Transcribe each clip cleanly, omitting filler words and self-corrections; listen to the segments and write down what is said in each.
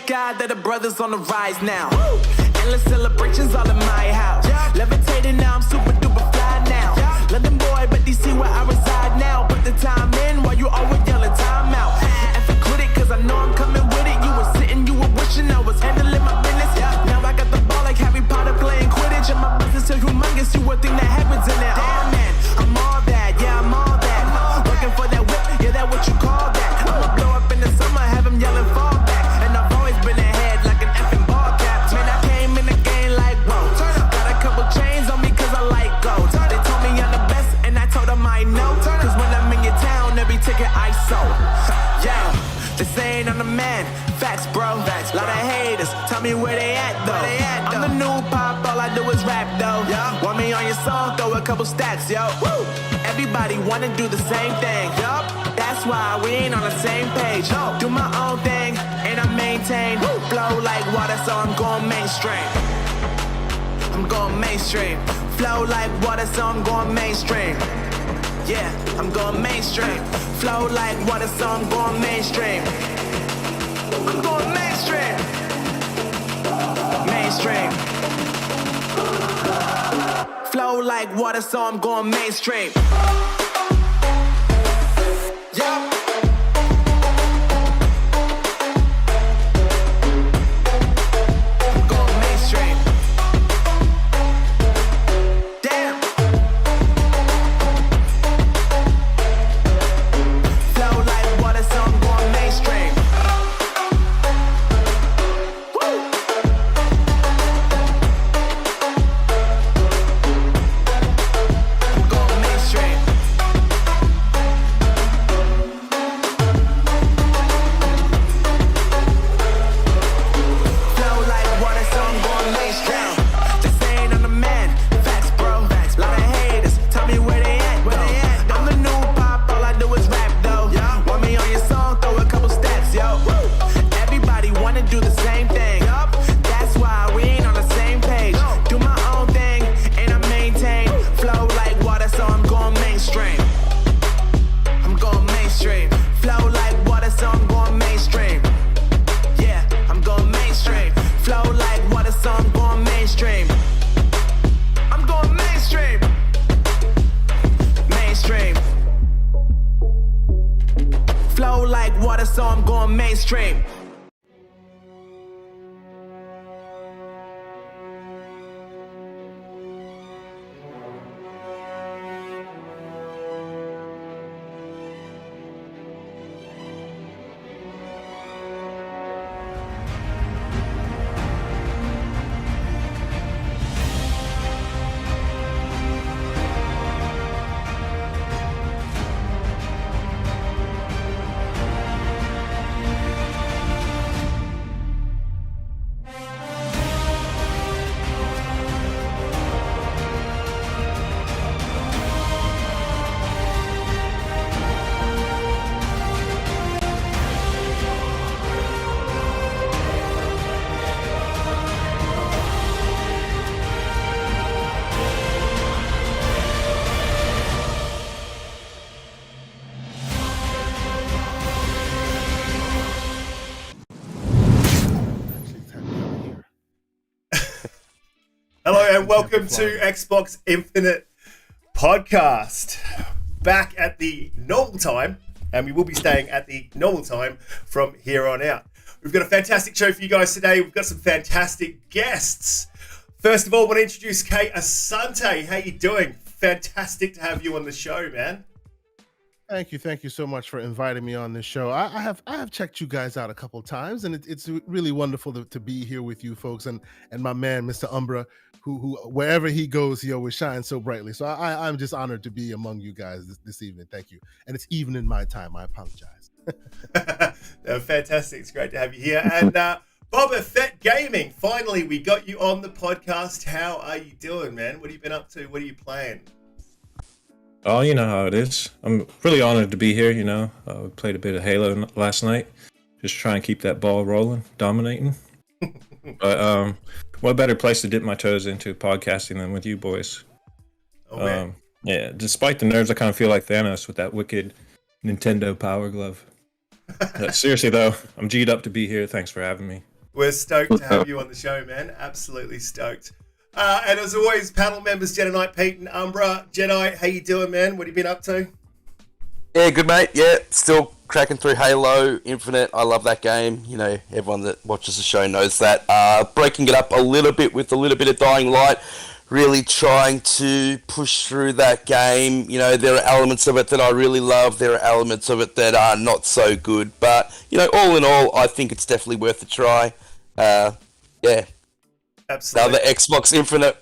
thank God that the brothers on the rise now. Woo! Endless celebrations all in my house. Levitating now, I'm super duper fly now. London boy, but DC where I reside now. Put the time in while you always yelling time out. And for quit it, cause I know I'm coming with it. You were sitting, you were wishing I was handling my business. Now I got the ball like Harry Potter playing Quidditch. And my business so humongous, you would think that happens in there. Oh man, I'm all that, yeah, I'm all that. Working for that whip, yeah, that what you call that. I'ma blow up in the summer, have them yelling fall back. And I've always been ahead like an effing ball cap. Man, I came in the game like, whoa. Got a couple chains on me cause I like gold. They told me I'm the best and I told them I know. Cause when I'm in your town, every ticket I sold. Yeah, they saying I'm the man. Facts, bro. Lot of haters, tell me where they at though. I'm the new pop, all I do is rap though. Want me on your song, throw a couple stacks, yo. Woo! Everybody wanna do the same thing. Yup, that's why we ain't on the same page. Do my own thing, and I maintain. Flow like water, so I'm going mainstream. I'm going mainstream. Flow like water, so I'm going mainstream. Yeah, I'm going mainstream. Flow like water, so I'm going mainstream. I'm going mainstream. Mainstream. Flow like water, so I'm going mainstream. Yeah. I'm going mainstream. Damn. Flow like water, so I'm going mainstream. So I'm going mainstream. Hello and welcome to Xbox Infinite Podcast. Back at the normal time, and we will be staying at the normal time from here on out. We've got a fantastic show for you guys today. We've got some fantastic guests. First of all, I want to introduce Kate Asante. How you doing? Fantastic to have you on the show, man. Thank you so much for inviting me on this show. I have checked you guys out a couple of times, and it's really wonderful to be here with you folks and my man, Mr. Umbra, who wherever he goes, he always shines so brightly. So I'm just honored to be among you guys this evening. Thank you. And it's evening my time. I apologize. Fantastic. It's great to have you here. And Boba Fett Gaming, finally we got you on the podcast. How are you doing, man? What have you been up to? What are you playing? Oh, you know how it is. I'm really honored to be here, you know. We played a bit of Halo last night. Just try and keep that ball rolling, dominating. But what better place to dip my toes into podcasting than with you boys? Oh, man. Yeah, despite the nerves, I kind of feel like Thanos with that wicked Nintendo Power Glove. Seriously, though, I'm G'd up to be here. Thanks for having me. We're stoked to have you on the show, man. Absolutely stoked. And as always, panel members JediKnightPete and Umbra. Jedi, how you doing, man? What have you been up to? Yeah, good, mate. Yeah, still cracking through Halo Infinite. I love that game. You know, everyone that watches the show knows that. Breaking it up a little bit with a little bit of Dying Light. Really trying to push through that game. You know, there are elements of it that I really love. There are elements of it that are not so good. But, you know, all in all, I think it's definitely worth a try. Yeah. Absolutely. Now the Xbox Infinite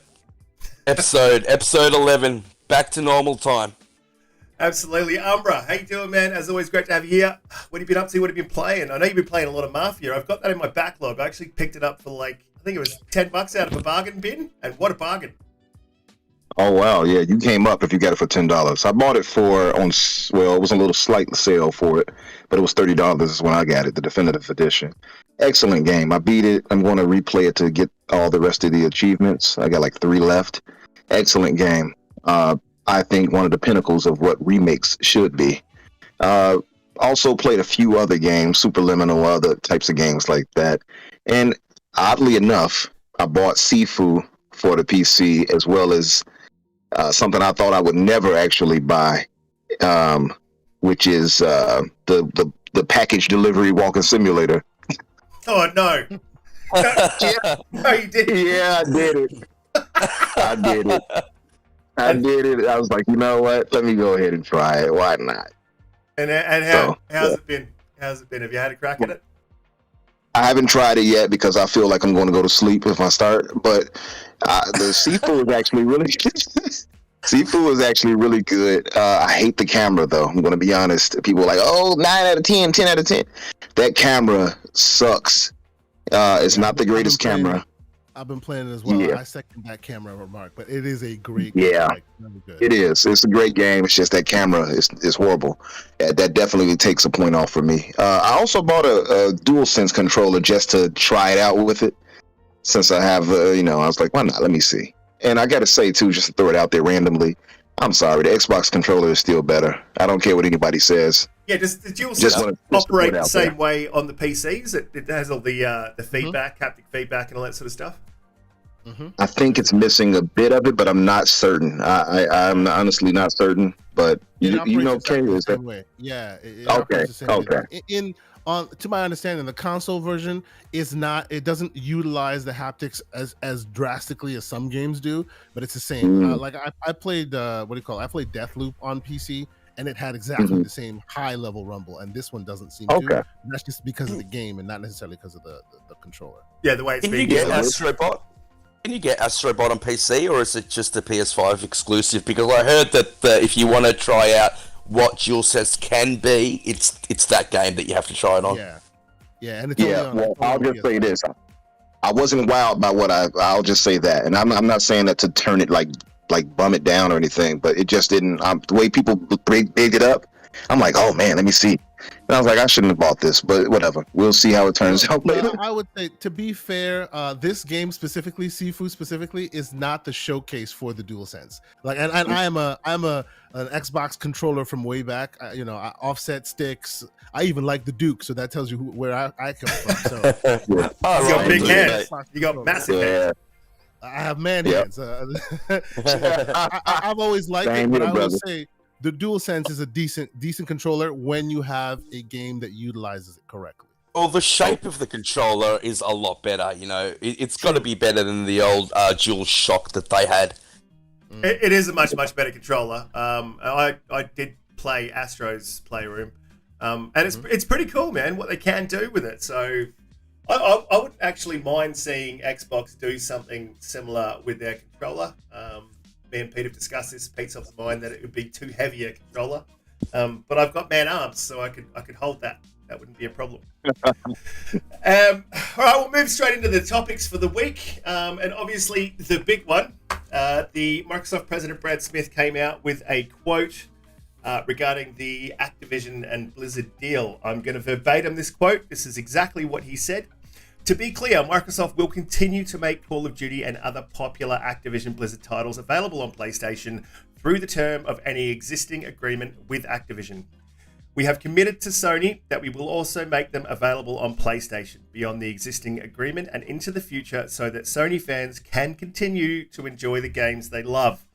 episode 11, back to normal time. Absolutely. Umbra, how you doing, man? As always, great to have you here. What have you been up to? What have you been playing? I know you've been playing a lot of Mafia. I've got that in my backlog. I actually picked it up for I think it was $10 out of a bargain bin. And what a bargain. Oh, wow. Yeah, you came up if you got it for $10. I bought it it was a little slight sale for it, but it was $30 is when I got it, the definitive edition. Excellent game. I beat it. I'm going to replay it to get all the rest of the achievements. I got 3 left. Excellent game. I think one of the pinnacles of what remakes should be. Also played a few other games, Superliminal, other types of games like that. And oddly enough, I bought Sifu for the PC, as well as something I thought I would never actually buy, which is the package delivery walking simulator. Oh, no. No, you didn't. Yeah, I did it. I did it. I was like, you know what? Let me go ahead and try it. Why not? And how's it been? How's it been? Have you had a crack at it? I haven't tried it yet because I feel like I'm going to go to sleep if I start. But the Sifu is actually really Sifu is actually really good. I hate the camera, though. I'm going to be honest. People are like, oh, 9 out of 10, 10 out of 10. That camera sucks. It's not the greatest camera. I've been playing it as well. Yeah. I second that camera remark, but it is a great game. Really good. It is. It's a great game. It's just that camera is horrible. That definitely takes a point off for me. I also bought a DualSense controller just to try it out with it. Since I have, I was like, why not? Let me see. And I got to say, too, just to throw it out there randomly, I'm sorry, the Xbox controller is still better. I don't care what anybody says. Yeah, does the DualSense operate the same way on the PCs? It has all the feedback, haptic feedback, and all that sort of stuff? Mm-hmm. I think it's missing a bit of it, but I'm not certain. I'm honestly not certain. But you know, Kay, is that way? Yeah. It okay. Okay. To my understanding, the console version is not. It doesn't utilize the haptics as drastically as some games do, but it's the same. Like I played I played Deathloop on PC, and it had exactly the same high level rumble, and this one doesn't seem to. And that's just because of the game, and not necessarily because of the controller. Yeah, the way it's Can being you get used. Astrobot? Can you get Astrobot on PC, or is it just a PS5 exclusive? Because I heard that if you want to try out what DualSense can be, it's that game that you have to try it on. Yeah, and it's only on, well, I'll just say this: I wasn't wowed by what I'll just say that, and I'm not saying that to turn it like bum it down or anything, but it just didn't. The way people big it up, I'm like, oh man, let me see. And I was like, I shouldn't have bought this, but whatever. We'll see how it turns out later. I would say, to be fair, this game specifically, Sifu specifically, is not the showcase for the DualSense. Like, and I'm an Xbox controller from way back. I offset sticks. I even like the Duke, so that tells you where I come from. So, you got big hands. You got massive hands. I have man hands. I've always liked it, but I will say, the DualSense is a decent controller when you have a game that utilizes it correctly. Well, the shape of the controller is a lot better. You know, it's got to be better than the old DualShock that they had. It is a much better controller. I did play Astro's Playroom, and it's pretty cool, man. What they can do with it. So I wouldn't actually mind seeing Xbox do something similar with their controller. Me and Pete have discussed this. Pete's of the mind that it would be too heavy a controller, but I've got man arms, so I could hold that. That wouldn't be a problem. All right, we'll move straight into the topics for the week, and obviously the big one. The Microsoft President Brad Smith came out with a quote regarding the Activision and Blizzard deal. I'm going to verbatim this quote. This is exactly what he said. To be clear, Microsoft will continue to make Call of Duty and other popular Activision Blizzard titles available on PlayStation through the term of any existing agreement with Activision. We have committed to Sony that we will also make them available on PlayStation beyond the existing agreement and into the future so that Sony fans can continue to enjoy the games they love.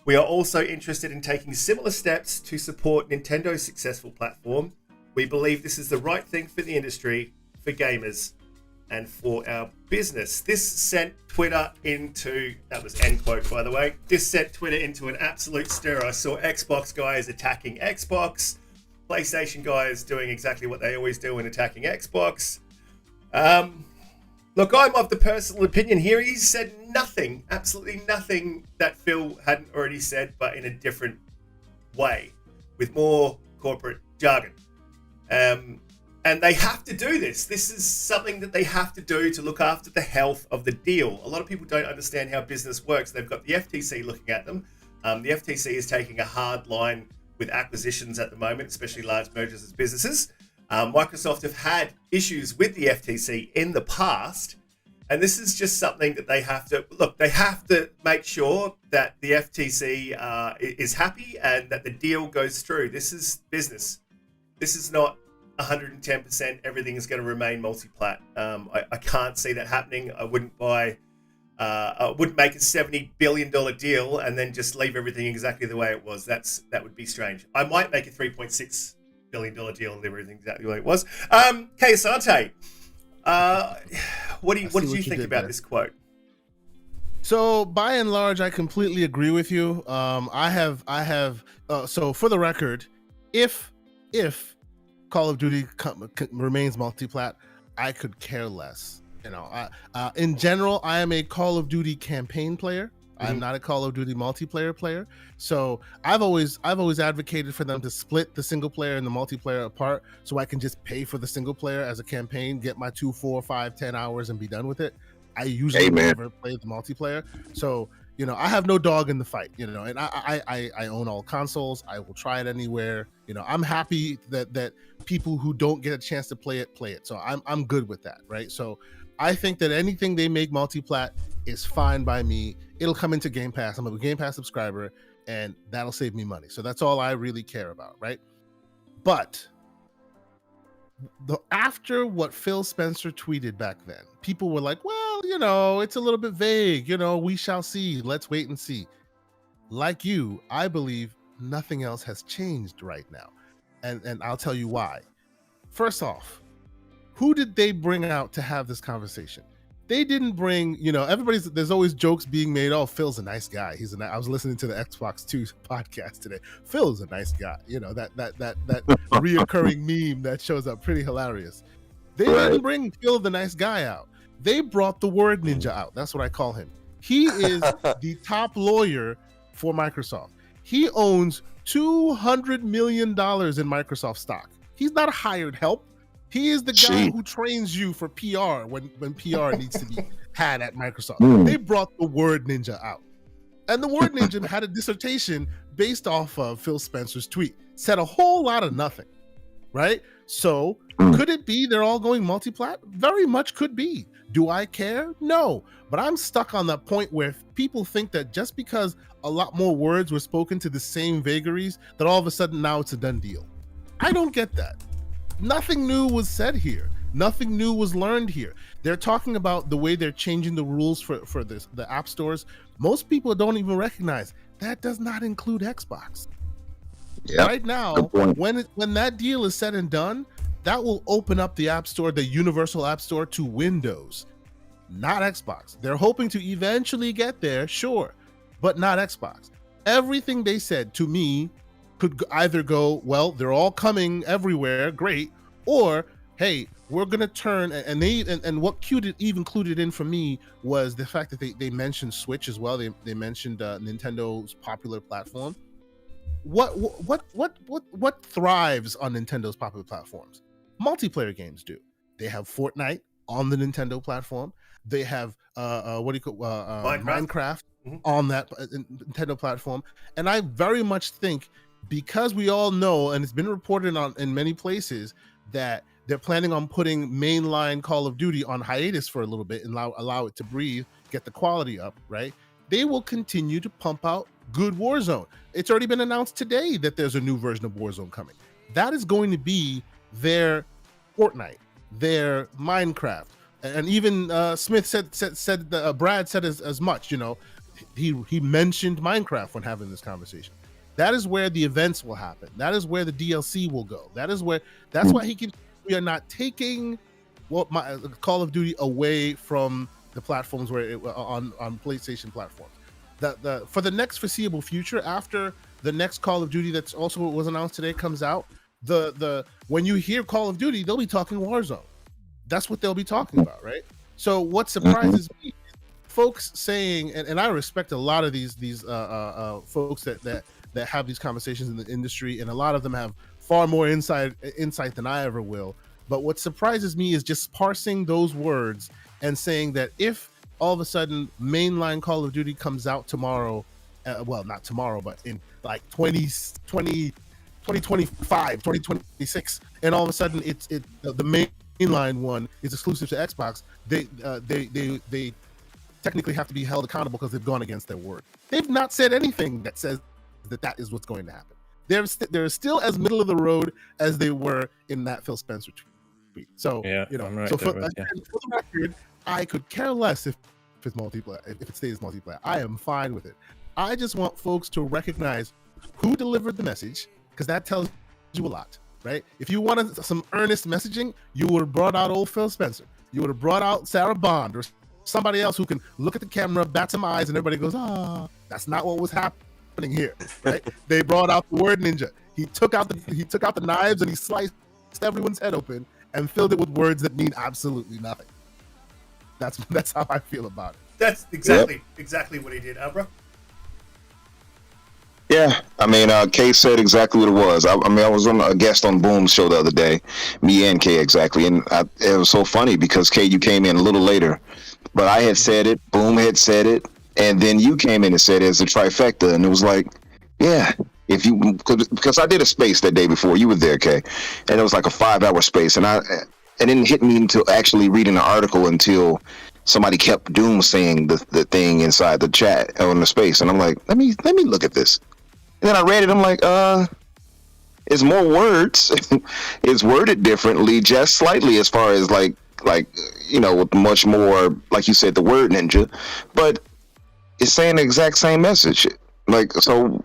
We are also interested in taking similar steps to support Nintendo's successful platform. We believe this is the right thing for the industry, for gamers, and for our business. This sent Twitter into, that was end quote by the way, this sent Twitter into an absolute stir. I saw Xbox guys attacking Xbox, PlayStation guys doing exactly what they always do in attacking Xbox. Look, I'm of the personal opinion here. He said nothing, absolutely nothing that Phil hadn't already said, but in a different way, with more corporate jargon. And they have to do this. This is something that they have to do to look after the health of the deal. A lot of people don't understand how business works. They've got the FTC looking at them. The FTC is taking a hard line with acquisitions at the moment, especially large mergers as businesses. Microsoft have had issues with the FTC in the past, and this is just something that they have to look. They have to make sure that the FTC is happy and that the deal goes through. This is business. This is not 110%. Everything is going to remain multi-plat. I can't see that happening. I wouldn't buy. I wouldn't make a $70 billion deal and then just leave everything exactly the way it was. That would be strange. I might make a $3.6 billion deal and leave everything exactly the way it was. Kay Asante, what did you think about this quote? So by and large, I completely agree with you. I have. So for the record, if Call of Duty remains multi-plat, I could care less. You know, in general, I am a Call of Duty campaign player. I'm not a Call of Duty multiplayer player. So I've always advocated for them to split the single player and the multiplayer apart, so I can just pay for the single player as a campaign, get my 2, 4, 5, 10 hours, and be done with it. I usually never play the multiplayer. So you know, I have no dog in the fight, you know, and I own all consoles. I will try it anywhere. You know, I'm happy that people who don't get a chance to play it. So I'm good with that, right? So I think that anything they make multi-plat is fine by me. It'll come into Game Pass. I'm a Game Pass subscriber, and that'll save me money. So that's all I really care about, right? But after what Phil Spencer tweeted back then, people were like, well, you know, it's a little bit vague. You know, we shall see. Let's wait and see. Like you, I believe nothing else has changed right now. And I'll tell you why. First off, who did they bring out to have this conversation? They didn't bring, you know, there's always jokes being made. Oh, Phil's a nice guy. I was listening to the Xbox 2 podcast today. Phil's a nice guy. You know, that reoccurring meme that shows up, pretty hilarious. They didn't bring Phil the nice guy out. They brought the word ninja out. That's what I call him. He is the top lawyer for Microsoft. He owns $200 million in Microsoft stock. He's not a hired help. He is the guy who trains you for PR when PR needs to be had at Microsoft. They brought the word ninja out. And the word ninja had a dissertation based off of Phil Spencer's tweet. Said a whole lot of nothing, right? So could it be they're all going multi-plat? Very much could be. Do I care? No. But I'm stuck on that point where people think that just because a lot more words were spoken to the same vagaries, that all of a sudden now it's a done deal. I don't get that. Nothing new was said here. Nothing new was learned here. They're talking about the way they're changing the rules for the app stores. Most people don't even recognize that does not include Xbox. Yep. Right now, when that deal is said and done, that will open up the App Store, the Universal App Store, to Windows, not Xbox. They're hoping to eventually get there, sure, but not Xbox. Everything they said to me could either go, well, they're all coming everywhere, great, or hey, we're gonna turn, and what included in for me was the fact that they mentioned Switch as well. They mentioned Nintendo's popular platform. What thrives on Nintendo's popular platforms? Multiplayer games do. They have Fortnite on the Nintendo platform. They have Minecraft on that Nintendo platform. And I very much think, because we all know, and it's been reported on in many places, that they're planning on putting mainline Call of Duty on hiatus for a little bit and allow it to breathe, get the quality up, right? They will continue to pump out good Warzone. It's already been announced today that there's a new version of Warzone coming. that is going to be their Fortnite, their Minecraft, and even Smith said Brad said as much. You know, he mentioned Minecraft when having this conversation. That is where the events will happen. That is where the DLC will go. That's why he keeps. We are not taking Call of Duty away from the platforms where on PlayStation platforms. For the next foreseeable future, after the next Call of Duty that's also was announced today comes out, when you hear Call of Duty, they'll be talking Warzone. That's what they'll be talking about, right? So what surprises me, folks saying, and I respect a lot of these folks that have these conversations in the industry, and a lot of them have far more insight than I ever will. But what surprises me is just parsing those words and saying that if all of a sudden mainline Call of Duty comes out tomorrow, well, not tomorrow, but in like 2025, 2026, and all of a sudden the mainline one is exclusive to Xbox, they technically have to be held accountable because they've gone against their word. They've not said anything that says that is what's going to happen. They're still as middle of the road as they were in that Phil Spencer tweet. So I'm right for there, the record, I could care less if it's multiplayer, if it stays multiplayer. I am fine with it. I just want folks to recognize who delivered the message, because that tells you a lot, right? If you wanted some earnest messaging, you would have brought out old Phil Spencer. You would have brought out Sarah Bond or somebody else who can look at the camera, bat some eyes, and everybody goes, that's not what was happening here, right? They brought out the word ninja. He took out the knives and he sliced everyone's head open and filled it with words that mean absolutely nothing. That's how I feel about it. That's exactly what he did, Umbra. Yeah, I mean, Kay said exactly what it was. I was on a guest on Boom's show the other day, me and Kay exactly, and it was so funny because Kay, you came in a little later, but I had said it, Boom had said it, and then you came in and said it as a trifecta, and it was like, yeah, because I did a space that day before you were there, Kay, and it was like a 5-hour space, and it didn't hit me until actually reading the article until somebody kept Doom saying the thing inside the chat on the space, and I'm like, let me look at this. And then I read it, I'm like, it's more words. It's worded differently, just slightly, as far as like with much more, like you said, the word ninja, but it's saying the exact same message. Like, so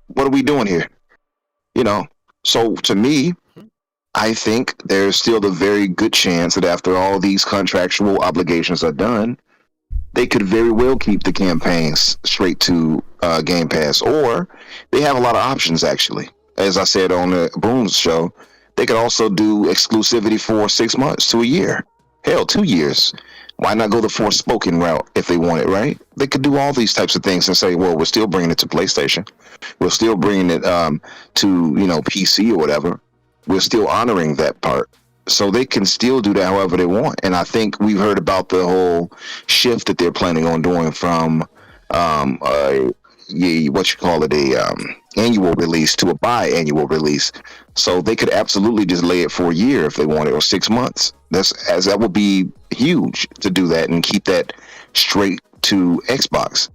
what are we doing here? So to me, I think there's still the very good chance that after all these contractual obligations are done, they could very well keep the campaigns straight to Game Pass, or they have a lot of options, actually. As I said on the Boom's show, they could also do exclusivity for 6 months to a year. Hell, 2 years. Why not go the Forspoken route if they want it, right? They could do all these types of things and say, well, we're still bringing it to PlayStation. We're still bringing it to, PC or whatever. We're still honoring that part. So they can still do that however they want. And I think we've heard about the whole shift that they're planning on doing from annual release to a biannual release. So they could absolutely just lay it for a year if they wanted, or 6 months. That would be huge to do that and keep that straight to Xbox,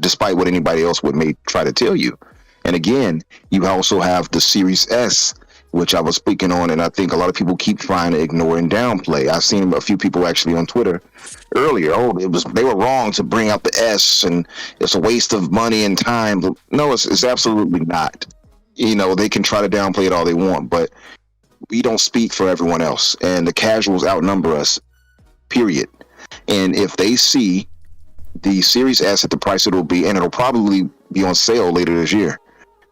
despite what anybody else may try to tell you. And again, you also have the Series S, which I was speaking on, and I think a lot of people keep trying to ignore and downplay. I've seen a few people actually on Twitter earlier, they were wrong to bring out the S, and it's a waste of money and time. But no, it's absolutely not. They can try to downplay it all they want, but we don't speak for everyone else, and the casuals outnumber us, period. And if they see the Series S at the price it'll be, and it'll probably be on sale later this year,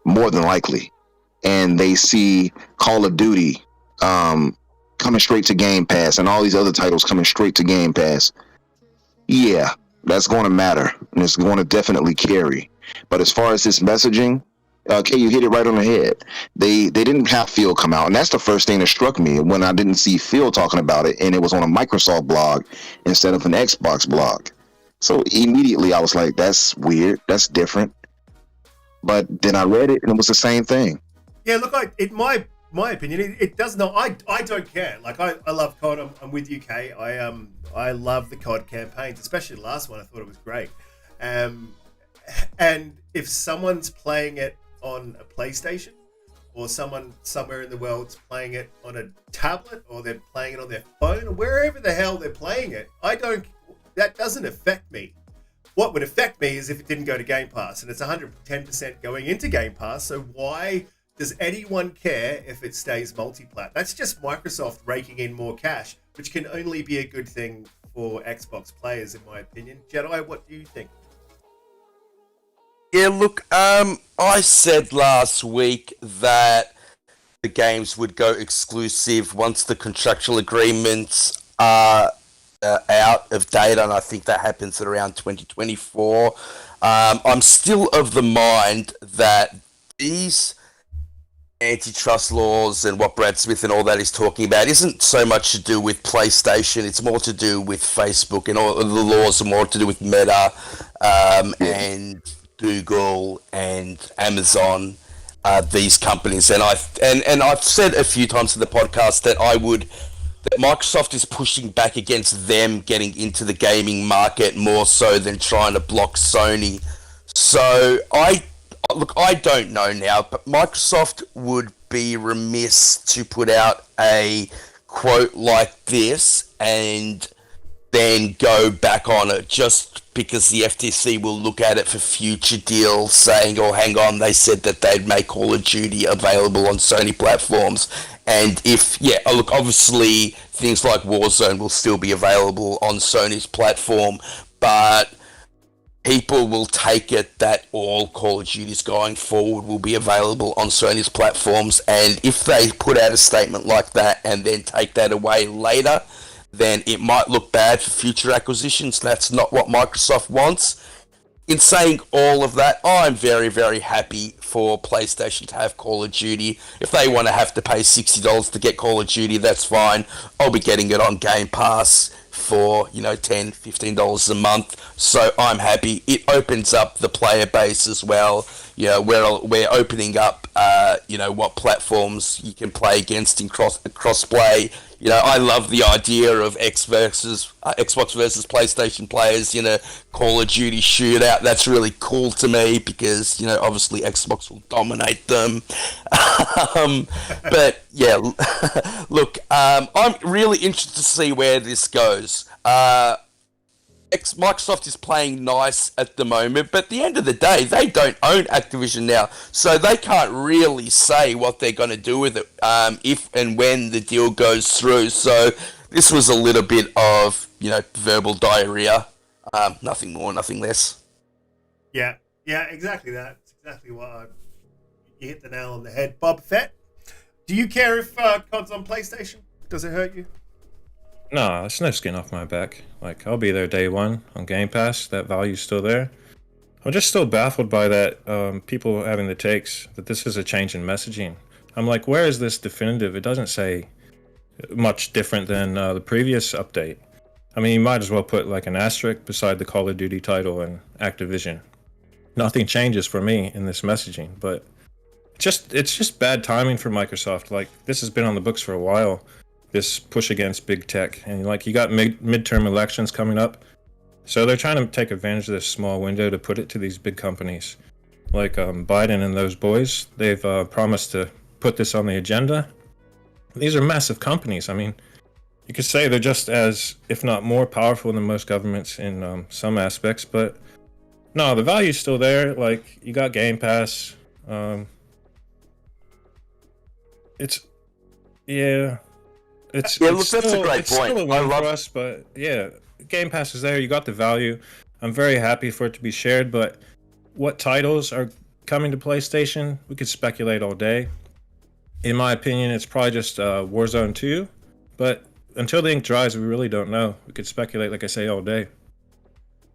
more than likely, and they see Call of Duty coming straight to Game Pass and all these other titles coming straight to Game Pass, yeah, that's going to matter, and it's going to definitely carry. But as far as this messaging, okay, you hit it right on the head. They didn't have Phil come out, and that's the first thing that struck me when I didn't see Phil talking about it, and it was on a Microsoft blog instead of an Xbox blog. So immediately I was like, that's weird, that's different. But then I read it, and it was the same thing. Yeah, look, my opinion, it does not. I don't care. Like, I love COD. I'm with you, Kay. I love the COD campaigns, especially the last one. I thought it was great. And if someone's playing it on a PlayStation, or someone somewhere in the world's playing it on a tablet, or they're playing it on their phone, or wherever the hell they're playing it, that doesn't affect me. What would affect me is if it didn't go to Game Pass, and it's 110% going into Game Pass. So why does anyone care if it stays multi-plat? That's just Microsoft raking in more cash, which can only be a good thing for Xbox players, in my opinion. Jedi, what do you think? Yeah, look, I said last week that the games would go exclusive once the contractual agreements are out of date, and I think that happens at around 2024. I'm still of the mind that these antitrust laws and what Brad Smith and all that is talking about isn't so much to do with PlayStation. It's more to do with Facebook, and all the laws are more to do with Meta and Google and Amazon. These companies, and I've said a few times in the podcast that that Microsoft is pushing back against them getting into the gaming market more so than trying to block Sony. So I don't know now, but Microsoft would be remiss to put out a quote like this and then go back on it just because the FTC will look at it for future deals saying, oh, hang on, they said that they'd make Call of Duty available on Sony platforms. And obviously things like Warzone will still be available on Sony's platform, but people will take it that all Call of Duties going forward will be available on Sony's platforms. And if they put out a statement like that and then take that away later, then it might look bad for future acquisitions. That's not what Microsoft wants. In saying all of that, I'm very, very happy for PlayStation to have Call of Duty. If they want to have to pay $60 to get Call of Duty, that's fine. I'll be getting it on Game Pass for, $10, $15 a month. So I'm happy. It opens up the player base as well. We're opening up, what platforms you can play against in cross-play. I love the idea of Xbox versus PlayStation players in a Call of Duty shootout. That's really cool to me because, obviously Xbox will dominate them. But yeah, look, I'm really interested to see where this goes. Microsoft is playing nice at the moment, but at the end of the day, they don't own Activision now, so they can't really say what they're going to do with it if and when the deal goes through. So this was a little bit of, verbal diarrhea. Nothing more, nothing less. Yeah, exactly that. It's exactly what you hit the nail on the head. Bob Fett, do you care if COD's on PlayStation? Does it hurt you? No, it's no skin off my back. I'll be there day one on Game Pass. That value's still there. I'm just still baffled by that, people having the takes that this is a change in messaging. I'm like, where is this definitive? It doesn't say much different than the previous update. I mean, you might as well put an asterisk beside the Call of Duty title and Activision. Nothing changes for me in this messaging, but it's just bad timing for Microsoft. This has been on the books for a while. This push against big tech, and you got midterm elections coming up, so they're trying to take advantage of this small window to put it to these big companies like Biden and those boys. They've promised to put this on the agenda. These are massive companies. I mean, you could say they're just as, if not more powerful than most governments in some aspects, but no, the value's still there. You got Game Pass. That's a great point. Still a win for us, but yeah, Game Pass is there. You got the value. I'm very happy for it to be shared, but what titles are coming to PlayStation? We could speculate all day. In my opinion, it's probably just Warzone 2, but until the ink dries, we really don't know. We could speculate, like I say, all day.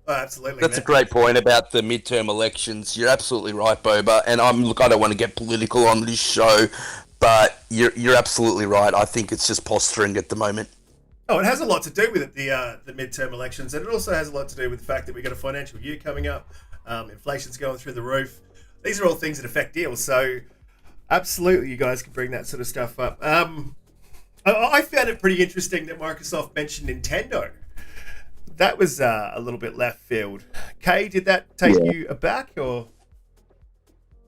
Oh, absolutely. That's a great point about the midterm elections. You're absolutely right, Boba. And I don't want to get political on this show, but you're absolutely right. I think it's just posturing at the moment. Oh, it has a lot to do with it, the midterm elections, and it also has a lot to do with the fact that we've got a financial year coming up. Inflation's going through the roof. These are all things that affect deals, so absolutely you guys can bring that sort of stuff up. I found it pretty interesting that Microsoft mentioned Nintendo. That was a little bit left field. Kay, did that take you aback, or?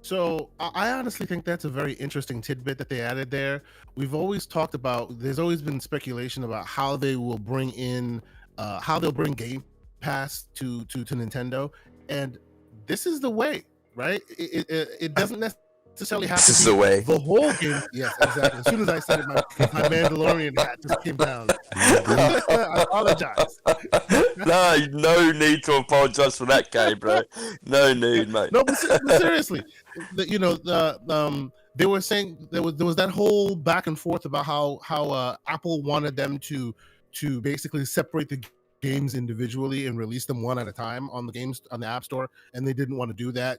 So I honestly think that's a very interesting tidbit that they added there. We've always talked about. There's always been speculation about how they will bring in, how they'll bring Game Pass to Nintendo, and this is the way, right? It doesn't necessarily have This to is be the way. the whole game. Yes, exactly. As soon as I said it, my Mandalorian hat just came down. I apologize. No need to apologize for that game, bro. No need, mate. No, but seriously, they were saying there was that whole back and forth about how Apple wanted them to basically separate the games individually and release them one at a time on the App Store, and they didn't want to do that.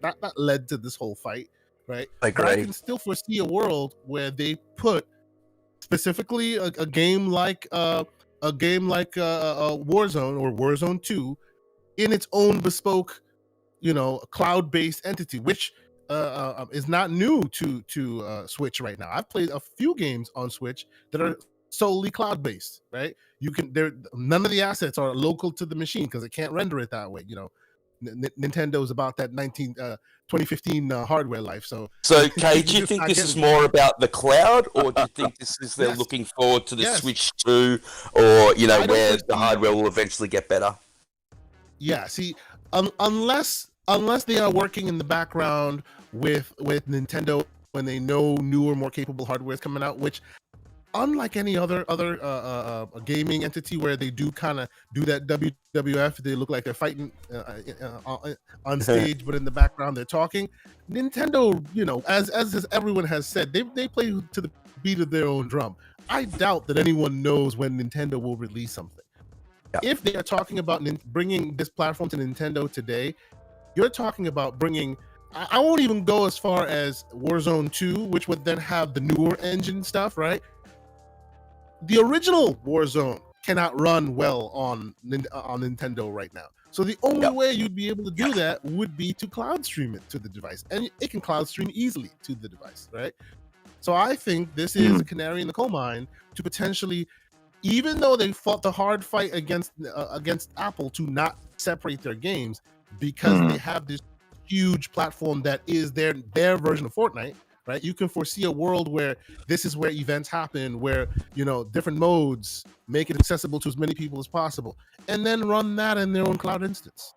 That led to this whole fight, right? But I can still foresee a world where they put specifically a game like Warzone or Warzone 2 in its own bespoke, cloud-based entity, which is not new to Switch right now. I've played a few games on Switch that are solely cloud-based, right? None of the assets are local to the machine because it can't render it that way. Nintendo's about that 2015 hardware life. So Kay, do you think this is more about the cloud, or do you think this is they're Yes. looking forward to the Yes. Switch 2, or don't where foresee- the hardware will eventually get better? Yeah, see, unless they are working in the background with Nintendo when they know newer, more capable hardware is coming out, which unlike any other gaming entity where they do kind of do that WWF, they look like they're fighting on stage, but in the background they're talking. Nintendo, as everyone has said, they play to the beat of their own drum. I doubt that anyone knows when Nintendo will release something. Yeah. If they are talking about bringing this platform to Nintendo today, you're talking about bringing. I won't even go as far as Warzone 2, which would then have the newer engine stuff, right? The original Warzone cannot run well on Nintendo right now. So the only way you'd be able to do that would be to cloud stream it to the device. And it can cloud stream easily to the device, right? So I think this is a canary in the coal mine to potentially, even though they fought the hard fight against Apple to not separate their games because they have this huge platform that is their version of Fortnite, right? You can foresee a world where this is where events happen, where different modes make it accessible to as many people as possible, and then run that in their own cloud instance.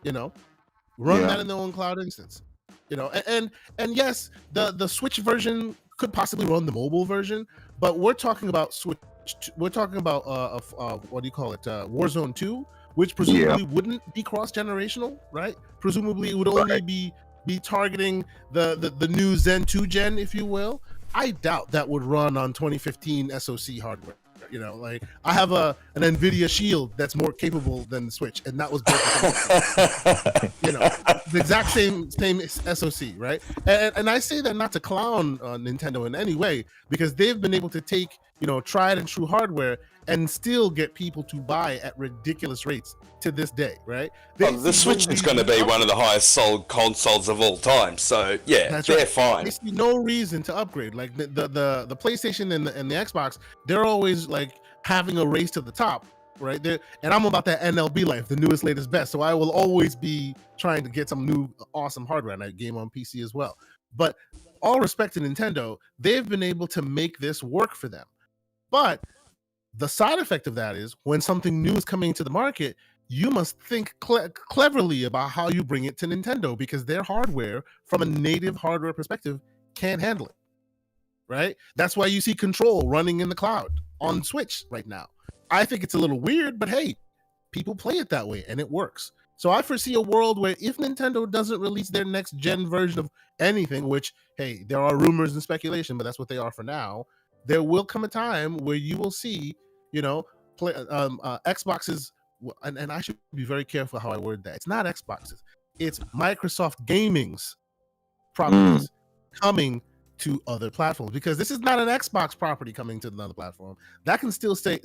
That in their own cloud instance. And yes, the Switch version could possibly run the mobile version, but we're talking about Switch. We're talking about what do you call it? Warzone 2, which presumably wouldn't be cross-generational, right? Presumably it would only be targeting the new Zen 2 gen, if you will. I doubt that would run on 2015 SoC hardware. I have an NVIDIA Shield that's more capable than the Switch, and that was built the exact same SoC, right? And I say that not to clown Nintendo in any way, because they've been able to take tried and true hardware and still get people to buy at ridiculous rates to this day, right? The Switch is going to be one of the highest sold consoles of all time, so yeah, they're fine. They see no reason to upgrade. Like the PlayStation and the Xbox, they're always like having a race to the top, right? And I'm about that NLB life, the newest, latest, best. So I will always be trying to get some new awesome hardware, and I game on PC as well. But all respect to Nintendo, they've been able to make this work for them. But the side effect of that is when something new is coming to the market, you must think cleverly about how you bring it to Nintendo, because their hardware, from a native hardware perspective, can't handle it, right? That's why you see Control running in the cloud on Switch right now. I think it's a little weird, but hey, people play it that way and it works. So I foresee a world where if Nintendo doesn't release their next gen version of anything, which, hey, there are rumors and speculation, but that's what they are for now, there will come a time where you will see, Xboxes, and I should be very careful how I word that. It's not Xboxes, it's Microsoft Gaming's properties coming to other platforms, because this is not an Xbox property coming to another platform. That can still stay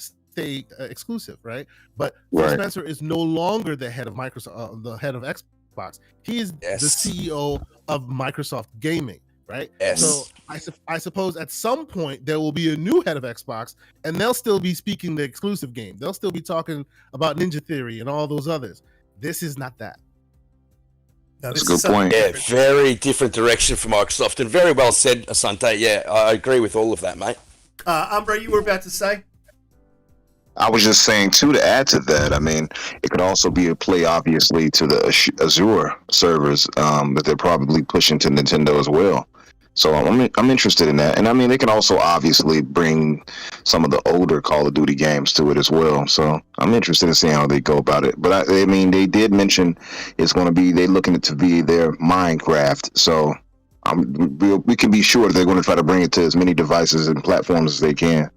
exclusive, right? But Phil Spencer is no longer the head of Microsoft, the head of Xbox. He is the CEO of Microsoft Gaming, right? Yes. So I suppose at some point there will be a new head of Xbox, and they'll still be speaking the exclusive game. They'll still be talking about Ninja Theory and all those others. This is not that. No, That's this a is good point. Yeah, different. very different direction for Microsoft, and very well said, Asante. Yeah, I agree with all of that, mate. Umbra, you were about to say? I was just saying too, to add to that. I mean, it could also be a play, obviously, to the Azure servers that they're probably pushing to Nintendo as well. So I'm interested in that, and I mean, they can also obviously bring some of the older Call of Duty games to it as well. So I'm interested in seeing how they go about it. But I mean, they did mention it's going to be they're looking it to be their Minecraft. So we can be sure they're going to try to bring it to as many devices and platforms as they can.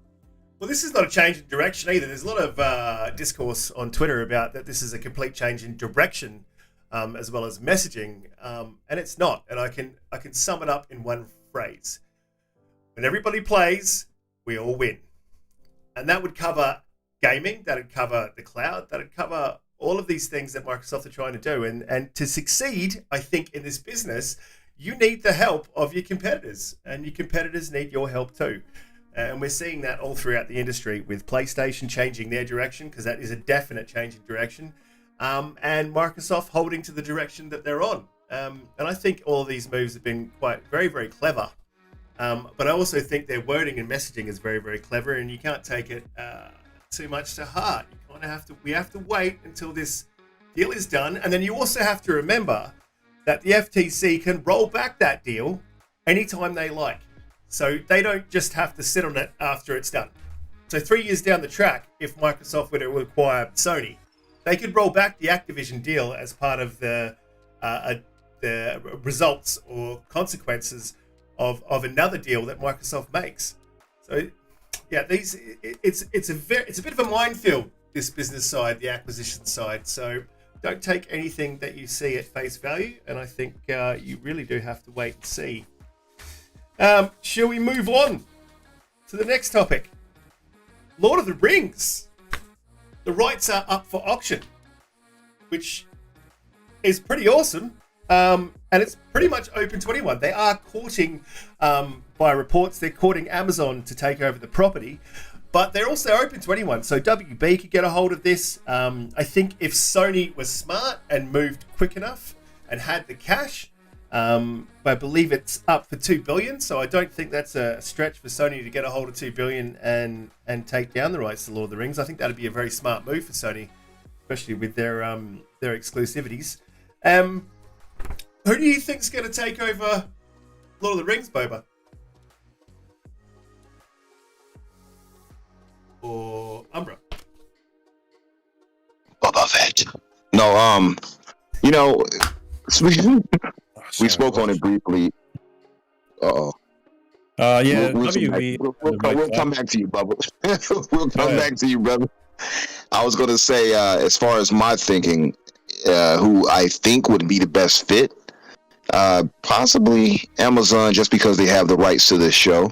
Well, this is not a change in direction either. There's a lot of discourse on Twitter about that this is a complete change in direction, as well as messaging, and it's not. And I can sum it up in one phrase: when everybody plays, we all win. And that would cover gaming, that would cover the cloud, that would cover all of these things that Microsoft are trying to do. And to succeed, I think, in this business, you need the help of your competitors, and your competitors need your help too. And we're seeing that all throughout the industry, with PlayStation changing their direction, because that is a definite change in direction, and Microsoft holding to the direction that they're on. And I think all of these moves have been very, very clever. But I also think their wording and messaging is very, very clever, and you can't take it too much to heart. We have to wait until this deal is done, and then you also have to remember that the FTC can roll back that deal anytime they like. So they don't just have to sit on it after it's done. So 3 years down the track, if Microsoft were to acquire Sony, they could roll back the Activision deal as part of the results or consequences of another deal that Microsoft makes. So yeah, it's a bit of a minefield, this business side, the acquisition side. So don't take anything that you see at face value, and I think you really do have to wait and see. Shall we move on to the next topic? Lord of the Rings. The rights are up for auction, which is pretty awesome. And it's pretty much open to anyone. They are courting, by reports, they're courting Amazon to take over the property, but they're also open to anyone. So WB could get a hold of this. I think if Sony was smart and moved quick enough and had the cash, I believe it's up for $2 billion, so I don't think that's a stretch for Sony to get a hold of $2 billion and take down the rights to Lord of the Rings. I think that'd be a very smart move for Sony, especially with their exclusivities. Who do you think's going to take over Lord of the Rings, Boba? Or Umbra? Boba Fett. No, you know, we spoke on it briefly. Yeah, We'll WB. come back to you, Bubba. We'll come back to you, brother. I was going to say, as far as my thinking, who I think would be the best fit, possibly Amazon, just because they have the rights to this show.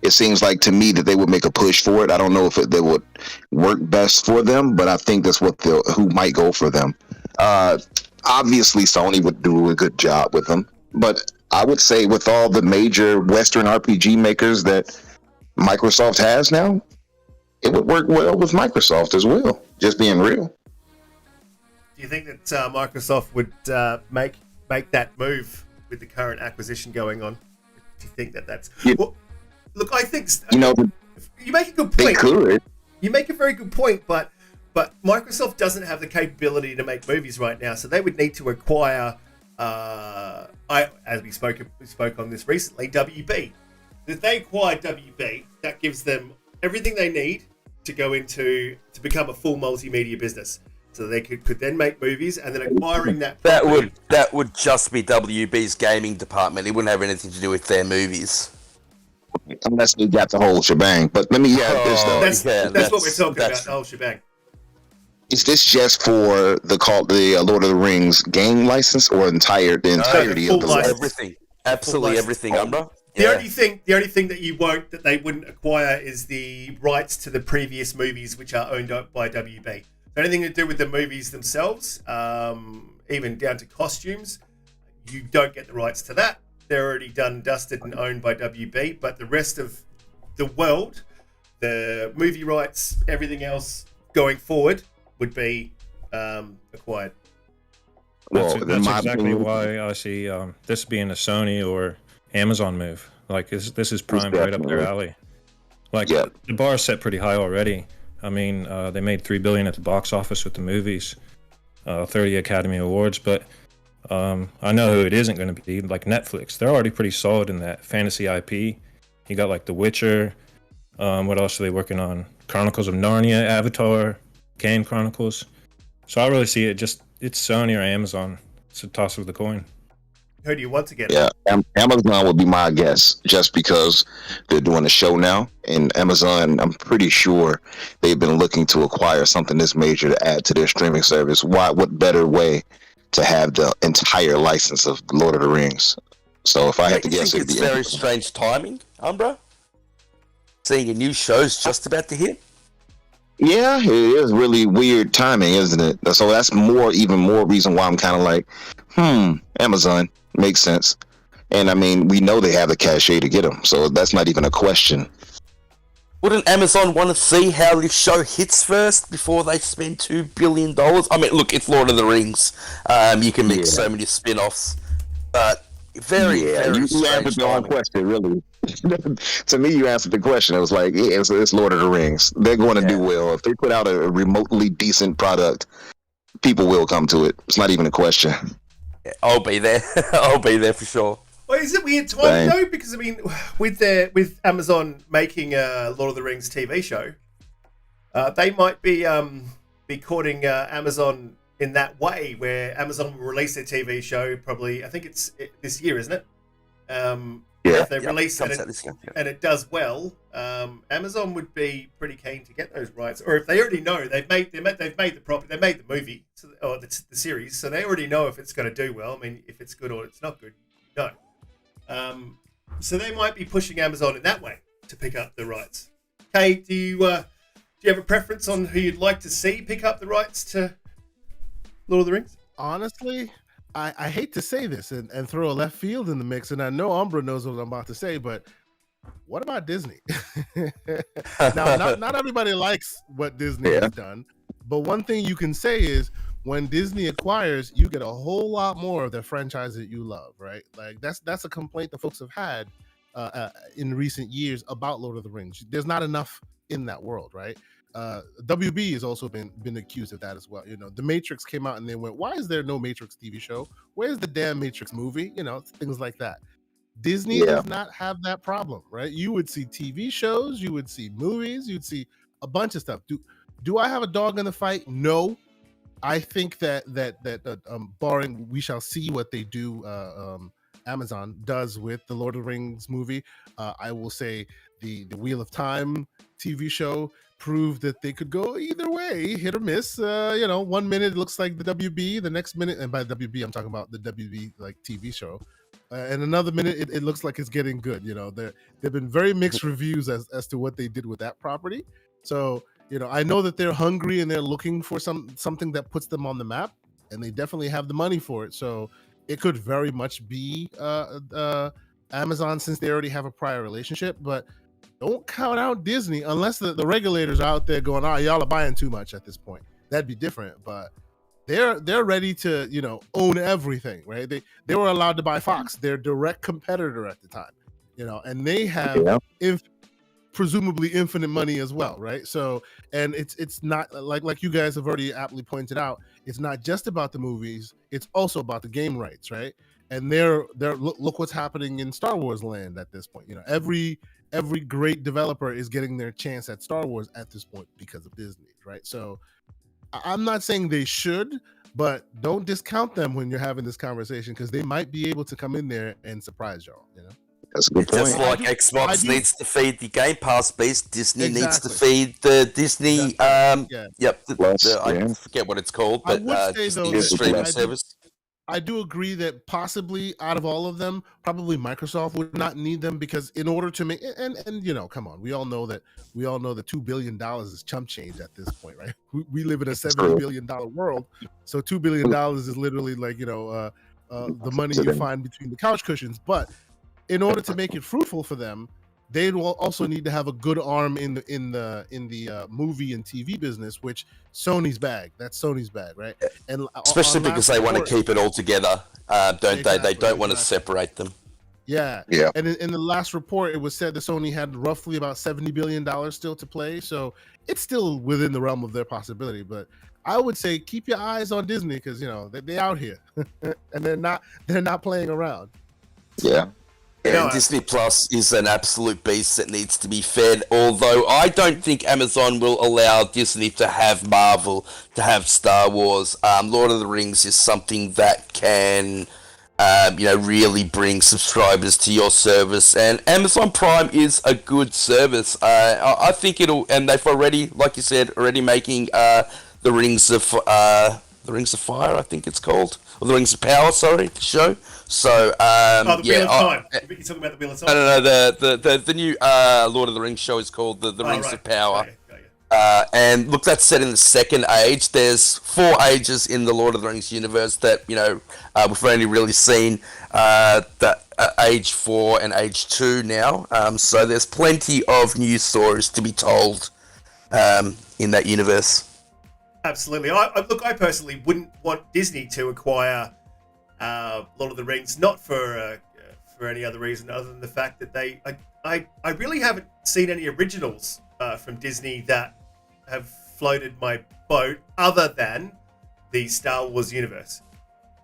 It seems like to me that they would make a push for it. I don't know if they would work best for them, but I think that's who might go for them. Obviously, Sony would do a good job with them, but I would say with all the major Western RPG makers that Microsoft has now, it would work well with Microsoft as well, just being real. Do you think that Microsoft would make that move with the current acquisition going on? Do you think that that's... Yeah. Well, look, I think... you make a good point. They could. You make a very good point, but Microsoft doesn't have the capability to make movies right now, so they would need to acquire, as we spoke on this recently, WB. If they acquire WB, that gives them everything they need to become a full multimedia business. So they could then make movies, and then acquiring that would just be WB's gaming department. It wouldn't have anything to do with their movies. Unless they got the whole shebang. But let me add this though. That's what we're talking about, the whole shebang. Is this just for the Lord of the Rings game license, or the entirety of the license? Everything, absolutely everything, Umbra. The only thing that they wouldn't acquire is the rights to the previous movies, which are owned by WB. So anything to do with the movies themselves, even down to costumes, you don't get the rights to that. They're already done, dusted, and owned by WB. But the rest of the world, the movie rights, everything else going forward, would be acquired. Well, in That's my exactly opinion, why I see this being a Sony or Amazon move. Like this is primed right up their definitely. alley. Like Yeah. the bar is set pretty high already. I mean, they made $3 billion at the box office with the movies, 30 Academy Awards, but I know who it isn't going to be. Like Netflix, they're already pretty solid in that fantasy IP. You got like The Witcher. What else are they working on? Chronicles of Narnia, Avatar, Kane Chronicles. So I really see it just it's Sony or Amazon. It's a toss of the coin. Who do you want to get? Yeah, Amazon would be my guess, just because they're doing a show now, and Amazon, I'm pretty sure they've been looking to acquire something this major to add to their streaming service. What better way to have the entire license of Lord of the Rings? So if I had to You guess, think it'd it's be very strange timing, Umbra? Seeing a new show's just about to hit? Yeah, it is really weird timing, isn't it? So that's even more reason why I'm kind of like, Amazon makes sense. And I mean, we know they have the cachet to get them, so that's not even a question. Wouldn't Amazon want to see how this show hits first before they spend $2 billion? I mean, look, it's Lord of the Rings. You can make so many spin-offs, but very You strange answered the wrong timing. question, really. To me, you answered the question. It was like, yeah, it's Lord of the Rings. They're going to do well. If they put out a remotely decent product, people will come to it. It's not even a question. Yeah, I'll be there. I'll be there for sure. Well, is it weird timing though? Because I mean, with Amazon making a Lord of the Rings TV show, they might be courting Amazon in that way, where Amazon will release their TV show probably. I think it's this year, isn't it? If they release it and it does well, Amazon would be pretty keen to get those rights. Or if they already know they've made the property, they made the movie or the series, so they already know if it's going to do well. I mean, if it's good or it's not good, no. So they might be pushing Amazon in that way to pick up the rights. Kate, do you have a preference on who you'd like to see pick up the rights to Lord of the Rings? Honestly, I hate to say this and throw a left field in the mix, and I know Umbra knows what I'm about to say, but what about Disney? Now, not everybody likes what Disney has done, but one thing you can say is when Disney acquires, you get a whole lot more of the franchise that you love, right? Like that's a complaint that folks have had in recent years about Lord of the Rings. There's not enough in that world, right? WB has also been accused of that as well. You know, The Matrix came out and they went, why is there no Matrix TV show? Where's the damn Matrix movie? You know, things like that. Disney does not have that problem, right? You would see TV shows, you would see movies, you'd see a bunch of stuff. Do I have a dog in the fight? No. I think that barring, we shall see what they do. Amazon does with the Lord of the Rings movie. I will say the Wheel of Time TV show proved that they could go either way, hit or miss. 1 minute it looks like the WB, the next minute, and by WB I'm talking about the WB like TV show, and another minute it looks like it's getting good. You know, there've been very mixed reviews as to what they did with that property. So I know that they're hungry and they're looking for something that puts them on the map, and they definitely have the money for it. So it could very much be Amazon, since they already have a prior relationship. But don't count out Disney unless the regulators are out there going, y'all are buying too much at this point. That'd be different. But they're ready to own everything, right? They were allowed to buy Fox, their direct competitor at the time, and they have presumably infinite money as well, right? So, and it's not like you guys have already aptly pointed out, it's not just about the movies, it's also about the game rights, right? And look what's happening in Star Wars land at this point. Every great developer is getting their chance at Star Wars at this point because of Disney, right? So I'm not saying they should, but don't discount them when you're having this conversation, because they might be able to come in there and surprise y'all, That's a good point. Just like Xbox needs to feed the Game Pass beast, Disney needs to Exactly. feed the Disney. I Yeah. forget what it's called, I but would say, Disney though, streaming service. I do agree that possibly out of all of them, probably Microsoft would not need them, because in order to make and come on, we all know that $2 billion is chump change at this point, right? We live in a $70 billion world, so $2 billion is literally like the money you find between the couch cushions. But in order to make it fruitful for them, they will also need to have a good arm in the movie and TV business, which Sony's bag. That's Sony's bag, right? And especially because they want to keep it all together, don't they? They don't want to separate them. Yeah. And in the last report, it was said that Sony had roughly about $70 billion still to play, so it's still within the realm of their possibility. But I would say keep your eyes on Disney because they're out here and they're not playing around. Yeah. And Disney Plus is an absolute beast that needs to be fed, although I don't think Amazon will allow Disney to have Marvel, to have Star Wars. Lord of the Rings is something that can really bring subscribers to your service, and Amazon Prime is a good service. I think and they've already, like you said, making the Rings of Fire, I think it's called, or the Rings of Power, sorry, the show. So the Wheel of Time. You're talking about the Wheel of Time. No, the new Lord of the Rings show is called the Rings of Power. Okay. And look, that's set in the second age. There's 4 ages in the Lord of the Rings universe that we've only really seen age 4 and age 2 now. So there's plenty of new stories to be told in that universe. Absolutely. I personally wouldn't want Disney to acquire Lord of the Rings, not for any other reason other than the fact that I really haven't seen any originals from Disney that have floated my boat other than the Star Wars universe.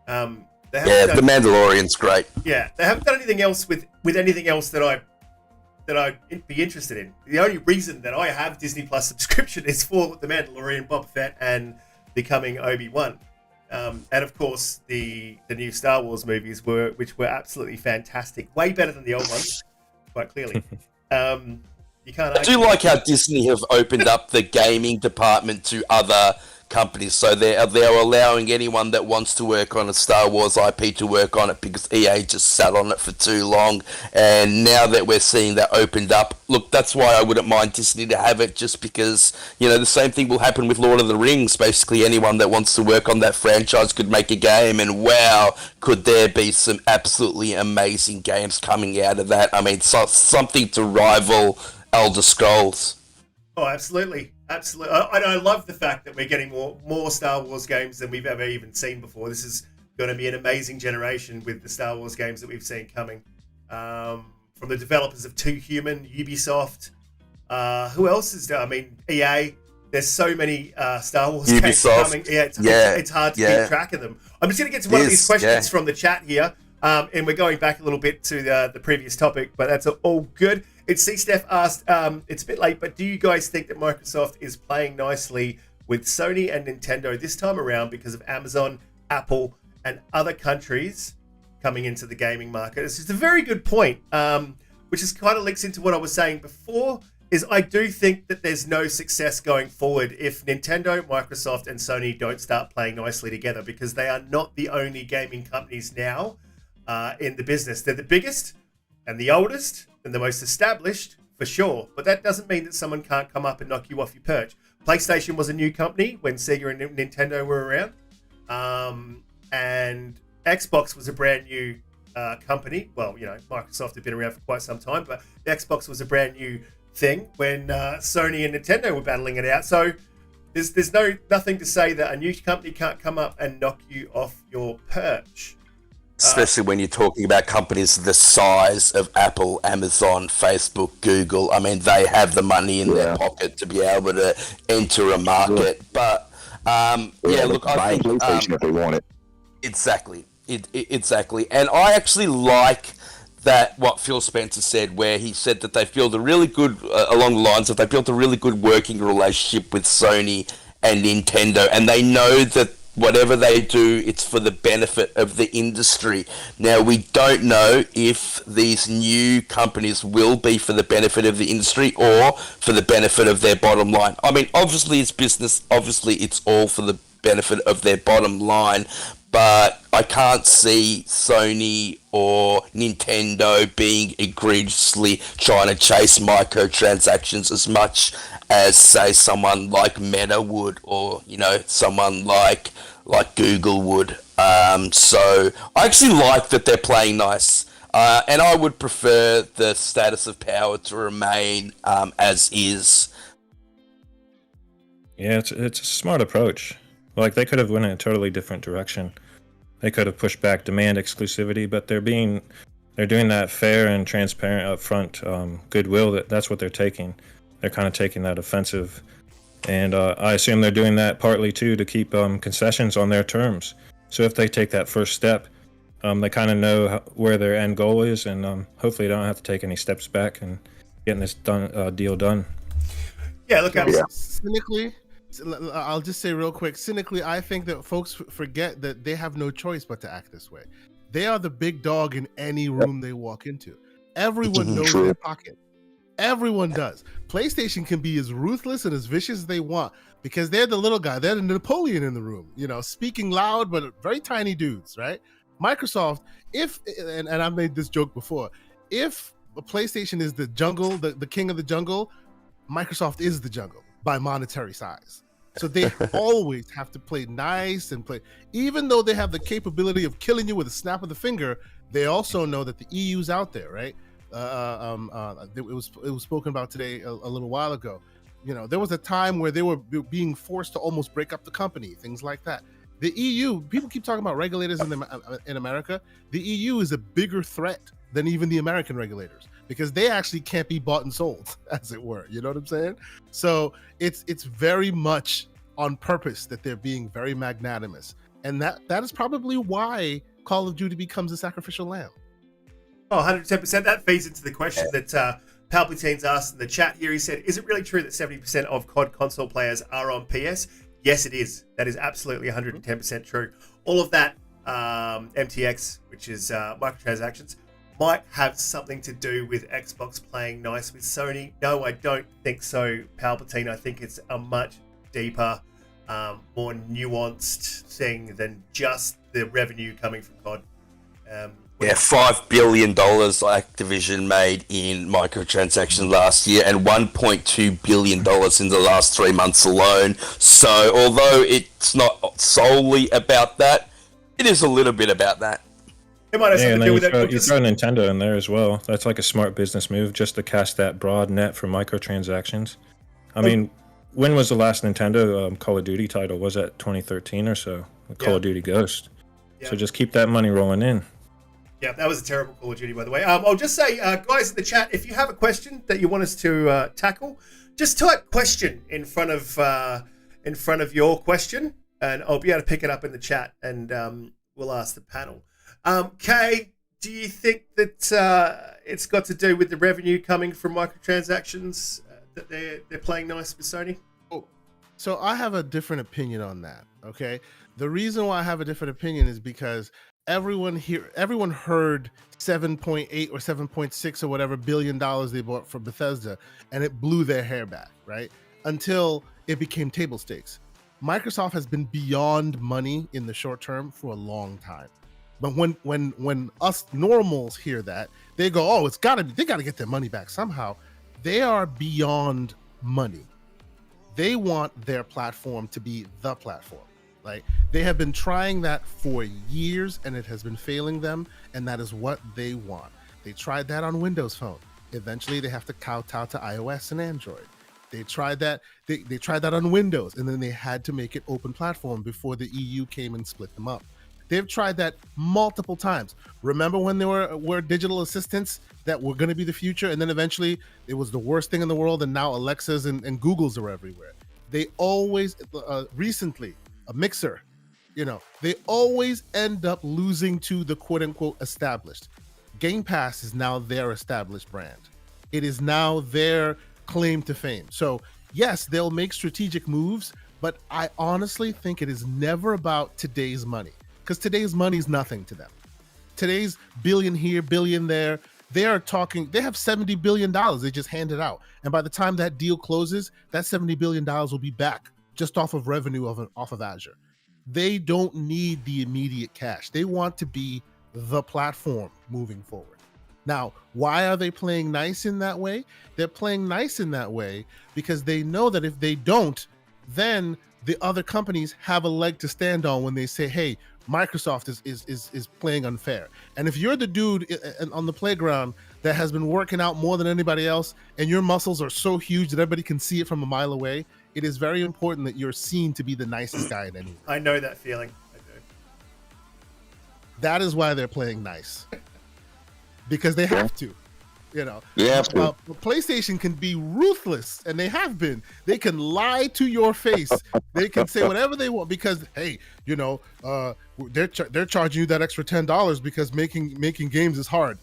The Mandalorian's great. Yeah, they haven't done anything else with anything else that I'd be interested in. The only reason that I have Disney Plus subscription is for the Mandalorian, Boba Fett, and becoming Obi-Wan. And of course, the new Star Wars movies which were absolutely fantastic, way better than the old ones, quite clearly. You can't. I do like how Disney have opened up the gaming department to other companies, so they're allowing anyone that wants to work on a Star Wars IP to work on it, because EA just sat on it for too long, and now that we're seeing that opened up, look, that's why I wouldn't mind Disney to have it, just because the same thing will happen with Lord of the Rings. Basically anyone that wants to work on that franchise could make a game, and wow, could there be some absolutely amazing games coming out of that. I mean, something to rival Elder Scrolls. Oh, absolutely. I love the fact that we're getting more Star Wars games than we've ever even seen before. This is going to be an amazing generation with the Star Wars games that we've seen coming. From the developers of Too Human, Ubisoft. Who else is there? I mean, EA. There's so many Star Wars games coming. It's hard to keep track of them. I'm just going to get to one of these questions from the chat here. And we're going back a little bit to the previous topic, but that's all good. It's C. Steph asked, it's a bit late, but do you guys think that Microsoft is playing nicely with Sony and Nintendo this time around because of Amazon, Apple, and other countries coming into the gaming market? It's just a very good point, which is kind of links into what I was saying before, is I do think that there's no success going forward if Nintendo, Microsoft, and Sony don't start playing nicely together, because they are not the only gaming companies now in the business. They're the biggest and the oldest and the most established, for sure. But that doesn't mean that someone can't come up and knock you off your perch. PlayStation was a new company when Sega and Nintendo were around. And Xbox was a brand new company. Well, Microsoft had been around for quite some time, but the Xbox was a brand new thing when Sony and Nintendo were battling it out. So there's nothing to say that a new company can't come up and knock you off your perch. Especially when you're talking about companies the size of Apple, Amazon, Facebook, Google. I mean, they have the money in their pocket to be able to enter a market. But, I think... PlayStation if they want it. Exactly. Exactly. And I actually like that what Phil Spencer said, where he said that they built a really good, along the lines of they built a really good working relationship with Sony and Nintendo, and they know that whatever they do, it's for the benefit of the industry. Now, we don't know if these new companies will be for the benefit of the industry or for the benefit of their bottom line. I mean, obviously it's business. Obviously it's all for the benefit of their bottom line. But I can't see Sony or Nintendo being egregiously trying to chase microtransactions as much as, say, someone like Meta would, or someone like Google would. So I actually like that they're playing nice. And I would prefer the status of power to remain as is. Yeah, it's a smart approach. Like, they could have went in a totally different direction. They could have pushed back demand exclusivity, but they're doing that fair and transparent upfront goodwill. That's what they're taking. They're kind of taking that offensive, and I assume they're doing that partly too to keep concessions on their terms. So if they take that first step, they kind of know where their end goal is, and hopefully they don't have to take any steps back and getting this deal done. Yeah, look, cynically, I'll just say real quick, cynically, I think that folks forget that they have no choice but to act this way. They are the big dog in any room they walk into. Everyone knows their pocket. Everyone does. PlayStation can be as ruthless and as vicious as they want because they're the little guy. They're the Napoleon in the room, speaking loud, but very tiny dudes, right? Microsoft, and I made this joke before, if PlayStation is the jungle, the king of the jungle, Microsoft is the jungle by monetary size. So they always have to play nice and play, even though they have the capability of killing you with a snap of the finger. They also know that the EU's out there, right? It was spoken about today a little while ago. There was a time where they were being forced to almost break up the company, things like that. The EU, people keep talking about regulators in America. The EU is a bigger threat than even the American regulators because they actually can't be bought and sold, as it were. You know what I'm saying? So it's very much on purpose that they're being very magnanimous, and that is probably why Call of Duty becomes a sacrificial lamb. Oh, 110%. That feeds into the question that Palpatine's asked in the chat here. He said, is it really true that 70% of COD console players are on PS? Yes, it is. That is absolutely 110% true. All of that MTX, which is microtransactions, might have something to do with Xbox playing nice with Sony. No, I don't think so, Palpatine. I think it's a much deeper, more nuanced thing than just the revenue coming from COD. $5 billion Activision made in microtransactions last year and $1.2 billion in the last 3 months alone. So although it's not solely about that, it is a little bit about that. It might have something to do with it. You throw Nintendo in there as well. That's like a smart business move, just to cast that broad net for microtransactions. I mean, when was the last Nintendo Call of Duty title? Was that 2013 or so? Call of Duty Ghost. Yeah. So just keep that money rolling in. Yeah, that was a terrible Call of Duty, by the way. I'll just say, guys in the chat, if you have a question that you want us to tackle, just type question in front of your question, and I'll be able to pick it up in the chat, and we'll ask the panel. Kay, do you think that it's got to do with the revenue coming from microtransactions, that they're playing nice with Sony? So I have a different opinion on that, okay? The reason why I have a different opinion is because everyone heard 7.8 or 7.6 or whatever billion dollars they bought from Bethesda, and it blew their hair back, right? Until it became table stakes. Microsoft has been beyond money in the short term for a long time. But when us normals hear that, they go, oh, they gotta get their money back somehow. They are beyond money. They want their platform to be the platform. Like, they have been trying that for years and it has been failing them, and that is what they want. They tried that on Windows Phone. Eventually they have to kowtow to iOS and Android. They tried that they tried that on Windows, and then they had to make it open platform before the EU came and split them up. They've tried that multiple times. Remember when there were digital assistants that were going to be the future, and then eventually it was the worst thing in the world, and now Alexas and Googles are everywhere. They always, recently, a Mixer, they always end up losing to the quote-unquote established. Game Pass is now their established brand. It is now their claim to fame. So yes, they'll make strategic moves, but I honestly think it is never about today's money, because today's money is nothing to them. Today's billion here, billion there, they have $70 billion they just handed out. And by the time that deal closes, that $70 billion will be back just off of revenue off of Azure. They don't need the immediate cash. They want to be the platform moving forward. Now, why are they playing nice in that way? They're playing nice in that way because they know that if they don't, then the other companies have a leg to stand on when they say, hey, Microsoft is playing unfair. And if you're the dude on the playground that has been working out more than anybody else, and your muscles are so huge that everybody can see it from a mile away, it is very important that you're seen to be the nicest guy in any room. I know that feeling. I do. That is why they're playing nice. Because they have to. You know, PlayStation can be ruthless, and they have been. They can lie to your face. They can say whatever they want because, hey, you know, they're charging you that extra $10 because making games is hard.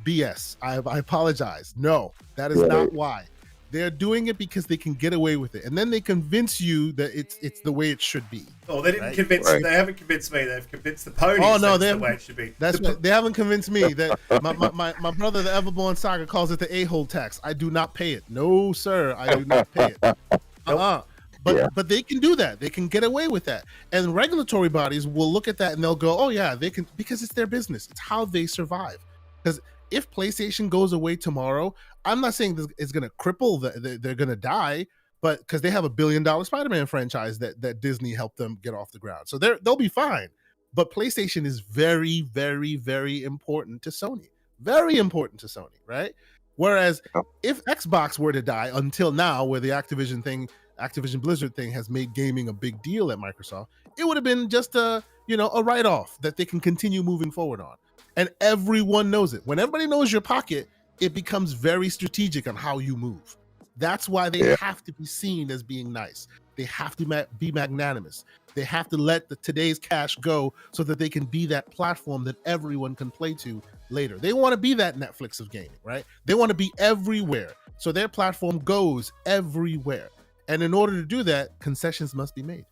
BS. I apologize. No, that is not why. They're doing it because they can get away with it, and then they convince you that it's the way it should be. Oh, they didn't convince. Right. They haven't convinced me. They've convinced the ponies. Oh no, that's the way it should be. They haven't convinced me. That my brother, the Everborn Saga, calls it the a-hole tax. I do not pay it. No, sir, I do not pay it. But they can do that. They can get away with that, and regulatory bodies will look at that and they'll go, oh yeah, they can, because it's their business. It's how they survive. Because if PlayStation goes away tomorrow, I'm not saying this is going to cripple, they're going to die, but because they have $1 billion Spider-Man franchise that Disney helped them get off the ground. So they'll be fine. But PlayStation is very, very, very important to Sony. Very important to Sony, right? Whereas if Xbox were to die until now, where the Activision Blizzard thing has made gaming a big deal at Microsoft, it would have been just a write-off that they can continue moving forward on. And everyone knows it. When everybody knows your pocket, it becomes very strategic on how you move. That's why they have to be seen as being nice. They have to be magnanimous. They have to let today's cash go so that they can be that platform that everyone can play to later. They want to be that Netflix of gaming, right? They want to be everywhere. So their platform goes everywhere. And in order to do that, concessions must be made.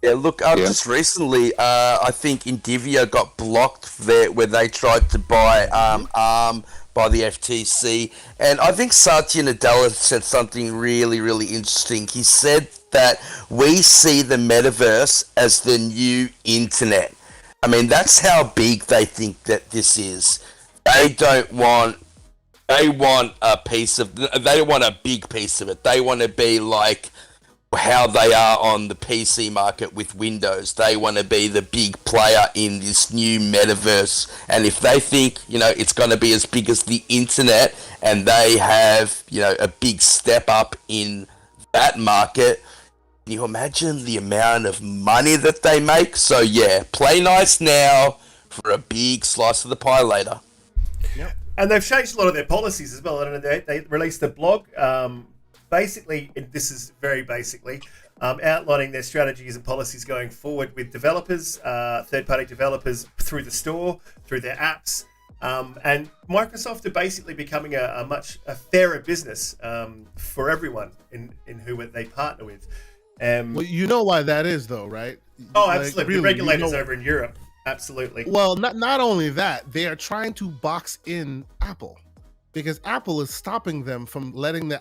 Yeah, look, just recently, I think Indivia got blocked there where they tried to buy ARM by the FTC. And I think Satya Nadella said something really, really interesting. He said that we see the metaverse as the new internet. I mean, that's how big they think that this is. They want a piece of, they don't want a big piece of it. They want to be like how they are on the PC market with Windows. They want to be the big player in this new metaverse. And if they think, it's going to be as big as the internet and they have, a big step up in that market, can you imagine the amount of money that they make? So yeah, play nice now for a big slice of the pie later. Yep. And they've changed a lot of their policies as well. They released a blog, basically, this is very basically, outlining their strategies and policies going forward with developers, third-party developers through the store, through their apps. And Microsoft are basically becoming a much fairer business for everyone in who they partner with. Well, you know why that is, though, right? Oh, absolutely. Really, the regulators over in Europe. Absolutely. Well, not only that, they are trying to box in Apple because Apple is stopping them from letting the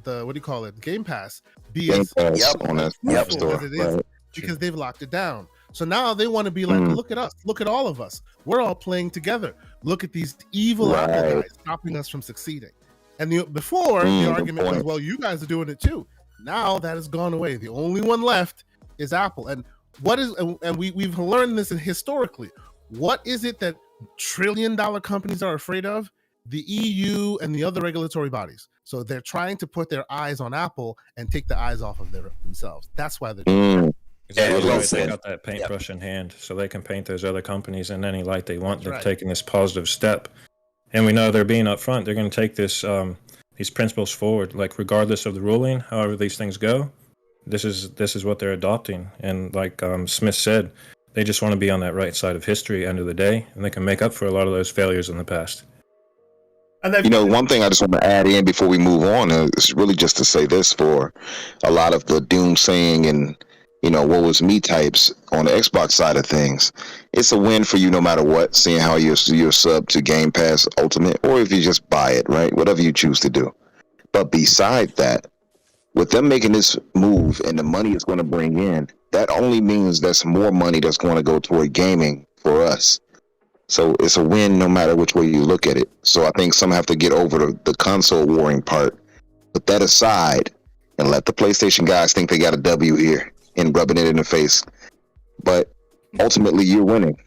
what do you call it, Game Pass be as on the App Store, as it is, because they've locked it down. So now they want to be like, look at us, look at all of us. We're all playing together. Look at these evil Apple guys stopping us from succeeding. And before the argument was, well, you guys are doing it too. Now that has gone away. The only one left is Apple. And we've learned this historically. What is it that trillion-dollar companies are afraid of? The EU and the other regulatory bodies. So they're trying to put their eyes on Apple and take the eyes off of themselves. That's why they're doing it. Exactly. They got that paintbrush in hand, so they can paint those other companies in any light they want. They're taking this positive step, and we know they're being upfront. They're going to take this these principles forward, like regardless of the ruling, however these things go. This is what they're adopting, and like Smith said, they just want to be on that right side of history end of the day, and they can make up for a lot of those failures in the past. And one thing I just want to add in before we move on is really just to say this for a lot of the doomsaying and what was me types on the Xbox side of things. It's a win for you no matter what, seeing how you're sub to Game Pass Ultimate, or if you just buy it, right? Whatever you choose to do. But beside that, with them making this move and the money it's going to bring in, that only means there's more money that's going to go toward gaming for us. So it's a win no matter which way you look at it. So I think some have to get over the console warring part. Put that aside and let the PlayStation guys think they got a W here and rubbing it in the face. But ultimately, you're winning.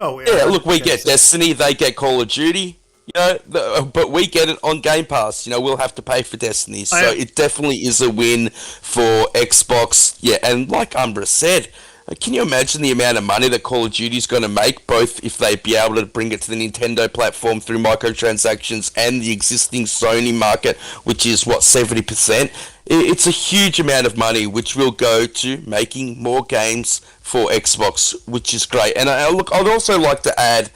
Oh Yeah, look, we get Destiny, they get Call of Duty, but we get it on Game Pass. We'll have to pay for Destiny, so it definitely is a win for Xbox. Yeah, and like Umbra said, can you imagine the amount of money that Call of Duty is going to make, both if they be able to bring it to the Nintendo platform through microtransactions and the existing Sony market, which is, 70%? It's a huge amount of money, which will go to making more games for Xbox, which is great. And I'd also like to add,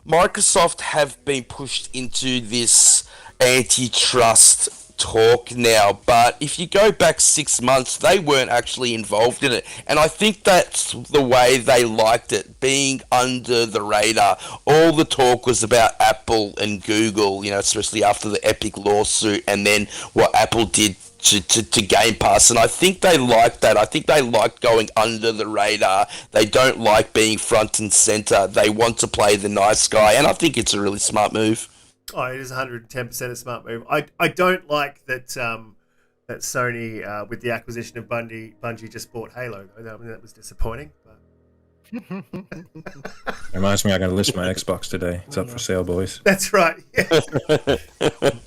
Microsoft have been pushed into this antitrust talk now, but if you go back 6 months, they weren't actually involved in it, and I think that's the way they liked it, being under the radar. All the talk was about Apple and Google, especially after the Epic lawsuit, and then what Apple did to Game Pass, and I think they liked that. I think they liked going under the radar. They don't like being front and center. They want to play the nice guy, and I think it's a really smart move. Oh, it is 110% a smart move. I don't like that that Sony, with the acquisition of Bungie just bought Halo. That was disappointing. But... Reminds me, I got to list my Xbox today. It's up for sale, boys. That's right. Yes.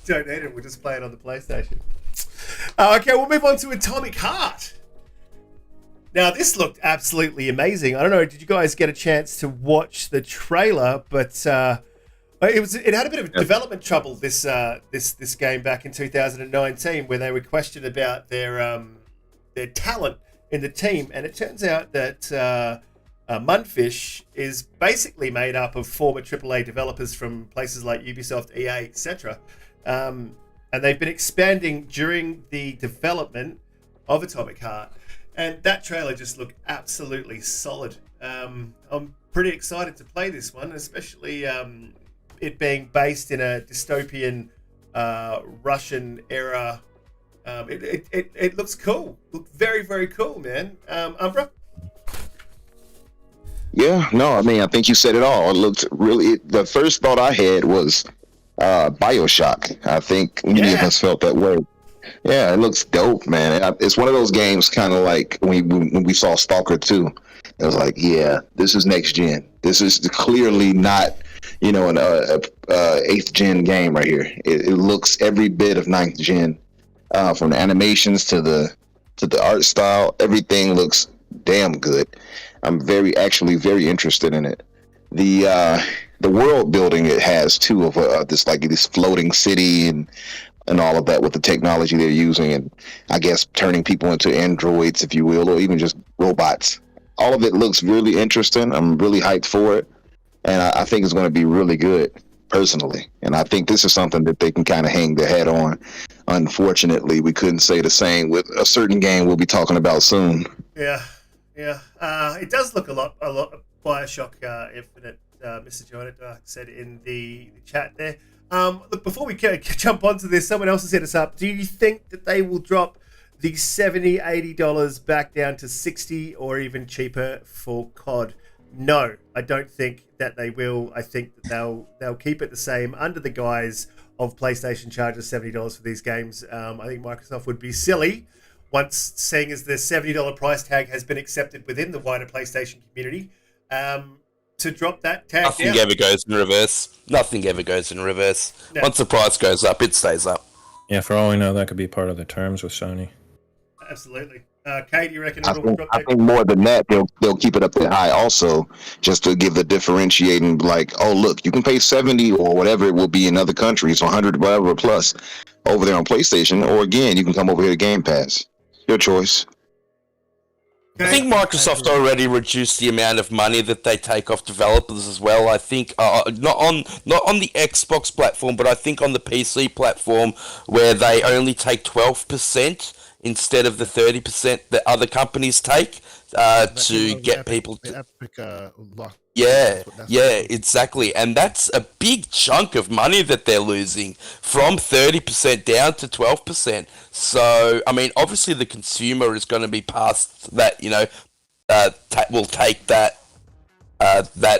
Don't need it. We'll just play it on the PlayStation. Okay, we'll move on to Atomic Heart. Now, this looked absolutely amazing. I don't know, did you guys get a chance to watch the trailer? But it had a bit of development trouble, this game back in 2019, where they were questioned about their talent in the team, and it turns out that Mundfish is basically made up of former AAA developers from places like Ubisoft, EA, etc. And they've been expanding during the development of Atomic Heart, and that trailer just looked absolutely solid. I'm pretty excited to play this one, especially it being based in a dystopian Russian era. It looks cool. Looked very, very cool, man. Umbra? Yeah, no, I mean, I think you said it all. It looked really. The first thought I had was BioShock. I think many of us felt that way. Yeah, it looks dope, man. It's one of those games, kind of like when we saw Stalker 2. It was like, yeah, this is next gen. This is clearly not, an 8th gen game right here. It looks every bit of 9th gen, from the animations to the art style. Everything looks damn good. I'm very interested in it. The world building it has too, of this floating city and all of that with the technology they're using, and I guess turning people into androids, if you will, or even just robots. All of it looks really interesting. I'm really hyped for it, and I think it's going to be really good, personally. And I think this is something that they can kind of hang their hat on. Unfortunately, we couldn't say the same with a certain game we'll be talking about soon. Yeah. It does look a lot BioShock Infinite. Mr. Jonah said in the chat there. Look, before we jump onto this, someone else has hit us up. Do you think that they will drop the $70, $80 back down to $60 or even cheaper for COD? No, I don't think that they will. I think that they'll keep it the same under the guise of PlayStation charges $70 for these games. I think Microsoft would be silly once, seeing as the $70 price tag has been accepted within the wider PlayStation community, to drop that tag Nothing down. ever goes in reverse. Nothing ever goes in reverse. No. Once the price goes up, it stays up. Yeah, for all we know, that could be part of the terms with Sony. Absolutely. Kate, you reckon I it'll drop think more than that, they'll keep it up that high also, just to give the differentiating, like, oh, look, you can pay 70 or whatever it will be in other countries, 100 whatever plus over there on PlayStation, or again, you can come over here to Game Pass. Your choice. I think Microsoft already reduced the amount of money that they take off developers as well. I think not on the Xbox platform, but I think on the PC platform, where they only take 12% instead of the 30% that other companies take to get people to. Yeah, exactly. And that's a big chunk of money that they're losing, from 30% down to 12%. So, I mean, obviously the consumer is going to be past that, will take that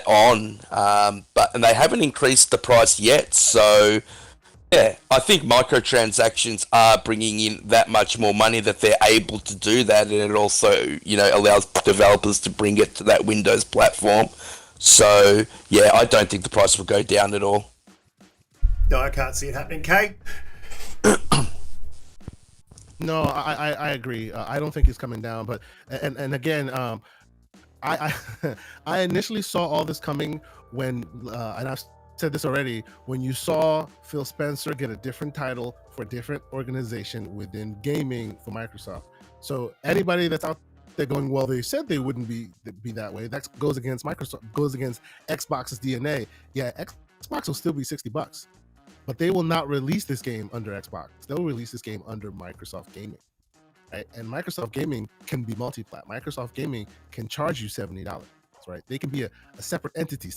on. And they haven't increased the price yet. So, Yeah, I think microtransactions are bringing in that much more money that they're able to do that, and it also, allows developers to bring it to that Windows platform. So, yeah, I don't think the price will go down at all. No, I can't see it happening. Kay? No, I agree. I don't think it's coming down. But and again, I I initially saw all this coming when, and I've said this already, when you saw Phil Spencer get a different title for a different organization within gaming for Microsoft. So anybody that's out there going, well, they said they wouldn't be that way. That goes against Microsoft, goes against Xbox's DNA. Yeah, Xbox will still be $60, but they will not release this game under Xbox. They'll release this game under Microsoft Gaming. Right? And Microsoft Gaming can be multi-plat. Microsoft Gaming can charge you $70, right? They can be a separate entity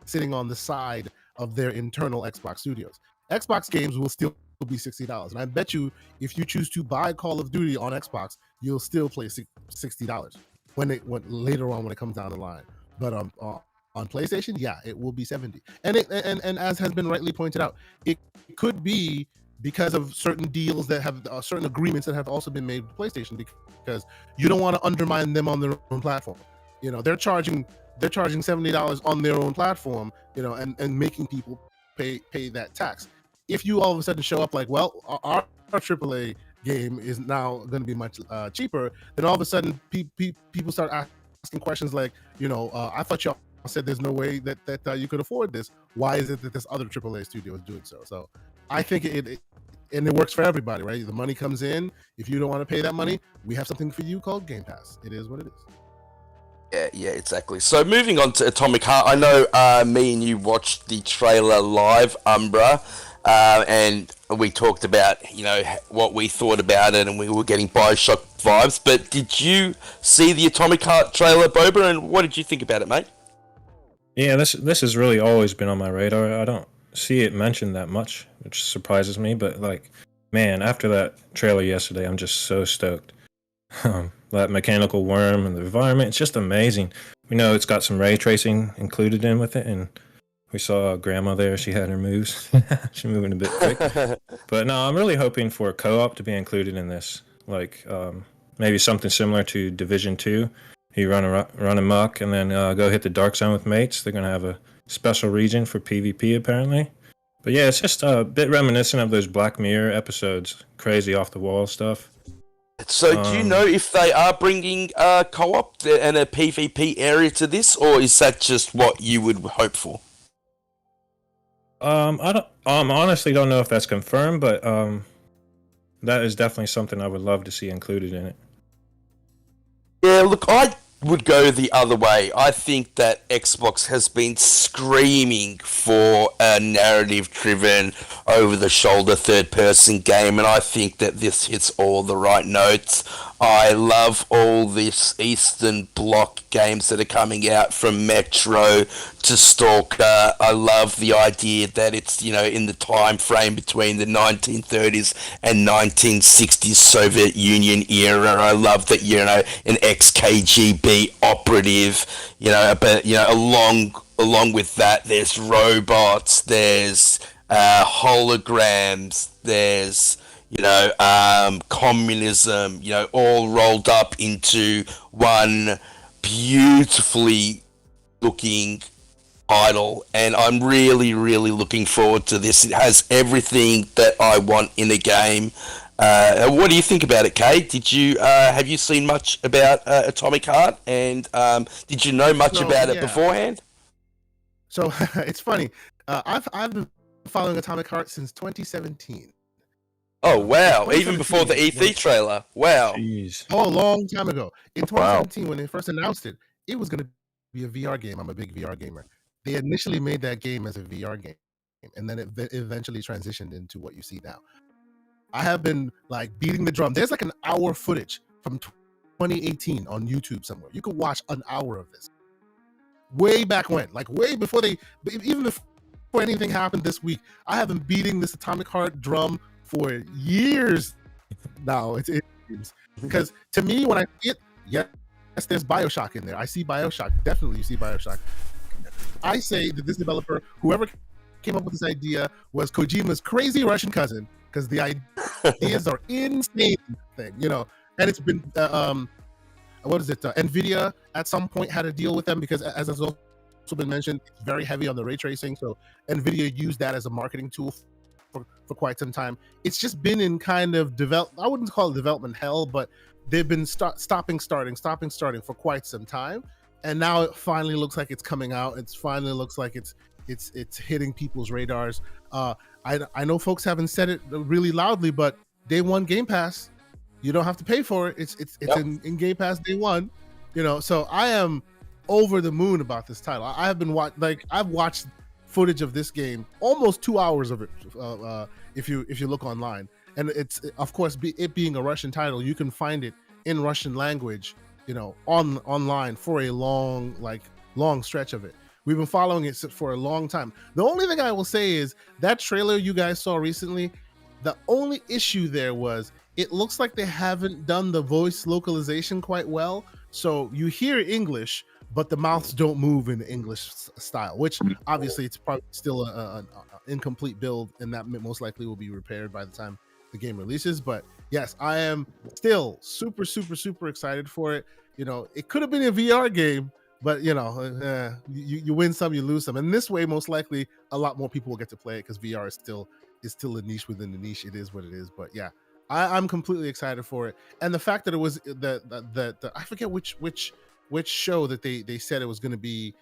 sitting on the side of their internal Xbox studios. Xbox games will still be $60. And I bet you if you choose to buy Call of Duty on Xbox, you'll still play $60 when later on when it comes down the line. But on PlayStation, yeah, it will be $70. And as has been rightly pointed out, it could be because of certain deals that have certain agreements that have also been made with PlayStation, because you don't want to undermine them on their own platform. They're charging $70 on their own platform, and making people pay that tax. If you all of a sudden show up like, well, our AAA game is now going to be much cheaper, then all of a sudden people start asking questions like, I thought y'all said there's no way that you could afford this. Why is it that this other AAA studio is doing so? So I think it works for everybody, right? The money comes in. If you don't want to pay that money, we have something for you called Game Pass. It is what it is. Yeah, exactly. So moving on to Atomic Heart, I know me and you watched the trailer live, Umbra, and we talked about, what we thought about it, and we were getting Bioshock vibes. But did you see the Atomic Heart trailer, Boba, and what did you think about it, mate? Yeah, this has really always been on my radar. I don't see it mentioned that much, which surprises me. But man, after that trailer yesterday, I'm just so stoked. That mechanical worm and the environment, it's just amazing. We know it's got some ray tracing included in with it, and we saw Grandma there. She had her moves. She's moving a bit quick. But no, I'm really hoping for co-op to be included in this. Maybe something similar to Division 2. You run amok and then go hit the dark zone with mates. They're going to have a special region for PvP, apparently. But yeah, it's just a bit reminiscent of those Black Mirror episodes. Crazy off-the-wall stuff. So do you know if they are bringing co-op and a PvP area to this, or is that just what you would hope for? I honestly don't know if that's confirmed, but that is definitely something I would love to see included in it. Yeah, look, I would go the other way. I think that Xbox has been screaming for a narrative-driven, over-the-shoulder third-person game, and I think that this hits all the right notes. I love all this Eastern Bloc games that are coming out, from Metro to Stalker. I love the idea that it's, in the time frame between the 1930s and 1960s Soviet Union era. I love that, an ex-KGB operative, but, along with that, there's robots, there's holograms, there's communism, all rolled up into one beautifully looking title, and I'm really, really looking forward to this. It has everything that I want in a game. What do you think about it, Kay? Have you seen much about Atomic Heart, and did you know much about it beforehand? So it's funny. I've been following Atomic Heart since 2017. Oh, wow. Even before the E3 trailer. Wow. Jeez. Oh, a long time ago. In 2017, when they first announced it, it was going to be a VR game. I'm a big VR gamer. They initially made that game as a VR game, and then it eventually transitioned into what you see now. I have been beating the drum. There's an hour footage from 2018 on YouTube somewhere. You can watch an hour of this. Way back when, way before even before anything happened this week, I have been beating this Atomic Heart drum for years now. It seems, because to me, when I see it, yes, there's Bioshock in there. I see Bioshock. Definitely, you see Bioshock. I say that this developer, whoever came up with this idea was Kojima's crazy Russian cousin, because the ideas are insane thing, you know. And it's been what is it? Nvidia at some point had to deal with them because, as has also been mentioned, it's very heavy on the ray tracing. So Nvidia used that as a marketing tool for quite some time. It's just been in kind of I wouldn't call it development hell, but they've been stopping starting for quite some time. And now it finally looks like it's coming out. It finally looks like it's hitting people's radars. I know folks haven't said it really loudly, but day one Game Pass, you don't have to pay for it. It's in Game Pass day one, you know. So I am over the moon about this title. I have been I've watched footage of this game, almost 2 hours of it. If you look online, and it's of course it being a Russian title, you can find it in Russian language, you know, online for a long stretch of it. We've been following it for a long time. The only thing I will say is that trailer you guys saw recently, the only issue there was it looks like they haven't done the voice localization quite well. So you hear English, but the mouths don't move in the English style, which obviously it's probably still an incomplete build, and that most likely will be repaired by the time the game releases. But yes, I am still super excited for it. You know, it could have been a VR game, but you know, you win some, you lose some. And this way, most likely, a lot more people will get to play it because VR is still a niche within the niche. It is what it is. But yeah, I'm completely excited for it. And the fact that it was the I forget which show that they said it was going to be.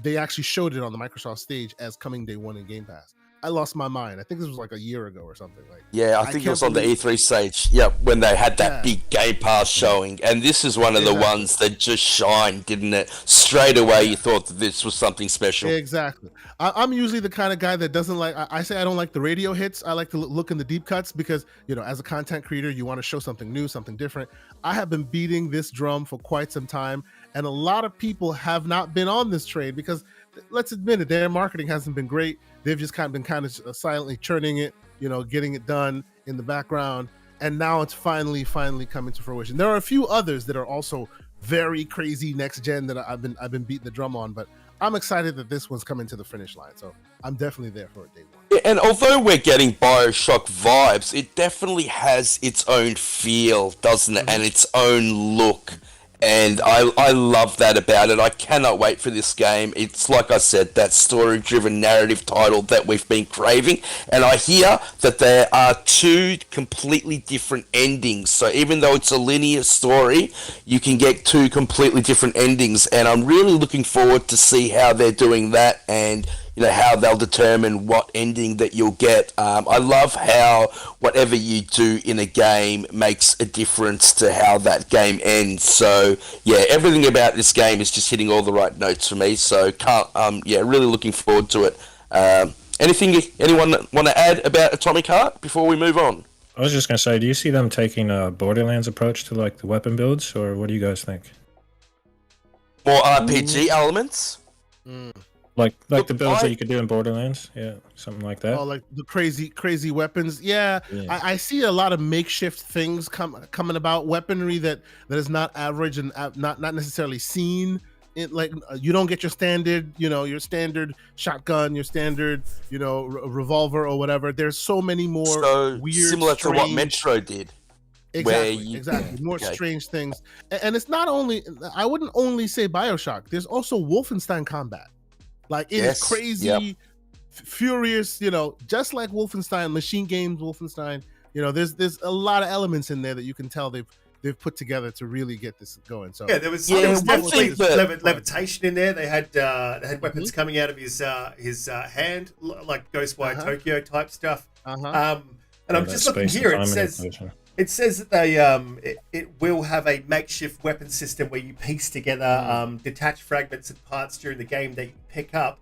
They actually showed it on the Microsoft stage as coming day one in Game Pass. I lost my mind. I think this was like a year ago or something. Yeah, I think it was on the E3 stage. Yeah, when they had that big Game Pass showing, and this is one of the ones that just shined, didn't it? Straight away, you thought that this was something special. Exactly. I'm usually the kind of guy that doesn't like. I say I don't like the radio hits. I like to look in the deep cuts because, you know, as a content creator, you want to show something new, something different. I have been beating this drum for quite some time, and a lot of people have not been on this train because, let's admit it, their marketing hasn't been great. They've just been kind of silently churning it, you know, getting it done in the background. And now it's finally coming to fruition. There are a few others that are also very crazy next gen that I've been beating the drum on, but I'm excited that this one's coming to the finish line. So I'm definitely there for it day one. Yeah, and although we're getting BioShock vibes, it definitely has its own feel, doesn't it? And its own look. And I love that about it. I cannot wait for this game. It's, like I said, that story-driven narrative title that we've been craving. And I hear that there are two completely different endings. So even though it's a linear story, you can get two completely different endings. And I'm really looking forward to see how they're doing that and, you know, how they'll determine what ending that you'll get. I love how whatever you do in a game makes a difference to how that game ends. So yeah, everything about this game is just hitting all the right notes for me. So really looking forward to it. Anyone want to add about Atomic Heart before we move on? I was just gonna say, do you see them taking a Borderlands approach to like the weapon builds, or what do you guys think? More RPG elements? Like the builds that you could do in Borderlands, yeah, something like that. Oh, like the crazy weapons. Yeah. I see a lot of makeshift things coming about, weaponry that is not average and not necessarily seen. It, like, you don't get your standard shotgun, your standard, revolver or whatever. There's so many more weird, similar to what Metro did. Exactly. More strange things, and it's not only. I wouldn't only say BioShock. There's also Wolfenstein combat. Like, it is crazy, furious, just like Wolfenstein, Machine Games, Wolfenstein. There's a lot of elements in there that you can tell they've put together to really get this going. So there was definitely levitation in there. They had weapons coming out of his hand, like Ghostwire Tokyo type stuff. And I'm just looking here. It says that it will have a makeshift weapon system where you piece together detached fragments and parts during the game that you pick up.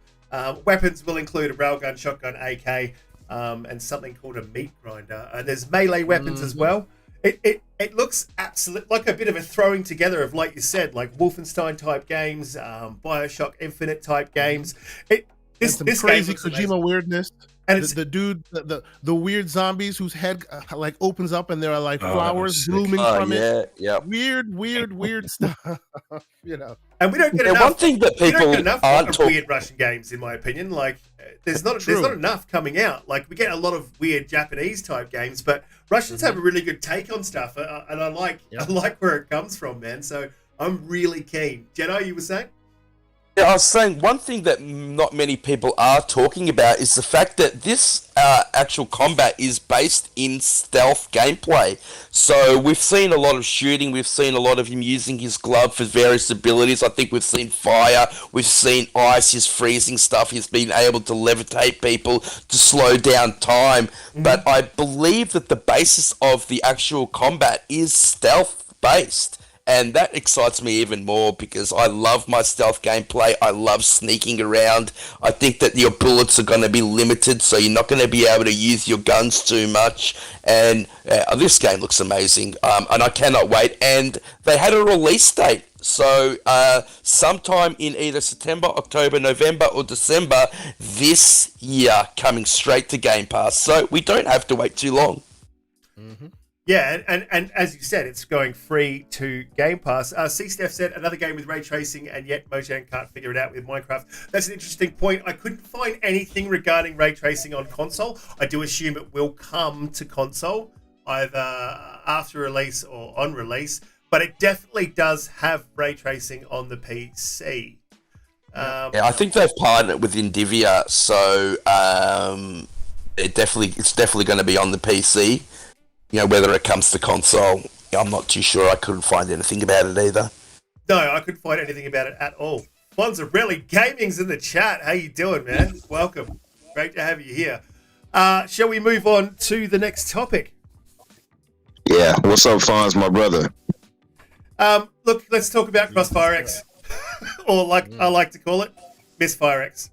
Weapons will include a railgun, shotgun, AK, and something called a meat grinder. And there's melee weapons as well. It looks absolutely like a bit of a throwing together of, like you said, like Wolfenstein type games, BioShock Infinite type games. This crazy Kojima weirdness. And it's The dude, the weird zombies whose head like opens up and there are like Oh, that flowers was sick. blooming Oh from it. yeah. Weird stuff. You know. and we don't get Yeah, enough. one thing that we don't people get enough aren't of talking. weird Russian games, in my opinion. Like, there's not True. enough coming out. Like, we get a lot of weird Japanese type games, but Russians have a really good take on stuff, and I like where it comes from, man. So I'm really keen. Jedi, you were saying? Yeah, I was saying one thing that not many people are talking about is the fact that this actual combat is based in stealth gameplay. So we've seen a lot of shooting, we've seen a lot of him using his glove for various abilities. I think we've seen fire, we've seen ice, his freezing stuff, he's been able to levitate people to slow down time. But I believe that the basis of the actual combat is stealth based. And that excites me even more because I love my stealth gameplay. I love sneaking around. I think that your bullets are going to be limited, so you're not going to be able to use your guns too much. And this game looks amazing, and I cannot wait. And they had a release date. So sometime in either September, October, November, or December this year, coming straight to Game Pass. So we don't have to wait too long. Mm-hmm. Yeah, and as you said, it's going free to Game Pass. C-Steph said another game with ray tracing, and yet Mojang can't figure it out with Minecraft. That's an interesting point. I couldn't find anything regarding ray tracing on console. I do assume it will come to console, either after release or on release, but it definitely does have ray tracing on the PC. Yeah, I think they've partnered with Nvidia, so it's definitely going to be on the PC. You know, whether it comes to console, I'm not too sure. I couldn't find anything about it either. No, I couldn't find anything about it at all. Bonzarelli Gaming's in the chat. How you doing, man? Welcome. Great to have you here. Shall we move on to the next topic? Yeah, what's up, Fonz, my brother? Look, let's talk about Crossfire X, or like I like to call it, Misfire X.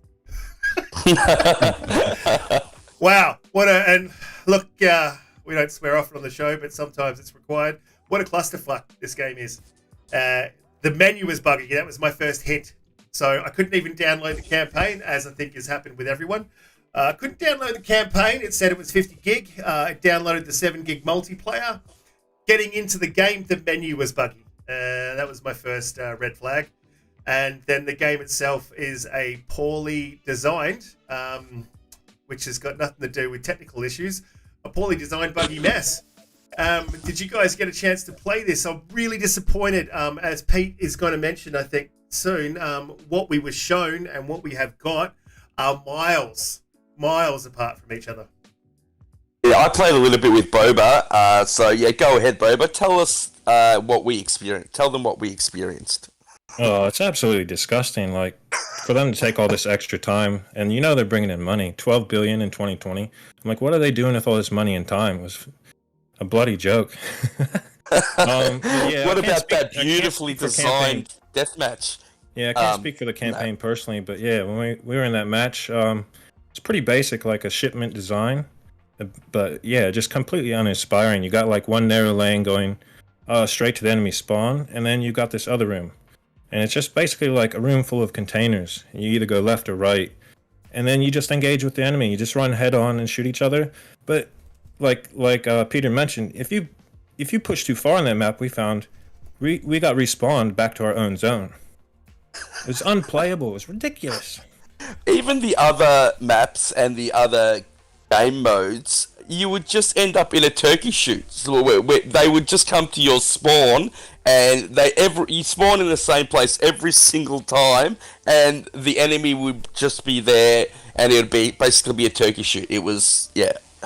Wow, and look. We don't swear often on the show, but sometimes it's required. What a clusterfuck this game is. The menu was buggy. That was my first hint. So I couldn't even download the campaign, as I think has happened with everyone. Couldn't download the campaign. It said it was 50 gig. It downloaded the 7 gig multiplayer. Getting into the game, the menu was buggy. That was my first red flag. And then the game itself is a poorly designed, which has got nothing to do with technical issues, a poorly designed buggy mess. Did you guys get a chance to play this? I'm really disappointed, as Pete is going to mention, I think, soon. What we were shown and what we have got are miles apart from each other. Yeah, I played a little bit with Boba, so yeah, go ahead, Boba. Tell us what we experienced. Tell them what we experienced. Oh, it's absolutely disgusting. Like, for them to take all this extra time, and you know they're bringing in money, $12 billion in 2020. I'm like, what are they doing with all this money and time? It was a bloody joke. Yeah, what about that beautifully designed deathmatch? Yeah, I can't speak for the campaign personally, but yeah, when we were in that match, it's pretty basic, like a shipment design. But yeah, just completely uninspiring. You got like one narrow lane going straight to the enemy spawn, and then you got this other room. And it's just basically like a room full of containers. You either go left or right. And then you just engage with the enemy. You just run head on and shoot each other. But like Peter mentioned, if you push too far on that map, we found we got respawned back to our own zone. It was unplayable. It was ridiculous. Even the other maps and the other game modes, you would just end up in a turkey shoot where they would just come to your spawn, and you spawn in the same place every single time, and the enemy would just be there, and it would be basically a turkey shoot. It was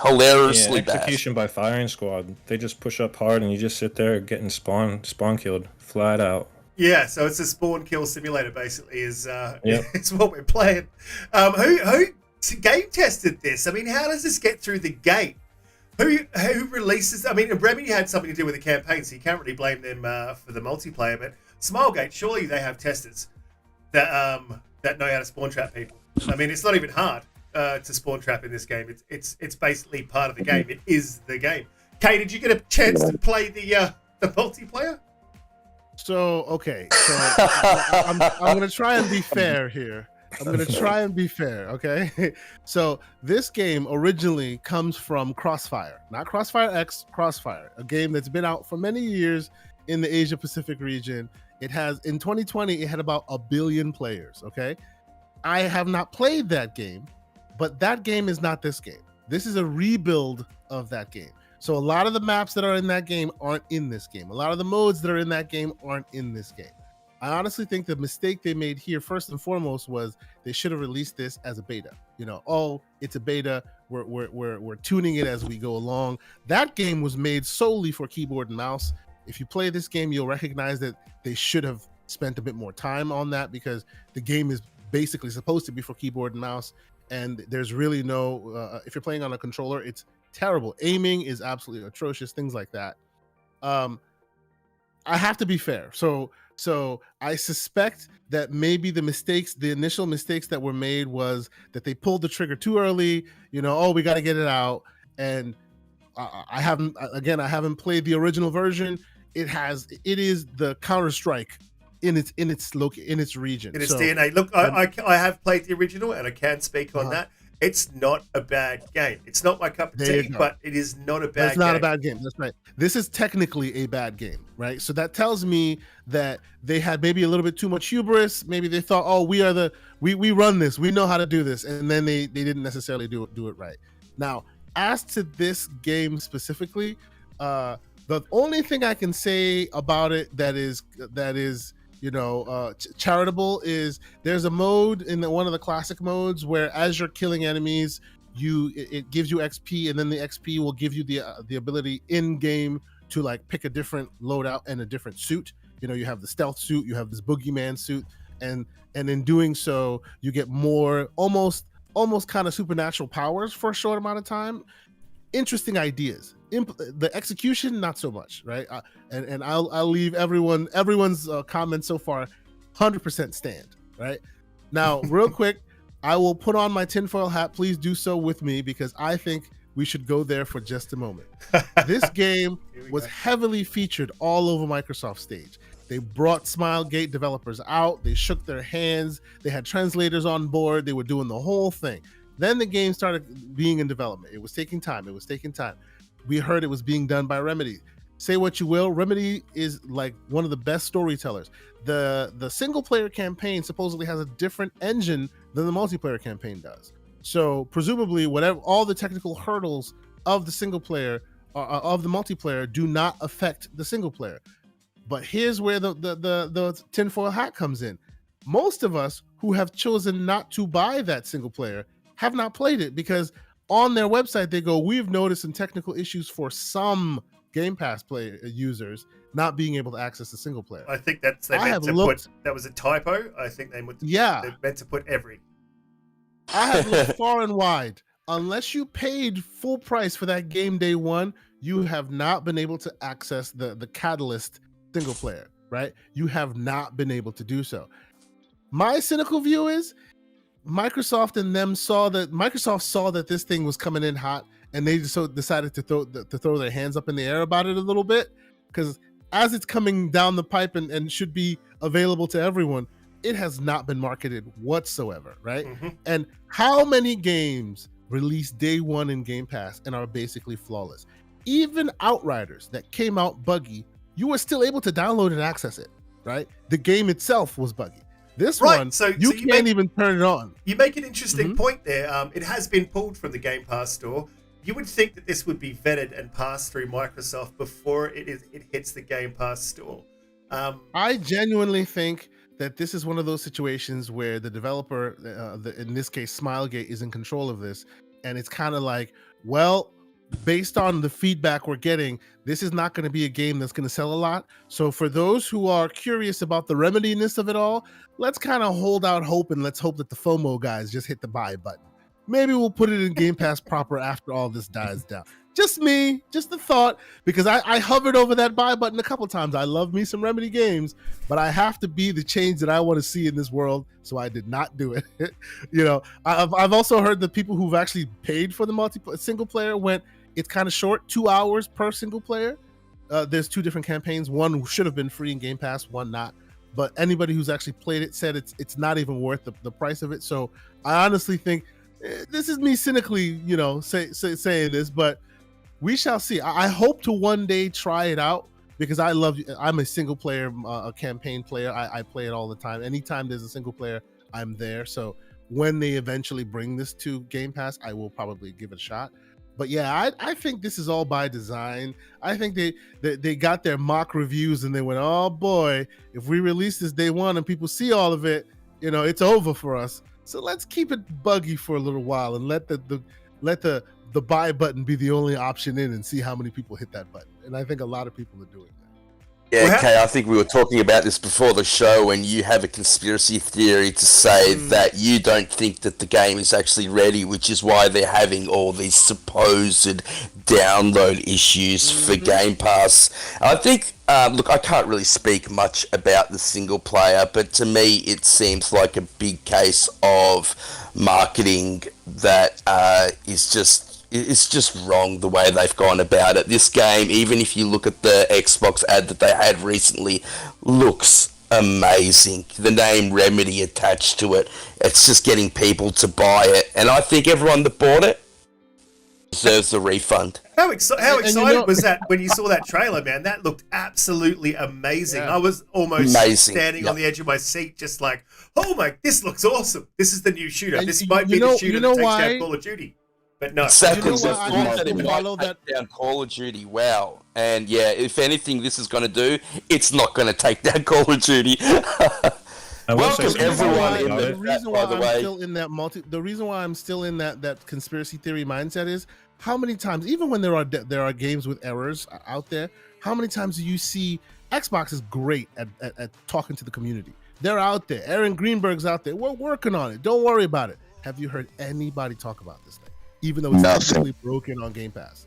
hilariously bad. Execution by firing squad. They just push up hard, and you just sit there getting spawn killed flat out. Yeah, so it's a spawn kill simulator basically is what we're playing. Who game tested this? I mean, how does this get through the gate? Who releases? I mean, Remedy had something to do with the campaign, so you can't really blame them for the multiplayer. But Smilegate, surely they have testers that know how to spawn trap people. I mean, it's not even hard to spawn trap in this game. It's basically part of the game. It is the game. Kay, did you get a chance to play the multiplayer? So I'm going to try and be fair here. I'm gonna try and be fair, okay? So this game originally comes from Crossfire, not Crossfire X, Crossfire, a game that's been out for many years in the Asia Pacific region. It has, in 2020, it had about 1 billion players, okay? I have not played that game, but that game is not this game. This is a rebuild of that game. So a lot of the maps that are in that game aren't in this game. A lot of the modes that are in that game aren't in this game. I honestly think the mistake they made here, first and foremost, was they should have released this as a beta. You know, oh, it's a beta. We're tuning it as we go along. That game was made solely for keyboard and mouse. If you play this game, you'll recognize that they should have spent a bit more time on that, because the game is basically supposed to be for keyboard and mouse. And there's really no, if you're playing on a controller, it's terrible. Aiming is absolutely atrocious, things like that. I have to be fair. So I suspect that maybe the initial mistakes that were made was that they pulled the trigger too early. You know, oh, we got to get it out. And I haven't played the original version. It is the Counter-Strike in its region. In its DNA. Look, I have played the original, and I can speak on that. It's not a bad game. It's not my cup of tea, but it is not a bad game. It's not a bad game. That's right. This is technically a bad game, right? So that tells me that they had maybe a little bit too much hubris. Maybe they thought, oh, we run this. We know how to do this. And then they didn't necessarily do it right. Now, as to this game specifically, the only thing I can say about it that is charitable is there's a mode in one of the classic modes where as you're killing enemies, it gives you XP, and then the XP will give you the ability in game to like pick a different loadout and a different suit. You know, you have the stealth suit, you have this boogeyman suit, and in doing so, you get more almost kind of supernatural powers for a short amount of time. Interesting ideas. The execution, not so much, right? And I'll leave everyone's comments so far 100% stand, right? Now, real quick, I will put on my tinfoil hat. Please do so with me, because I think we should go there for just a moment. This game was heavily featured all over Microsoft stage. They brought Smilegate developers out. They shook their hands. They had translators on board. They were doing the whole thing. Then the game started being in development. It was taking time. We heard it was being done by Remedy. Say what you will, Remedy is like one of the best storytellers. The single player campaign supposedly has a different engine than the multiplayer campaign does. So presumably, all the technical hurdles of the single player of the multiplayer do not affect the single player. But here's where the tinfoil hat comes in. Most of us who have chosen not to buy that single player have not played it, because on their website they go, we've noticed some technical issues for some Game Pass player users not being able to access the single player. I think that was a typo. I think they meant to put every. I have looked far and wide. Unless you paid full price for that game day one, you have not been able to access the Catalyst single player, right? You have not been able to do so. My cynical view is Microsoft saw that this thing was coming in hot, and they just decided to throw their hands up in the air about it a little bit, because as it's coming down the pipe and should be available to everyone, it has not been marketed whatsoever, right? Mm-hmm. And how many games release day one in Game Pass and are basically flawless? Even Outriders that came out buggy, you were still able to download and access it, right? The game itself was buggy. This one, you can't even turn it on. You make an interesting point there. It has been pulled from the Game Pass store. You would think that this would be vetted and passed through Microsoft before it hits the Game Pass store. I genuinely think that this is one of those situations where the developer, in this case Smilegate, is in control of this, and it's kind of like, well, based on the feedback we're getting, this is not going to be a game that's going to sell a lot. So for those who are curious about the remediness of it all, let's kind of hold out hope, and let's hope that the FOMO guys just hit the buy button. Maybe we'll put it in Game Pass proper after all this dies down. Just a thought, because I hovered over that buy button a couple times. I love me some Remedy games, but I have to be the change that I want to see in this world, so I did not do it. You know, I've also heard that people who've actually paid for the single player went, it's kind of short, 2 hours per single player. There's two different campaigns. One should have been free in Game Pass, one not. but anybody who's actually played it said it's not even worth the price of it. So I honestly think this is me cynically, saying this, but we shall see. I hope to one day try it out because I'm a single player, a campaign player. I play it all the time. Anytime there's a single player, I'm there. So when they eventually bring this to Game Pass, I will probably give it a shot. But yeah, I think this is all by design. I think they got their mock reviews and they went, oh boy, if we release this day one and people see all of it, it's over for us. So let's keep it buggy for a little while and let the buy button be the only option in and see how many people hit that button. And I think a lot of people are doing that. Yeah, Kay, I think we were talking about this before the show, and you have a conspiracy theory to say that you don't think that the game is actually ready, which is why they're having all these supposed download issues for Game Pass. I think, look, I can't really speak much about the single player, but to me it seems like a big case of marketing that is just... It's just wrong the way they've gone about it. This game, even if you look at the Xbox ad that they had recently, looks amazing. The name Remedy attached to it, it's just getting people to buy it. And I think everyone that bought it deserves a refund. How excited was that when you saw that trailer, man? That looked absolutely amazing. Yeah. I was almost standing on the edge of my seat just like, oh my, this looks awesome. This is the new shooter. This might be the shooter that takes down Call of Duty. But no, exactly. down Call of Duty. Wow, and yeah, if anything, this is going to do. It's not going to take down Call of Duty. Welcome everyone. The reason why I'm still in that the reason why I'm still in that conspiracy theory mindset is how many times, even when there are games with errors out there, how many times do you see Xbox is great at talking to the community? They're out there. Aaron Greenberg's out there. We're working on it. Don't worry about it. Have you heard anybody talk about this thing? Even though it's completely broken on Game Pass.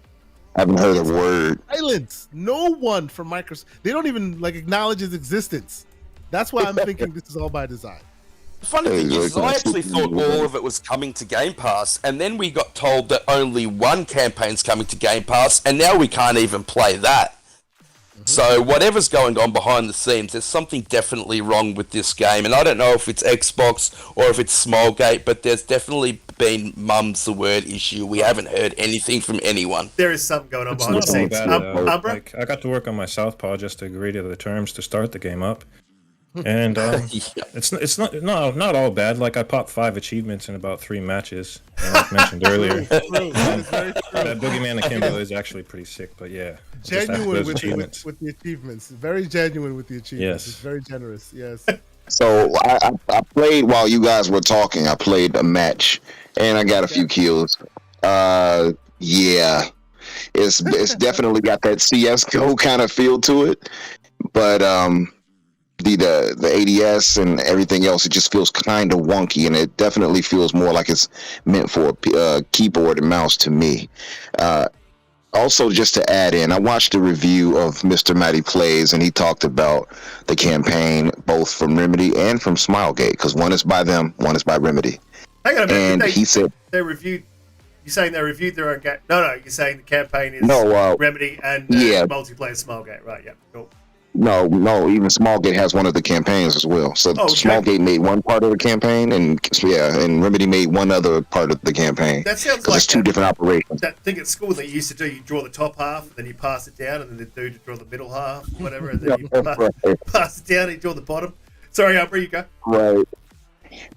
I haven't heard a word. Silence. No one from Microsoft. They don't even acknowledge its existence. That's why I'm thinking this is all by design. The funny thing is, I actually thought all of it was coming to Game Pass, and then we got told that only one campaign's coming to Game Pass, and now we can't even play that. So whatever's going on behind the scenes, there's something definitely wrong with this game. And I don't know if it's Xbox or if it's Smallgate, but there's definitely been mum's the word issue. We haven't heard anything from anyone. There is something going on behind the scenes. Umbra? I got to work on my Southpaw just to agree to the terms to start the game up. And it's not all bad. Like I popped 5 achievements in about 3 matches, like mentioned earlier. That Boogeyman Akimbo is actually pretty sick, but yeah, genuine with the achievements. Very genuine with the achievements. Yes, it's very generous. Yes. So I played while you guys were talking. I played a match and I got a few kills. Yeah, it's definitely got that CS:GO kind of feel to it, but the ADS and everything else, it just feels kind of wonky, and it definitely feels more like it's meant for a keyboard and mouse to me. Also, just to add in, I watched a review of Mr. Matty Plays, and he talked about the campaign both from Remedy and from Smilegate, because one is by them, one is by Remedy. Hang on a minute. And he said they reviewed. You're saying they reviewed their own game? No, you're saying the campaign is Remedy and multiplayer Smilegate, right? Yeah, cool. No, even Smallgate has one of the campaigns as well. So Smallgate made one part of the campaign, and Remedy made one other part of the campaign. That sounds like it's 2 different operations. That thing at school that you used to do, you draw the top half, then you pass it down, and then the dude would draw the middle half, whatever, and then you pass it down and you draw the bottom. Sorry, Umbra, you go. Right.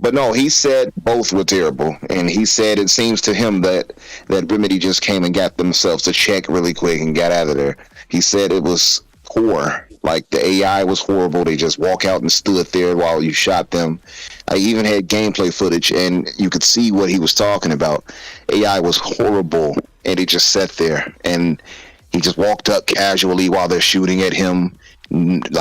But no, he said both were terrible, and he said it seems to him that Remedy just came and got themselves a check really quick and got out of there. He said it was poor. Like the AI was horrible. They just walk out and stood there while you shot them. I even had gameplay footage, and you could see what he was talking about. AI was horrible, and he just sat there, and he just walked up casually while they're shooting at him. It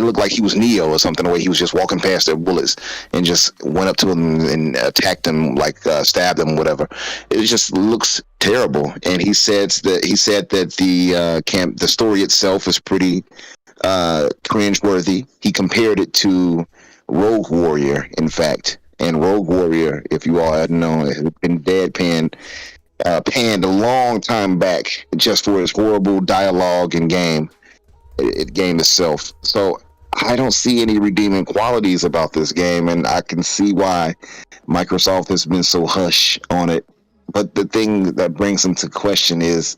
looked like he was Neo or something, the way he was just walking past their bullets and just went up to them and attacked them, stabbed them, whatever. It just looks terrible. And he said that the story itself is pretty cringeworthy. He compared it to Rogue Warrior, in fact. And Rogue Warrior, if you all hadn't known, has been panned a long time back just for its horrible dialogue and game itself. So I don't see any redeeming qualities about this game, and I can see why Microsoft has been so hush on it. But the thing that brings into question is,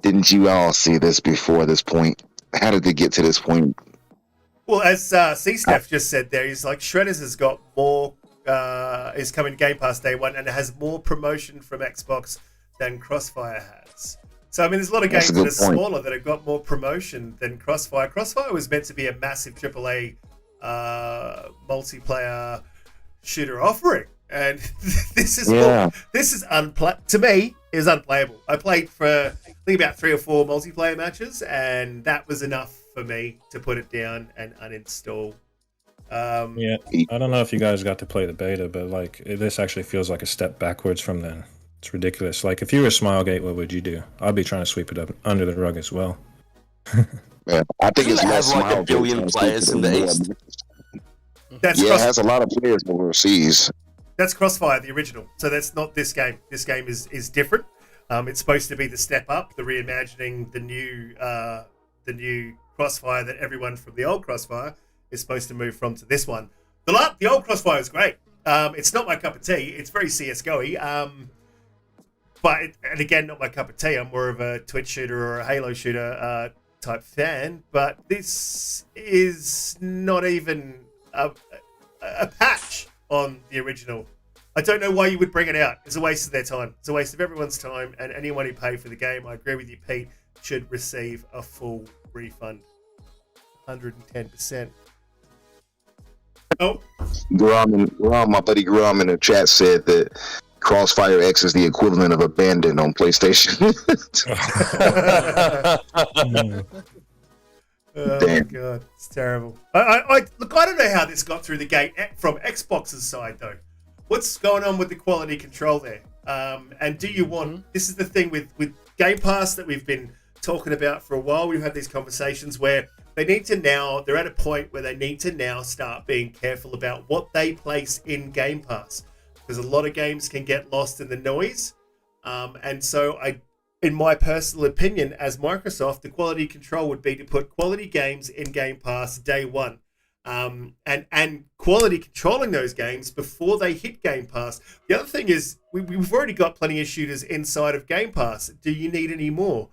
didn't you all see this before this point? How did they get to this point? Well, as C-Steph just said there, he's like, Shredders has got more, is coming Game Pass day one, and it has more promotion from Xbox than Crossfire has. So, I mean, there's a lot of games that are smaller that have got more promotion than Crossfire. Crossfire was meant to be a massive AAA multiplayer shooter offering. And this is to me, it was unplayable. I played for, I think, about 3 or 4 multiplayer matches, and that was enough for me to put it down and uninstall. Yeah, I don't know if you guys got to play the beta, but like this actually feels like a step backwards from then. It's ridiculous. Like if you were Smilegate, what would you do? I'd be trying to sweep it up under the rug as well. Yeah, I think it's less like a billion players in the East. It has a lot of players overseas. That's Crossfire, the original. So that's not this game. This game is different. It's supposed to be the step up, the reimagining, the new Crossfire that everyone from the old Crossfire is supposed to move from to this one. The old Crossfire is great. It's not my cup of tea. It's very CS:GO-y. And again, not my cup of tea. I'm more of a Twitch shooter or a Halo shooter type fan. But this is not even a patch on the original. I don't know why you would bring it out. It's a waste of their time. It's a waste of everyone's time. And anyone who paid for the game, I agree with you, Pete, should receive a full refund. 110%. Oh. My buddy Grum in the chat said that Crossfire X is the equivalent of Abandon on PlayStation. Oh Damn. My God, it's terrible. I don't know how this got through the gate from Xbox's side though. What's going on with the quality control there? And do you want? This is the thing with Game Pass that we've been talking about for a while. We've had these conversations where they're at a point where they need to now start being careful about what they place in Game Pass, because a lot of games can get lost in the noise. And so in my personal opinion, as Microsoft, the quality control would be to put quality games in Game Pass day one, and quality controlling those games before they hit Game Pass. The other thing is we've already got plenty of shooters inside of Game Pass. Do you need any more?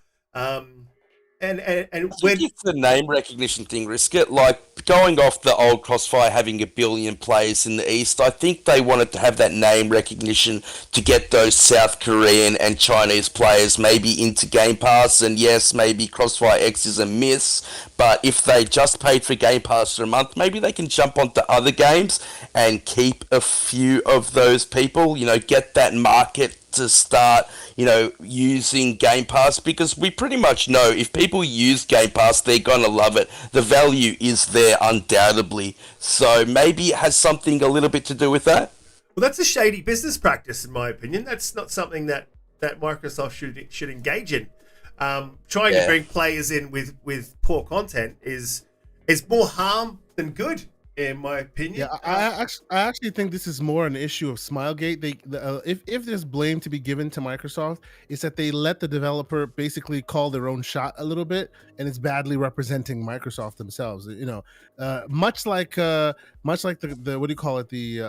And I think it's the name recognition thing, Risket. Like going off the old Crossfire having 1 billion players in the East, I think they wanted to have that name recognition to get those South Korean and Chinese players maybe into Game Pass. And yes, maybe Crossfire X is a miss, but if they just paid for Game Pass for a month, maybe they can jump onto other games and keep a few of those people, get that market to start, using Game Pass, because we pretty much know if people use Game Pass, they're going to love it. The value is there undoubtedly. So maybe it has something a little bit to do with that. Well, that's a shady business practice, in my opinion. That's not something that Microsoft should engage in. Trying to bring players in with poor content is more harm than good, in my opinion. Yeah, I actually think this is more an issue of Smilegate. If there's blame to be given to Microsoft, it's that they let the developer basically call their own shot a little bit, and it's badly representing Microsoft themselves. Much like the what do you call it? The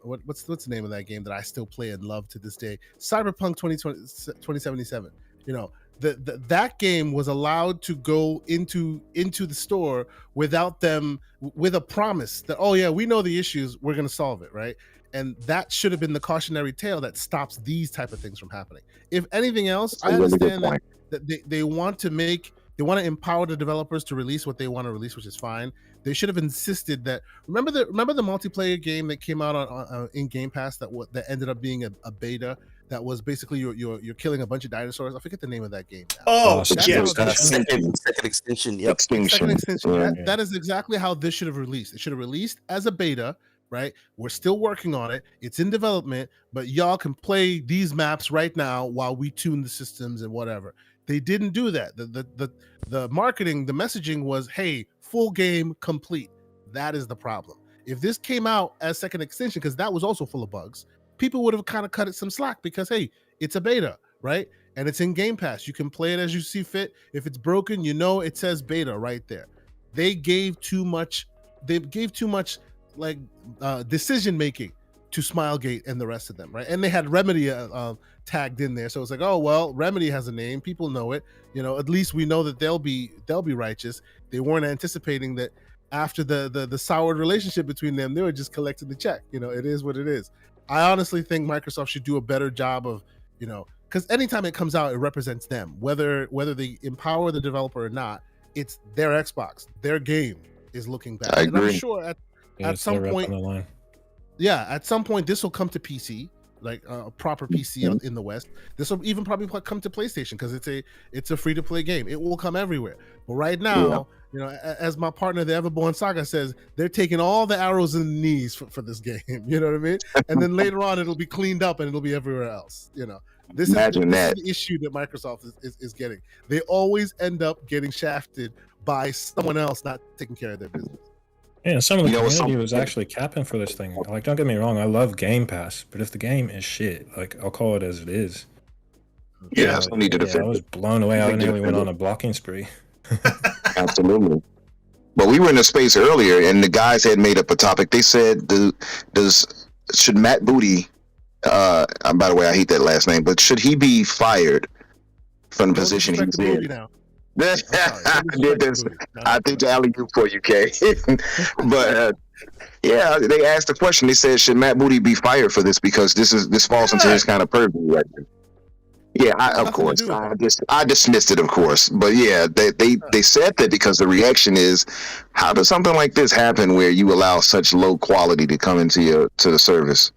what's the name of that game that I still play and love to this day? Cyberpunk 2077. That game was allowed to go into the store without them, with a promise that, oh yeah, we know the issues, we're going to solve it, right? And that should have been the cautionary tale that stops these type of things from happening. If anything else, I understand that they want to empower the developers to release what they want to release, which is fine. They should have insisted that. Remember the multiplayer game that came out on in Game Pass that ended up being a beta. That was basically you're killing a bunch of dinosaurs. I forget the name of that game now. Oh, Second Extinction. Yep. Second Extinction. That is exactly how this should have released. It should have released as a beta, right? We're still working on it. It's in development, but y'all can play these maps right now while we tune the systems and whatever. They didn't do that. The marketing, the messaging was, hey, full game complete. That is the problem. If this came out as Second Extinction, because that was also full of bugs, people would have kind of cut it some slack because, hey, it's a beta, right? And it's in Game Pass. You can play it as you see fit. If it's broken, it says beta right there. they gave too much. They gave too much like decision making to Smilegate and the rest of them, right? And they had Remedy tagged in there, so it's like, oh well, Remedy has a name, people know it. At least we know that they'll be righteous. They weren't anticipating that after the soured relationship between them, they were just collecting the check. It is what it is. I honestly think Microsoft should do a better job of, because anytime it comes out, it represents them. Whether they empower the developer or not, it's their Xbox, their game is looking bad. I agree. And I'm sure at some point, at some point this will come to PC, like a proper PC in the West. This will even probably come to PlayStation because it's a free to play game. It will come everywhere. But right now, as my partner, the Everborn Saga, says, they're taking all the arrows in the knees for this game. You know what I mean? And then later on, it'll be cleaned up and it'll be everywhere else. This is the issue that Microsoft is getting. They always end up getting shafted by someone else not taking care of their business. Yeah, some of the community was actually capping for this thing. Like, don't get me wrong, I love Game Pass, but if the game is shit, like, I'll call it as it is. Yeah, I need to defend. I was blown away. I nearly went on a blocking spree. Absolutely. But we were in a space earlier, and the guys had made up a topic. They said, should Matt Booty, by the way, I hate that last name, but should he be fired from the position he's in? I think the alley-oop for you, Kay. But they asked the question. They said, should Matt Booty be fired for this because this falls into his kind of purview right now? Yeah, of course. I dismissed it, of course. But yeah, they said that because the reaction is, how does something like this happen where you allow such low quality to come into the service?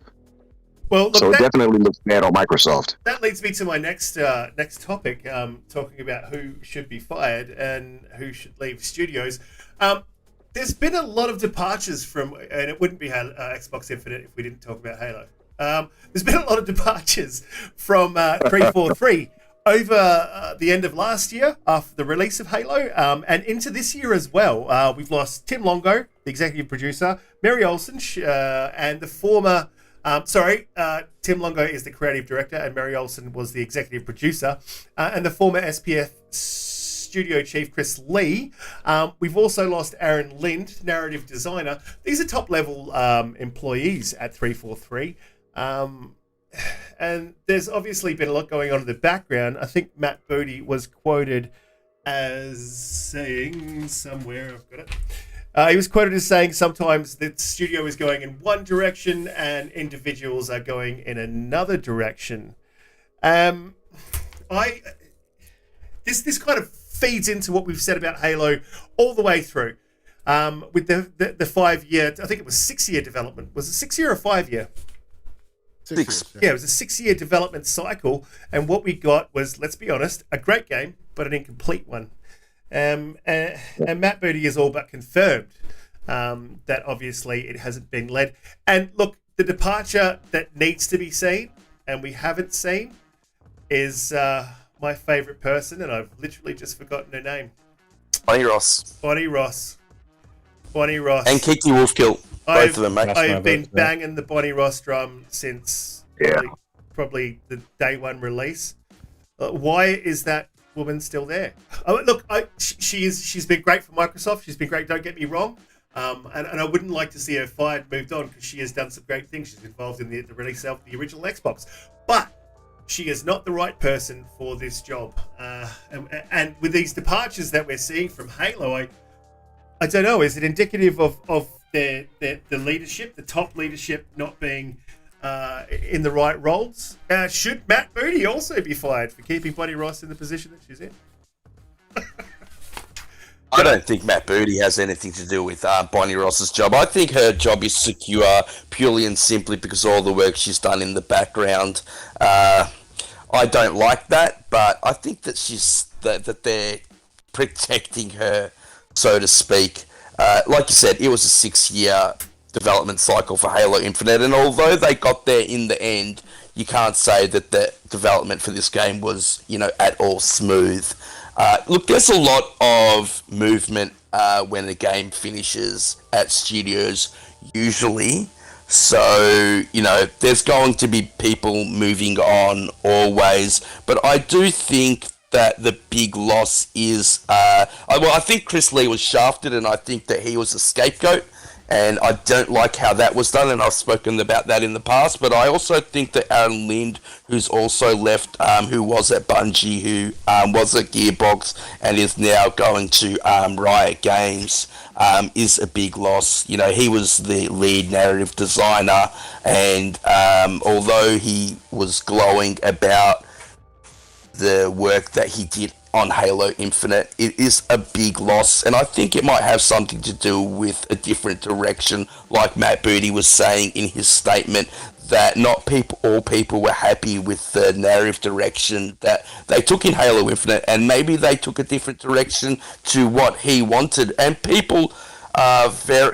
Well, look, so it definitely looks bad on Microsoft. That leads me to my next topic, talking about who should be fired and who should leave studios. There's been a lot of departures from, and it wouldn't be Xbox Infinite if we didn't talk about Halo. There's been a lot of departures from 343 over the end of last year after the release of Halo, and into this year as well. We've lost Tim Longo, the executive producer, Mary Olsen, and the former... Tim Longo is the creative director and Mary Olsen was the executive producer, and the former SPF studio chief Chris Lee. We've also lost Aaron Lind, narrative designer. These are top-level employees at 343. And there's obviously been a lot going on in the background. I think Matt Booty was quoted as saying somewhere, I've got it. He was quoted as saying sometimes the studio is going in one direction and individuals are going in another direction. This kind of feeds into what we've said about Halo all the way through. With the 5-year, I think it was 6-year development. Was it 6-year or 5-year? 6 years, Yeah, it was a 6-year development cycle, and what we got was, let's be honest, a great game, but an incomplete one. And Matt Booty is all but confirmed that obviously it hasn't been led. And look, the departure that needs to be seen, and we haven't seen, is my favourite person, and I've literally just forgotten her name. Bonnie Ross. Bonnie Ross. And Kiki Wolfkill. Both of them, mate. I've been banging the Bonnie Ross drum since probably the day one release. Why is that woman still there? Look, she's been great for Microsoft. She's been great, don't get me wrong. And I wouldn't like to see her fired, moved on, because she has done some great things. She's involved in the release of the original Xbox. But she is not the right person for this job. And with these departures that we're seeing from Halo, I don't know, is it indicative of the leadership, the top leadership not being in the right roles? Should Matt Booty also be fired for keeping Bonnie Ross in the position that she's in? I don't think Matt Booty has anything to do with Bonnie Ross's job. I think her job is secure purely and simply because of all the work she's done in the background. I don't like that, but I think that that they're protecting her, so to speak. Like you said, it was a 6-year development cycle for Halo Infinite, and although they got there in the end, you can't say that the development for this game was, at all smooth. Look, there's a lot of movement when a game finishes at studios, usually. So, there's going to be people moving on always. But I do think that the big loss is, I think Chris Lee was shafted, and I think that he was a scapegoat, and I don't like how that was done, and I've spoken about that in the past, but I also think that Aaron Lind, who's also left, who was at Bungie, who was at Gearbox, and is now going to Riot Games, is a big loss. You know, he was the lead narrative designer, and although he was glowing about the work that he did on Halo Infinite, it is a big loss, and I think it might have something to do with a different direction, like Matt Booty was saying in his statement, that not all people were happy with the narrative direction that they took in Halo Infinite, and maybe they took a different direction to what he wanted, and people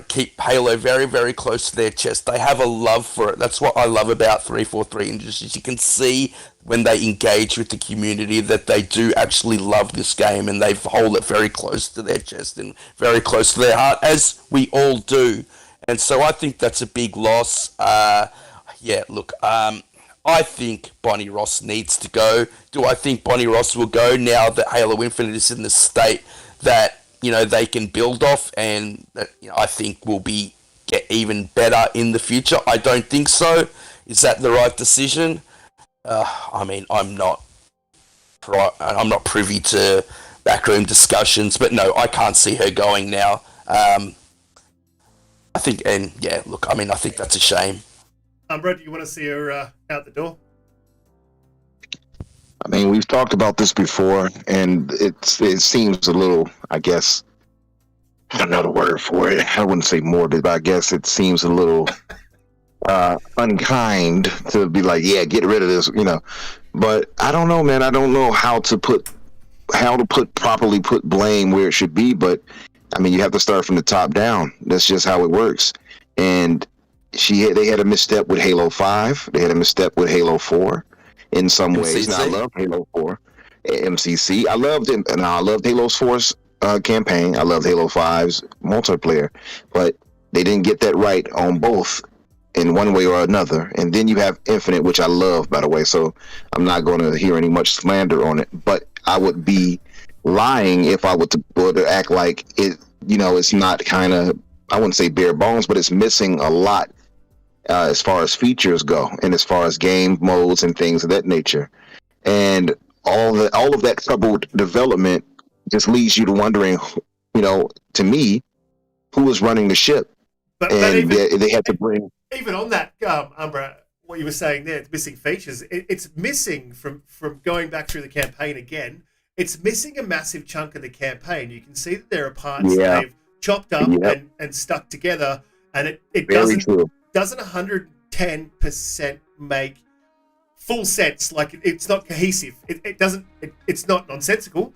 keep Halo very, very close to their chest. They have a love for it. That's what I love about 343 Industries. You can see when they engage with the community that they do actually love this game, and they hold it very close to their chest and very close to their heart, as we all do. And so I think that's a big loss. I think Bonnie Ross needs to go. Do I think Bonnie Ross will go now that Halo Infinite is in the state that, you know, they can build off, and that, you know, I think will get even better in the future? I don't think so. Is that the right decision? I mean, I'm not privy to backroom discussions, but no, I can't see her going now. I think that's a shame. Umbra, do you want to see her out the door? I mean, we've talked about this before, and it seems a little, I guess, I don't know the word for it. I wouldn't say morbid, but I guess it seems a little unkind to be like, yeah, get rid of this, you know. But I don't know, man. I don't know how to properly put blame where it should be. But I mean, you have to start from the top down. That's just how it works. And they had a misstep with Halo 5. They had a misstep with Halo 4 in some ways. Now, I love Halo 4, MCC. I loved Halo 4's campaign. I loved Halo 5's multiplayer, but they didn't get that right on both in one way or another. And then you have Infinite, which I love, by the way, so I'm not going to hear any much slander on it, but I would be lying if I were to act like it, you know, it's not kind of, I wouldn't say bare bones, but it's missing a lot as far as features go, and as far as game modes and things of that nature. And all of that troubled development just leaves you to wondering, you know, to me, who is running the ship. But they had to bring... Even on that, Umbra, what you were saying there, it's missing features. It's missing from going back through the campaign again. It's missing a massive chunk of the campaign. You can see that there are parts that they've chopped up and stuck together, and it doesn't 110% make full sense. Like, it's not cohesive. It's not nonsensical.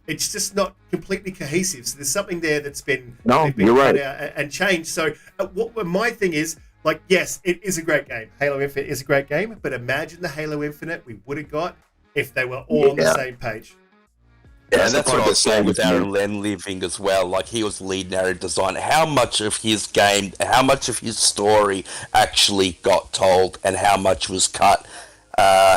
It's just not completely cohesive. So there's something there that's been you're right, and changed. So what my thing is, like, yes, it is a great game. Halo Infinite is a great game, but imagine the Halo Infinite we would have got if they were all on the same page. Yeah, and that's what I was saying with Aaron Len living as well. Like, he was lead narrative designer. How much of his game, how much of his story actually got told, and how much was cut?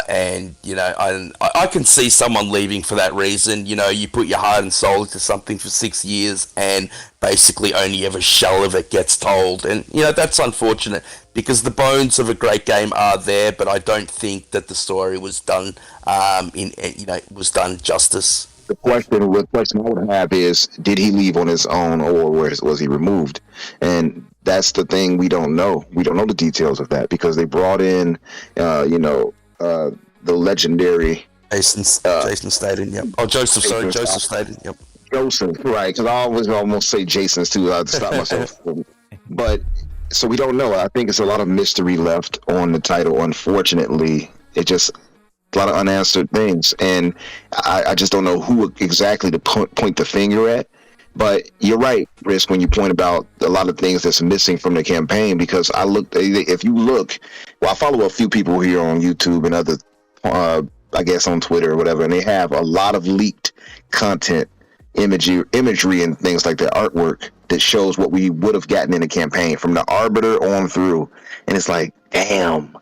And, you know, I can see someone leaving for that reason. You know, you put your heart and soul into something for 6 years, and basically only ever shell of it gets told. And, you know, that's unfortunate, because the bones of a great game are there, but I don't think that the story was done was done justice. The question I would have is, did he leave on his own, or was he removed? And that's the thing we don't know. We don't know the details of that, because they brought in, the legendary Jason Staten, yep. Oh, Joseph Staten, yep. Joseph, right? Because I always almost say Jason's too. I had to stop myself. But so we don't know. I think it's a lot of mystery left on the title. Unfortunately, it just a lot of unanswered things, and I just don't know who exactly to point the finger at. But you're right, Risk, when you point about a lot of things that's missing from the campaign, because if you look, I follow a few people here on YouTube and other, I guess on Twitter or whatever, and they have a lot of leaked content, imagery and things like that, artwork that shows what we would have gotten in the campaign from the Arbiter on through. And it's like, damn,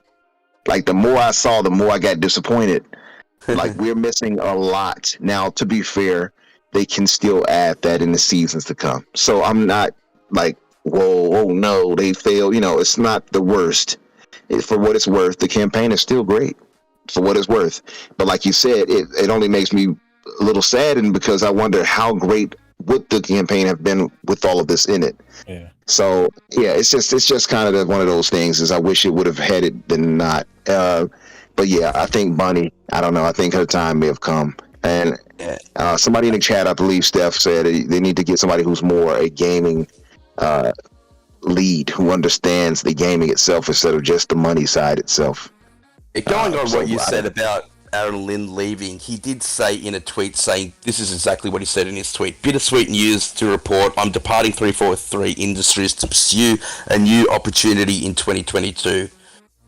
like the more I saw, the more I got disappointed. Like, we're missing a lot. Now, to be fair, they can still add that in the seasons to come. So I'm not like, whoa, oh no, they failed. You know, it's not the worst. For what it's worth, the campaign is still great for what it's worth. But like you said, it only makes me a little saddened because I wonder how great would the campaign have been with all of this in it. Yeah. So yeah, it's just kind of one of those things. Is I wish it would have had it than not. But yeah, I think Bunny, I don't know. I think her time may have come. And somebody in the chat, I believe Steph said they need to get somebody who's more a gaming lead, who understands the gaming itself instead of just the money side itself. Going on what you said about Aaron Lynn leaving, he did say in a tweet saying, this is exactly what he said in his tweet, "Bittersweet news to report, I'm departing 343 Industries to pursue a new opportunity in 2022.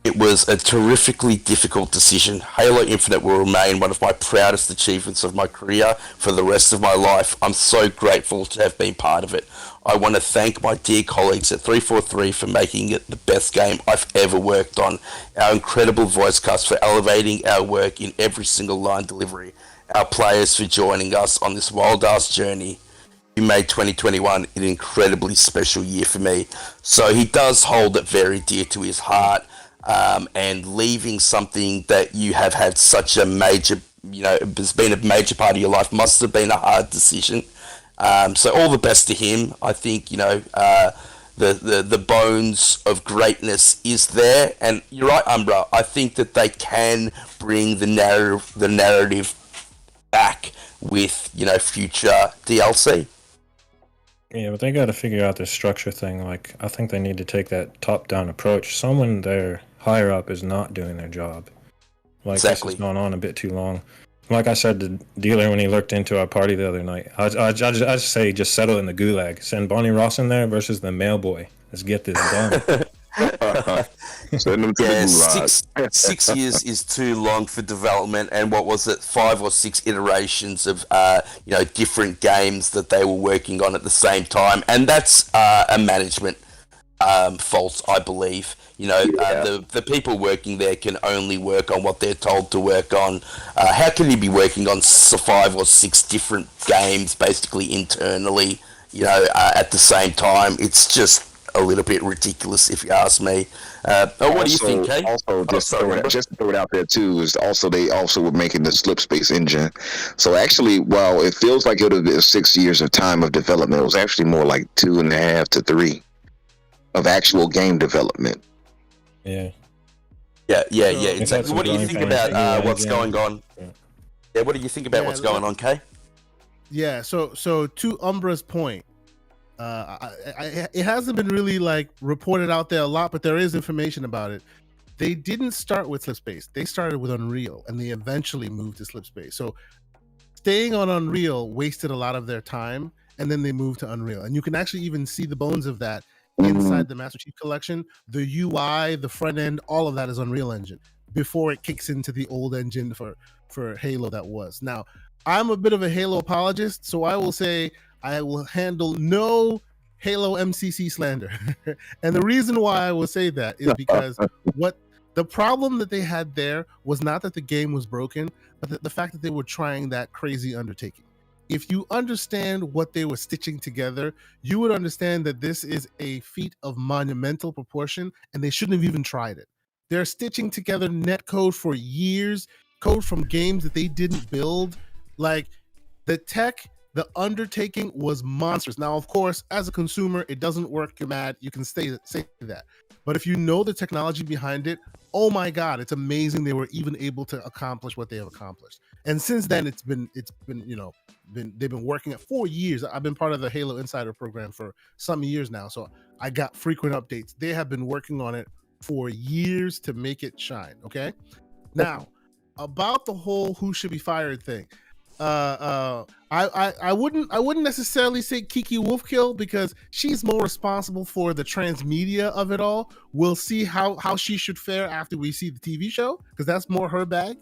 It was a terrifically difficult decision. Halo Infinite will remain one of my proudest achievements of my career for the rest of my life. I'm so grateful to have been part of it. I want to thank my dear colleagues at 343 for making it the best game I've ever worked on, our incredible voice cast for elevating our work in every single line delivery, our players for joining us on this wild-ass journey. You made 2021 an incredibly special year for me." So he does hold it very dear to his heart. And leaving something that you have had such a major, has been a major part of your life must have been a hard decision. So all the best to him. I think, the bones of greatness is there. And you're right, Umbra. I think that they can bring the narrative back with, future DLC. Yeah, but they got to figure out this structure thing. Like, I think they need to take that top-down approach. Someone there higher up is not doing their job. Like, Exactly. This has gone on a bit too long. Like I said to Dealer when he looked into our party the other night, I'd say just settle in the gulag. Send Bonnie Ross in there versus the mailboy. Let's get this done. Send them to the gulag. 6 years is too long for development, and what was it, 5 or 6 iterations of different games that they were working on at the same time, and that's a management fault, I believe. The people working there can only work on what they're told to work on. How can you be working on 5 or 6 different games basically internally, at the same time? It's just a little bit ridiculous, if you ask me. What do you think, Kay? Also, just to throw it out there too, is also they also were making the Slipspace engine. So actually, while it feels like it would have been 6 years of time of development, it was actually more like 2.5 to 3 of actual game development. Yeah. Yeah, exactly. What do you think about what's going on? Yeah, what do you think about what's going on, Kay? Yeah, so to Umbra's point, it hasn't been really reported out there a lot, but there is information about it. They didn't start with Slipspace. They started with Unreal, and they eventually moved to Slipspace. So staying on Unreal wasted a lot of their time, and then they moved to Unreal. And you can actually even see the bones of that inside the Master Chief Collection. The UI, the front end, all of that is Unreal Engine before it kicks into the old engine for Halo that was. Now, I'm a bit of a Halo apologist, so I will say I will handle no Halo MCC slander. And the reason why I will say that is because what the problem that they had there was not that the game was broken, but the fact that they were trying that crazy undertaking. If you understand what they were stitching together, you would understand that this is a feat of monumental proportion, and they shouldn't have even tried it. They're stitching together netcode for years, code from games that they didn't build. Like, the tech, the undertaking was monstrous. Now, of course, as a consumer, it doesn't work. You're mad. You can say that. But if you know the technology behind it, oh my God, it's amazing they were even able to accomplish what they have accomplished. And since then, they've been working at 4 years. I've been part of the Halo Insider program for some years now, so I got frequent updates. They have been working on it for years to make it shine. Okay, now about the whole who should be fired thing. I wouldn't necessarily say Kiki Wolfkill, because she's more responsible for the transmedia of it all. We'll see how she should fare after we see the TV show, because that's more her bag,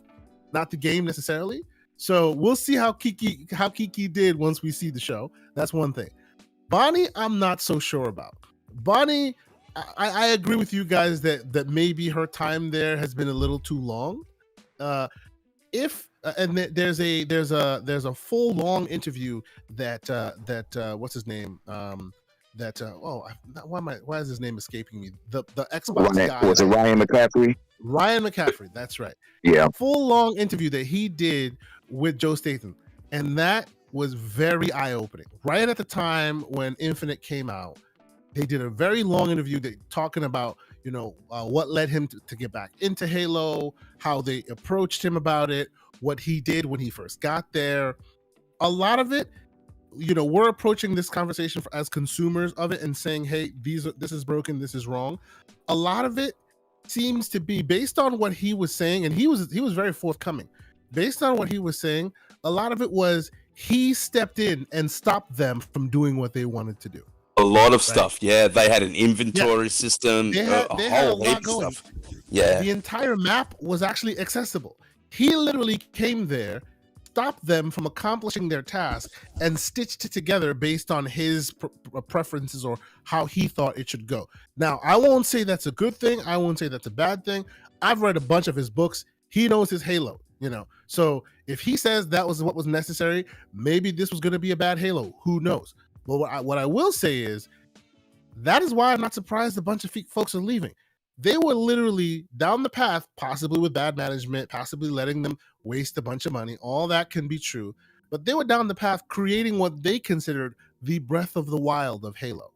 not the game necessarily. So we'll see how Kiki did once we see the show. That's one thing. Bonnie, I'm not so sure about. Bonnie, I agree with you guys that maybe her time there has been a little too long. If there's a full long interview that what's his name why is his name escaping me, the Xbox guy, was it Ryan McCaffrey? Ryan McCaffrey, that's right. Yeah. Full long interview that he did with Joe Statham, and that was very eye-opening. Right at the time when Infinite came out, they did a very long interview talking about what led him to get back into Halo, how they approached him about it, what he did when he first got there. A lot of it, we're approaching this conversation as consumers of it and saying, hey, this is broken, this is wrong. A lot of it seems to be based on what he was saying, and he was very forthcoming. Based on what he was saying, a lot of it was he stepped in and stopped them from doing what they wanted to do. A lot of stuff, yeah. They had an inventory system, they had a whole lot heap of going. stuff. Yeah. The entire map was actually accessible. He literally came there, stopped them from accomplishing their task, and stitched it together based on his preferences or how he thought it should go. Now, I won't say that's a good thing. I won't say that's a bad thing. I've read a bunch of his books. He knows his Halo, So if he says that was what was necessary, maybe this was going to be a bad Halo. Who knows? But what I will say is that is why I'm not surprised a bunch of folks are leaving. They were literally down the path, possibly with bad management, possibly letting them waste a bunch of money. All that can be true. But they were down the path creating what they considered the Breath of the Wild of Halo.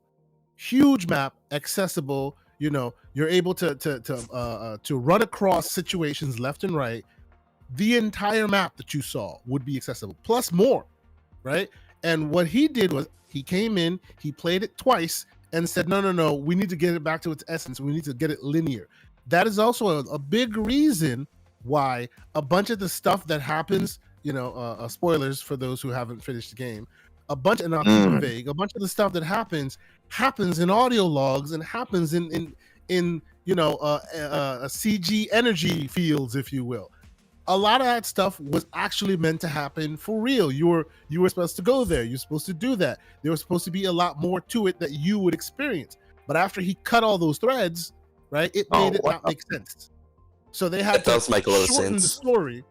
Huge map, accessible. You're able to run across situations left and right. The entire map that you saw would be accessible, plus more, right? And what he did was he came in, he played it twice, and said, no, we need to get it back to its essence. We need to get it linear. That is also a big reason why a bunch of the stuff that happens, spoilers for those who haven't finished the game, a bunch of the stuff that happens in audio logs and happens in CG energy fields, if you will. A lot of that stuff was actually meant to happen for real. You were supposed to go there. You're supposed to do that. There was supposed to be a lot more to it that you would experience. But after he cut all those threads, right, it made it not make sense. So they had to shorten the story,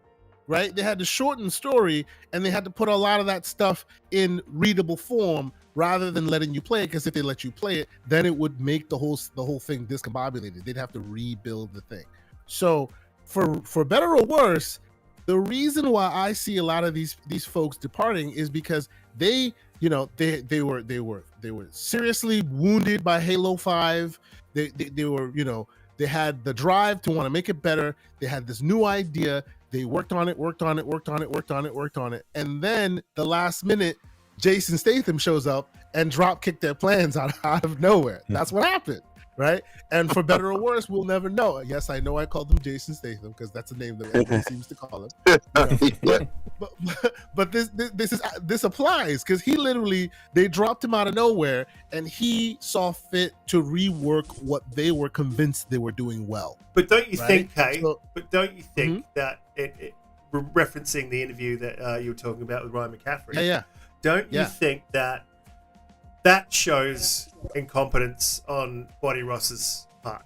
right? They had to shorten the story, and they had to put a lot of that stuff in readable form rather than letting you play it. Because if they let you play it, then it would make the whole thing discombobulated. They'd have to rebuild the thing. So for better or worse, the reason why I see a lot of these folks departing is because they were seriously wounded by Halo 5. They were, they had the drive to want to make it better. They had this new idea. They worked on it. And then the last minute, Jason Statham shows up and drop kicked their plans out of nowhere. That's what happened. Right, and for better or worse, we'll never know. Yes, I know I called him Jason Statham because that's a name that everyone seems to call him. But this applies because they dropped him out of nowhere, and he saw fit to rework what they were convinced they were doing well. But don't you think, Kay? But don't you think that referencing the interview that you were talking about with Ryan McCaffrey? Yeah. Don't you think that shows incompetence on Bonnie Ross's part?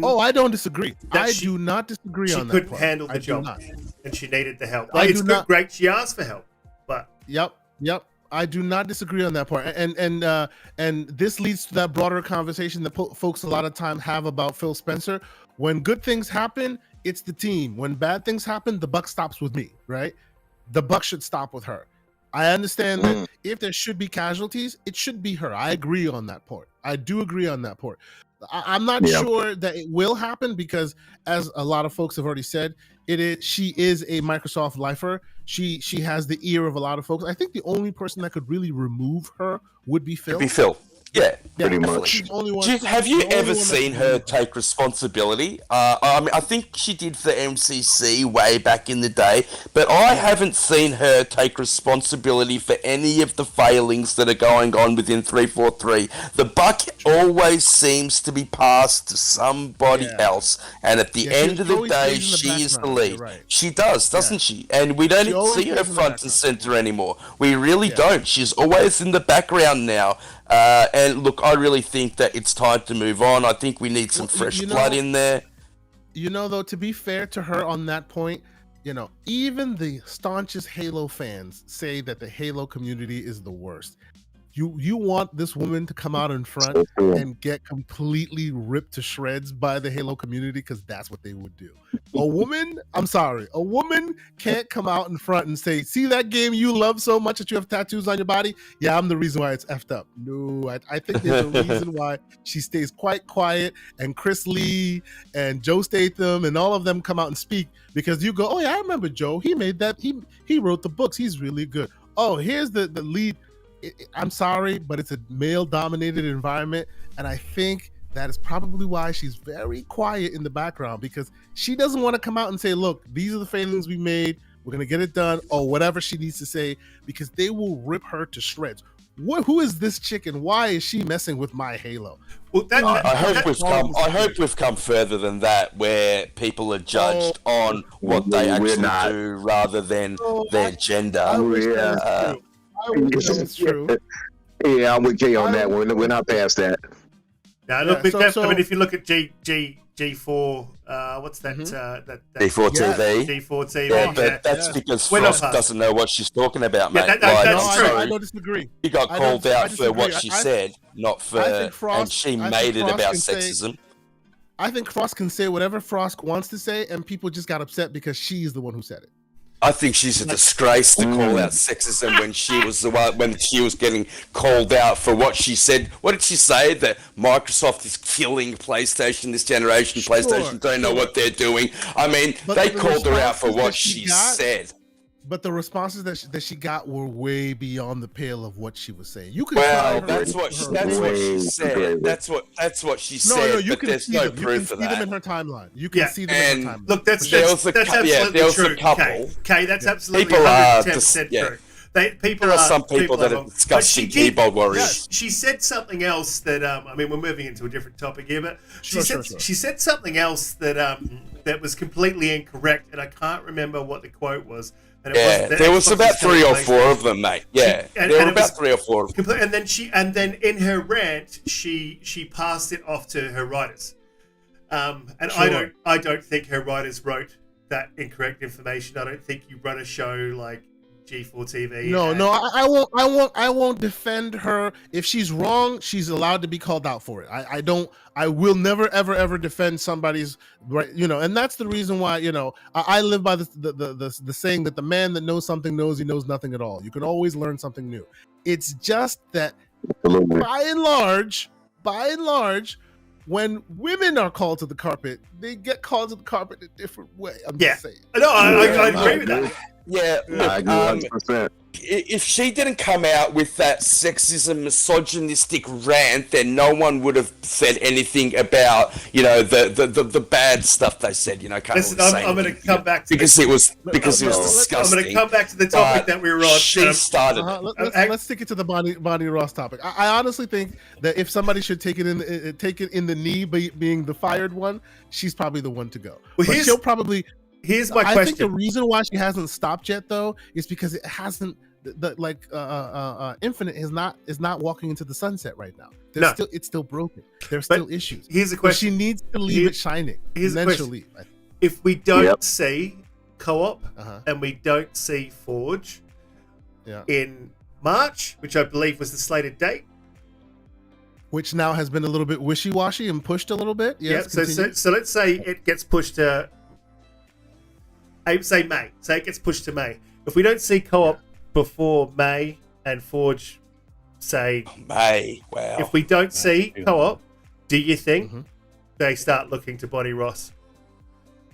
Oh, I don't disagree. I do not disagree on that. She couldn't handle the job, and she needed the help. Great, she asked for help, but yep. I do not disagree on that part, and this leads to that broader conversation that folks a lot of time have about Phil Spencer. When good things happen, it's the team. When bad things happen, the buck stops with me. Right? The buck should stop with her. I understand that if there should be casualties, it should be her. I agree on that part. I do agree on that part. I'm not sure that it will happen because, as a lot of folks have already said, she is a Microsoft lifer. She has the ear of a lot of folks. I think the only person that could really remove her would be Phil. Yeah, pretty much. Have you ever seen her take responsibility? I think she did for MCC way back in the day, but I haven't seen her take responsibility for any of the failings that are going on within 343. The buck always seems to be passed to somebody else, and at the end of the day, she is the lead. Right. She does, doesn't she? And we don't even see her front and center anymore. We really don't. She's always in the background now. And look, I really think that it's time to move on. I think we need some fresh blood in there. Though, to be fair to her on that point, even the staunchest Halo fans say that the Halo community is the worst. You want this woman to come out in front and get completely ripped to shreds by the Halo community, because that's what they would do. A woman can't come out in front and say, see that game you love so much that you have tattoos on your body? Yeah, I'm the reason why it's effed up. No, I think there's a reason why she stays quite quiet, and Chris Lee and Joe Statham and all of them come out and speak, because you go, oh yeah, I remember Joe. He made that. He wrote the books. He's really good. Oh, here's the lead. I'm sorry, but it's a male-dominated environment, and I think that is probably why she's very quiet in the background, because she doesn't want to come out and say, look, these are the failings we made, we're going to get it done, or whatever she needs to say, because they will rip her to shreds. Who is this chick, and why is she messing with my Halo? Well, I hope we've come further than that, where people are judged on what they actually do rather than their gender. I wish that's true. Yeah, I'm with Jay on that one. We're not past that. Now, look, I mean, if you look at G4, what's that? That G4 TV. G4 TV. Yeah, but that's because Frost doesn't know what she's talking about, mate. That's true. I don't disagree. She got called out for what she said, not for, and she made it about sexism. I think Frost can say whatever Frost wants to say, and people just got upset because she's the one who said it. I think she's a disgrace to call out sexism when she was the one, when she was getting called out for what she said. What did she say? That Microsoft is killing PlayStation this generation. PlayStation don't know what they're doing. I mean, they called her out for what she said. But the responses that she got were way beyond the pale of what she was saying. You could that's what she said. That's what she said. No, you but can there's see no them. proof of that. You can see them in her timeline. You can see them in her timeline. Look, that's absolutely true. Okay, that's absolutely 110% true. There are some people that are disgusting keyboard warriors. She said something else that I mean, we're moving into a different topic here, but she said something else that that was completely incorrect, and I can't remember what the quote was. And there was about 3 or 4 of them, mate. Yeah, there were about 3 or 4 of them. And then in her rant, she passed it off to her writers. I don't think her writers wrote that incorrect information. I don't think you run a show like G4 TV. I won't defend her. If she's wrong, she's allowed to be called out for it. I will never ever defend somebody's right, and that's the reason why, I live by the saying that the man that knows something knows he knows nothing at all. You can always learn something new. It's just that by and large, when women are called to the carpet, they get called to the carpet in a different way. I'm just saying. No, I agree with that. Yeah, look, if she didn't come out with that sexism, misogynistic rant, then no one would have said anything about, the bad stuff they said. I'm going to come back to because it was disgusting. I'm going to come back to the topic that we were on. She started. Let's stick it to the Bonnie Ross topic. I honestly think that if somebody should take it in the knee, being the fired one, she's probably the one to go. Well, but she'll probably. Here's my question. I think the reason why she hasn't stopped yet, though, is because it hasn't. Infinite is not walking into the sunset right now. It's still broken. There's still issues. Here's the question. But she needs to leave it shining. Here's the question. She'll leave. If we don't see co-op and we don't see Forge in March, which I believe was the slated date, which now has been a little bit wishy-washy and pushed a little bit. Yes. So let's say it gets pushed to. Say May. Say it gets pushed to May. If we don't see co-op before May and Forge, say May. Wow. If we don't see co-op, do you think they start looking to Bonnie Ross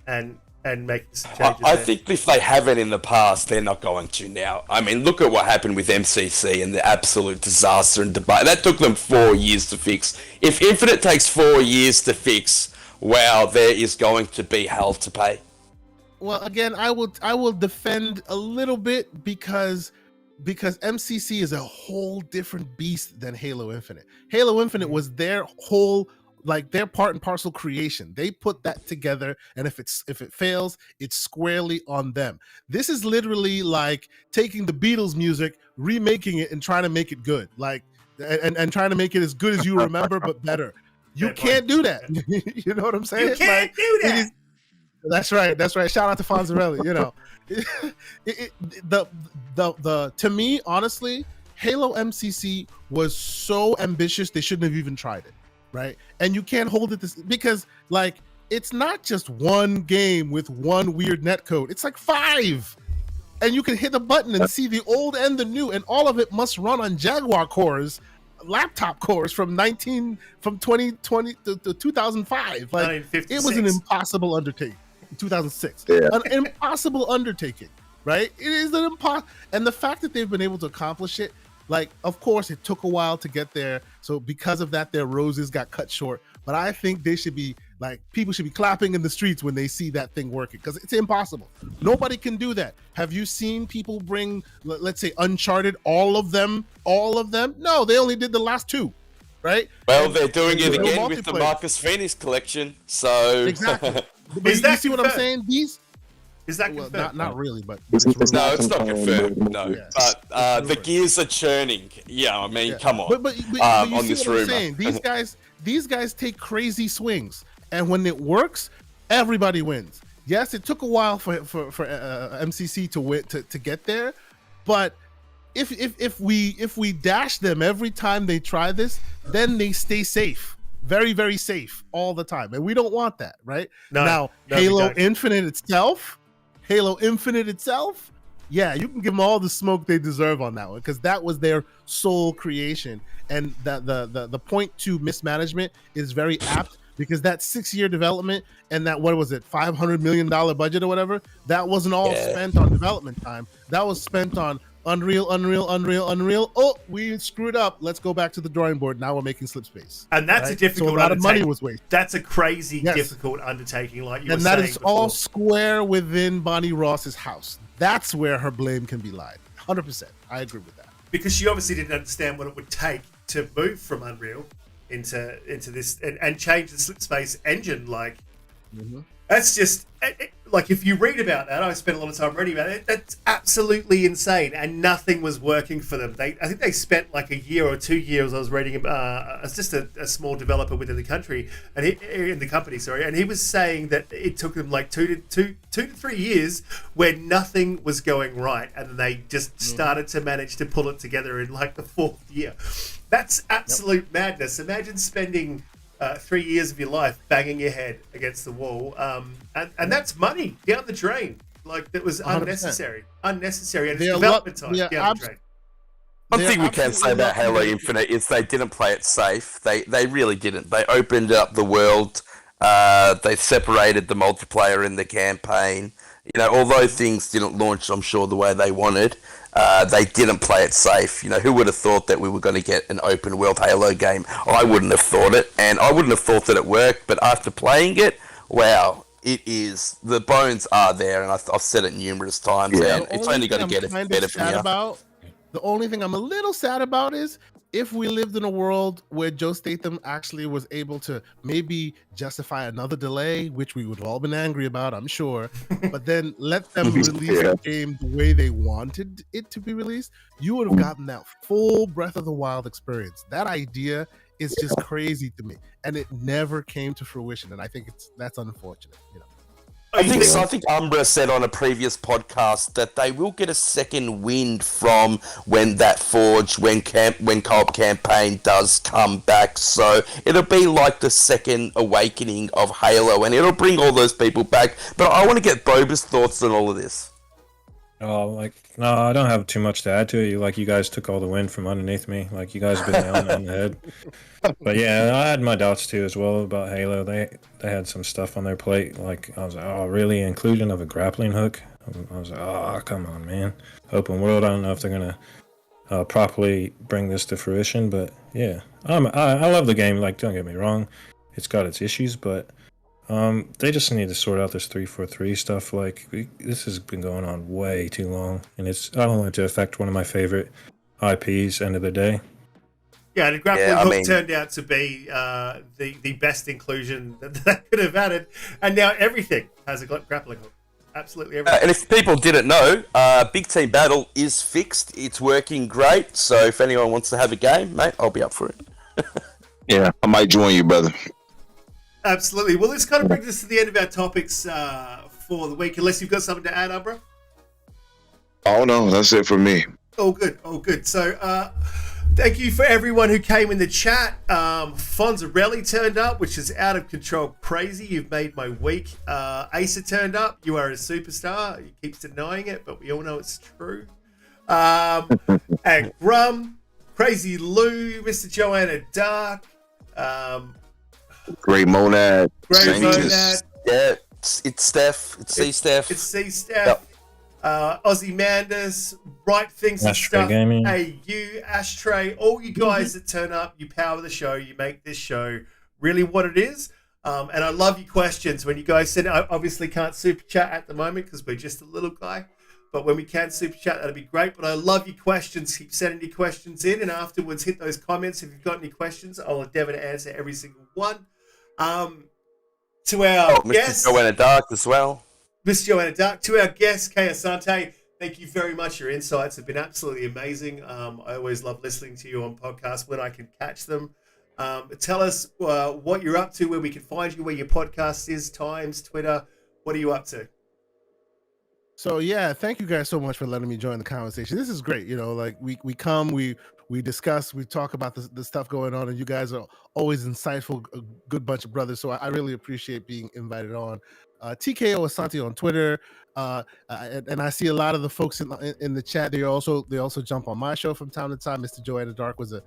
and making some changes? I think if they haven't in the past, they're not going to now. I mean, look at what happened with MCC and the absolute disaster and debate. That took them 4 years to fix. If Infinite takes 4 years to fix, wow, there is going to be hell to pay. Well, again, I will defend a little bit because MCC is a whole different beast than Halo Infinite. Halo Infinite was their whole, their part and parcel creation. They put that together, and if it fails, it's squarely on them. This is literally like taking the Beatles music, remaking it, and trying to make it good, and trying to make it as good as you remember, but better. You can't do that. You know what I'm saying? You can't do that. That's right. Shout out to Fonzarelli. You know, the to me, honestly, Halo MCC was so ambitious they shouldn't have even tried it, right? And you can't hold it this because like it's not just one game with one weird netcode. It's like 5. And you can hit a button and see the old and the new, and all of it must run on Jaguar cores, laptop cores from 2020 to 2005. Like it was an impossible undertaking. 2006, an impossible undertaking, right? It is an impossible, and the fact that they've been able to accomplish it, like, of course, it took a while to get there. So because of that, their roses got cut short. But I think they should be like, people should be clapping in the streets when they see that thing working because it's impossible. Nobody can do that. Have you seen people bring, let's say, Uncharted, all of them? No, they only did the last 2, right? Well, they're doing it again with the Marcus Phoenix collection. So exactly. But you see what I'm saying? Is that confirmed? Well, not really, but no, it's not confirmed. No, but the gears are churning. Yeah, I mean, come on. But you on see this what rumor. I'm saying? These guys take crazy swings, and when it works, everybody wins. Yes, it took a while for MCC to win to get there, but if we dash them every time they try this, then they stay safe. Very, very safe all the time. And we don't want that, right? No, Halo Infinite itself, yeah, you can give them all the smoke they deserve on that one because that was their sole creation. And the point to mismanagement is very apt because that 6-year development and that, what was it, $500 million budget or whatever, that wasn't all spent on development time. That was spent on Unreal. Oh, we screwed up. Let's go back to the drawing board. Now we're making Slipspace. And that's a difficult so a lot of money was wasted. That's a crazy difficult undertaking, like you were saying. And that is before. all square within Bonnie Ross's house. That's where her blame can be lied. 100%. I agree with that. Because she obviously didn't understand what it would take to move from Unreal into this and change the Slipspace engine. Like, that's just like, if you read about that, I spent a lot of time reading about it. That's absolutely insane, and nothing was working for them. I think they spent like a year or 2 years. I was reading as just a small developer within the country and in the company, and he was saying that it took them like 2 to 3 years where nothing was going right, and they just started to manage to pull it together in like the 4th year. That's absolute madness. Imagine spending 3 years of your life banging your head against the wall, and that's money down the drain. Like, that was 100%. unnecessary, and development time down the drain. One thing we can say about Halo Infinite is they didn't play it safe. They really didn't. They opened up the world. They separated the multiplayer in the campaign. You know, although things didn't launch, I'm sure, the way they wanted, they didn't play it safe. You know, who would have thought that we were going to get an open world Halo game? I wouldn't have thought it, and I wouldn't have thought that it worked. But after playing it, wow, it is. The bones are there, and I've said it numerous times, and it's only going to get better from here. The only thing I'm a little sad about is if we lived in a world where Joe Statham actually was able to maybe justify another delay, which we would have all been angry about, I'm sure, but then let them release the game the way they wanted it to be released, you would have gotten that full Breath of the Wild experience. That idea is just crazy to me, and it never came to fruition, and I think that's unfortunate, you know. I think Umbra said on a previous podcast that they will get a second wind from when that Forge, when co-op campaign does come back. So it'll be like the second awakening of Halo, and it'll bring all those people back. But I want to get Boba's thoughts on all of this. No, I don't have too much to add to it. You guys took all the wind from underneath me. Like, you guys have been nailing it on the head. But yeah, I had my doubts too as well about Halo. They had some stuff on their plate. Like, I was like, oh, really? Inclusion of a grappling hook? I was like, oh, come on, man. Open world, I don't know if they're gonna properly bring this to fruition. But yeah, I love the game. Like, don't get me wrong, it's got its issues, but they just need to sort out this 343 stuff. Like, this has been going on way too long, and I don't want it to affect one of my favorite IPs. End of the day. Yeah, the grappling hook turned out to be the best inclusion that they could have added, and now everything has a grappling hook. Absolutely everything. And if people didn't know, Big Team Battle is fixed. It's working great. So if anyone wants to have a game, mate, I'll be up for it. Yeah, I might join you, brother. Absolutely. Well, this kind of brings us to the end of our topics for the week, unless you've got something to add, Umbra. Oh no, that's it for me. All good, all good. So, thank you for everyone who came in the chat. Fonzarelli turned up, which is out of control crazy. You've made my week. Asa turned up. You are a superstar. He keeps denying it, but we all know it's true. And Grum, Crazy Lou, Mr. Joanna Dark, Great Monad. Great Monad. Yeah, it's Steph. It's C-Steph. It's C-Steph. Aussie Mandus, Right Things and Ashtray Stuff. Gaming. Hey, you, Ashtray, all you guys that turn up, you power the show, you make this show really what it is. And I love your questions. When you guys send, I obviously can't super chat at the moment because we're just a little guy. But when we can super chat, that'd be great. But I love your questions. Keep sending your questions in. And afterwards, hit those comments if you've got any questions. I'll endeavor to answer every single one. To our guests. Mr. Joanna Dark as well. Miss Joanna Dark, to our guest, Kay Asante, thank you very much. Your insights have been absolutely amazing. I always love listening to you on podcasts when I can catch them. Tell us what you're up to, where we can find you, where your podcast is, times, Twitter. What are you up to? So yeah, thank you guys so much for letting me join the conversation. This is great. You know, like we come, we discuss, we talk about the stuff going on, and you guys are always insightful, a good bunch of brothers. So I really appreciate being invited on. TKO Asante on Twitter, and I see a lot of the folks in the chat. They also jump on my show from time to time. Mr. Joanna Dark was a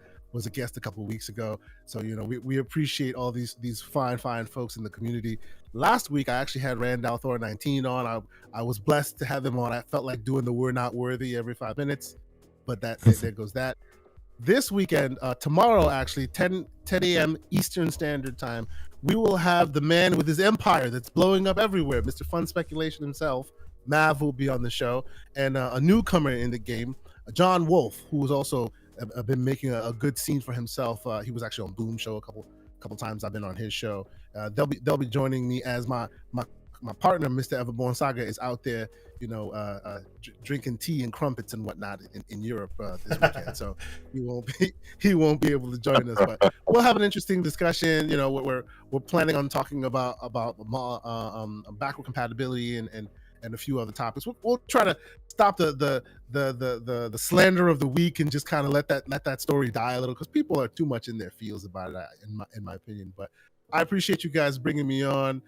guest a couple of weeks ago. So you know we appreciate all these fine folks in the community. Last week I actually had Randall Thor 19 on. I was blessed to have him on. I felt like doing the "We're Not Worthy" every 5 minutes, but there goes that. This weekend, tomorrow actually, 10 a.m. Eastern Standard Time, we will have the man with his empire that's blowing up everywhere, Mr. Fun Speculation himself. Mav will be on the show, and a newcomer in the game, John Wolf, who has also been making a good scene for himself. He was actually on Boom Show a couple times. I've been on his show. They'll be joining me as my partner, Mr. Everborn Saga, is out there, you know, drinking tea and crumpets and whatnot in Europe this weekend. So he won't be able to join us, but we'll have an interesting discussion. You know, we're planning on talking about backward compatibility and a few other topics. We'll try to stop the slander of the week and just kind of let that story die a little, because people are too much in their feels about it, in my opinion. But I appreciate you guys bringing me on.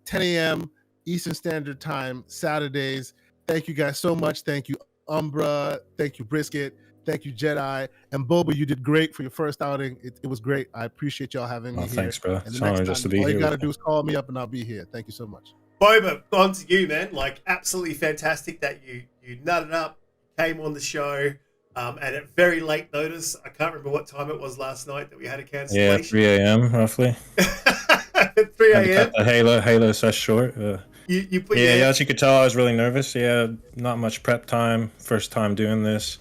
10 a.m. Eastern Standard Time, Saturdays. Thank you guys so much. Thank you, Umbra. Thank you, Brisket. Thank you, Jedi. And Boba, you did great for your first outing. It was great. I appreciate y'all having me here. Thanks, bro. And It's an honor just to be here. All you got to do is call me up and I'll be here. Thank you so much. Boba, on to you, man. Like, absolutely fantastic that you nutted up, came on the show, and at very late notice. I can't remember what time it was last night that we had a cancellation. Yeah, 3 a.m. roughly. 3 a.m. The Halo session short. You put yeah, as you could tell, I was really nervous. Yeah, not much prep time. First time doing this.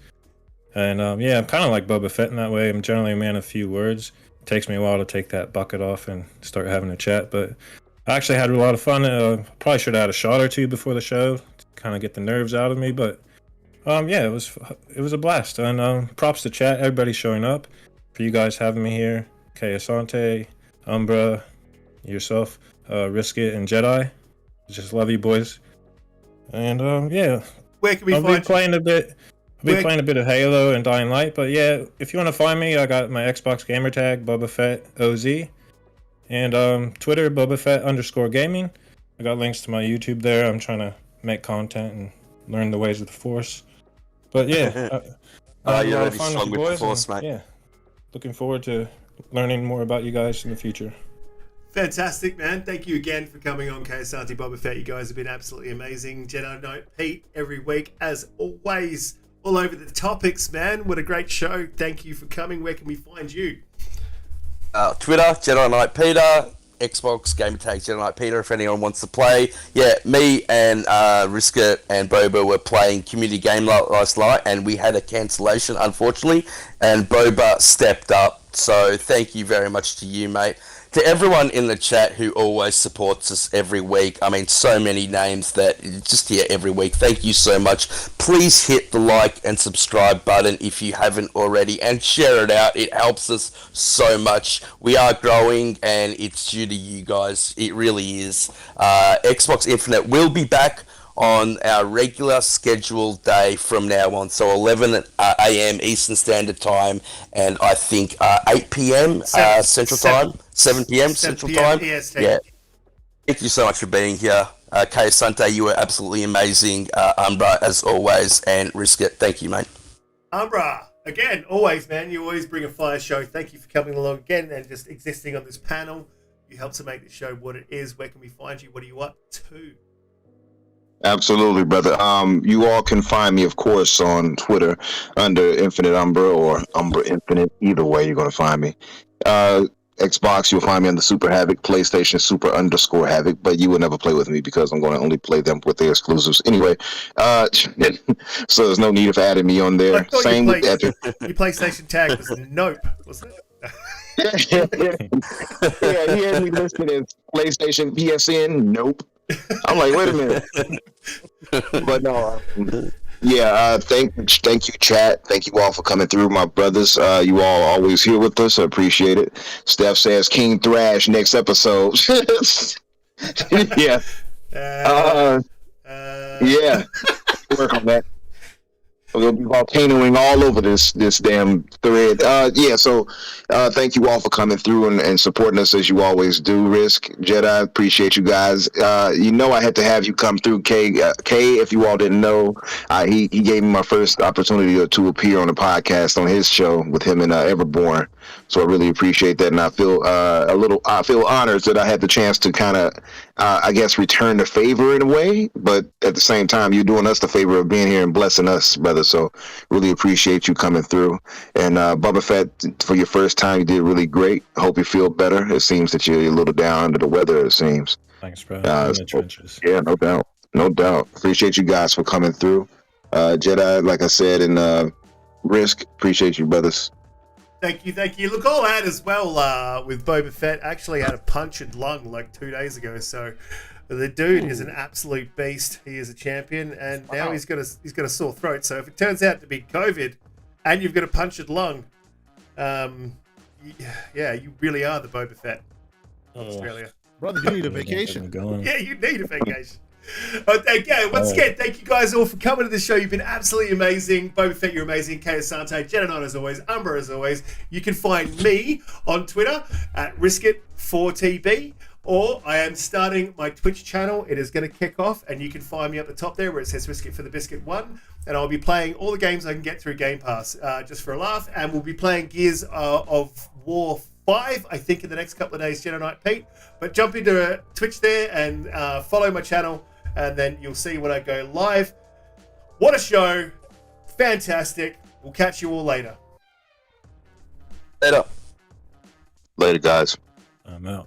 And yeah, I'm kind of like Boba Fett in that way. I'm generally a man of few words. It takes me a while to take that bucket off and start having a chat. But I actually had a lot of fun. Probably should have had a shot or two before the show to kind of get the nerves out of me. But yeah, it was a blast. And props to chat. Everybody showing up. For you guys having me here. Kay Asante, Umbra, yourself, Risk It, and Jedi. Just love you, boys. And yeah, where can we I'll find be playing a bit. I'll be playing a bit of Halo and Dying Light. But yeah, if you want to find me, I got my Xbox gamer tag, Boba Fett OZ, and Twitter, Boba Fett _gaming. I got links to my YouTube there. I'm trying to make content and learn the ways of the Force. But yeah, you're already strong with the Force, mate. Yeah, looking forward to learning more about you guys in the future. Fantastic, man. Thank you again for coming on, Kay Asante, Boba Fett. You guys have been absolutely amazing. JediKnightPete every week, as always, all over the topics, man. What a great show. Thank you for coming. Where can we find you? Twitter, JediKnightPete, Xbox gamer tag JediKnightPete if anyone wants to play. Yeah, me and Riskit and Boba were playing community game last night, and we had a cancellation, unfortunately, and Boba stepped up So thank you very much to you, mate. To everyone in the chat who always supports us every week. I mean, so many names that just here every week. Thank you so much. Please hit the like and subscribe button if you haven't already, and share it out. It helps us so much. We are growing, and it's due to you guys. It really is. Xbox Infinite will be back on our regular scheduled day from now on, so 11 a.m. Eastern Standard Time, and I think 8 p.m. Central Time, 7 p.m. Central Time. EST. Yeah. Thank you so much for being here. Kay Sante, you were absolutely amazing. Umbra, as always, and Risk It. Thank you, mate. Umbra, again, always, man. You always bring a fire show. Thank you for coming along again and just existing on this panel. You help to make the show what it is. Where can we find you? What are you up to? Absolutely, brother. You all can find me, of course, on Twitter under Infinite Umbra or Umbra Infinite. Either way, you're going to find me. Xbox, you'll find me under Super Havoc. PlayStation, Super_Havoc. But you will never play with me because I'm going to only play them with their exclusives. Anyway, so there's no need of adding me on there. Same with Epic. Your PlayStation tag was Nope, wasn't it? Yeah, he had me listed as PlayStation PSN. Nope. I'm like, wait a minute. But no, yeah, thank you, chat. Thank you all for coming through, my brothers. You all always here with us. I appreciate it. Steph says King Thrash next episode. Yeah. Yeah. Work on that. We'll be volcanoing all over this damn thread. Yeah, so thank you all for coming through and supporting us as you always do. Risk, Jedi, appreciate you guys. You know I had to have you come through, Kay. Kay, if you all didn't know, he gave me my first opportunity to appear on the podcast on his show with him and Everborn. So I really appreciate that, and I feel I feel honored that I had the chance to kind of, I guess, return the favor in a way. But at the same time, you're doing us the favor of being here and blessing us, brother. So really appreciate you coming through. And Bubba Fett, for your first time, you did really great. I hope you feel better. It seems that you're a little down under the weather. It seems. Thanks, bro. In the trenches. Yeah, no doubt. Appreciate you guys for coming through. Jedi, like I said, and Risk, appreciate you, brothers. Thank you. Look, all out as well with Boba Fett. Actually had a punctured lung like 2 days ago. So the dude is an absolute beast. He is a champion, and now he's got a sore throat. So if it turns out to be COVID, and you've got a punctured lung, yeah, you really are the Boba Fett of Australia. Brother, you need a vacation. Yeah, you need a vacation. Okay, once again, thank you guys all for coming to the show. You've been absolutely amazing. Boba Fett, you're amazing. Kay Asante, JediKnight as always, Umbra as always. You can find me on Twitter at Riskit4TB, or I am starting my Twitch channel. It is going to kick off, and you can find me at the top there where it says Riskit for the Biscuit 1, and I'll be playing all the games I can get through Game Pass just for a laugh, and we'll be playing Gears of War 5, I think, in the next couple of days, JediKnightPete. But jump into Twitch there and follow my channel, and then you'll see when I go live. What a show. Fantastic. We'll catch you all later. Later. Later, guys. I'm out.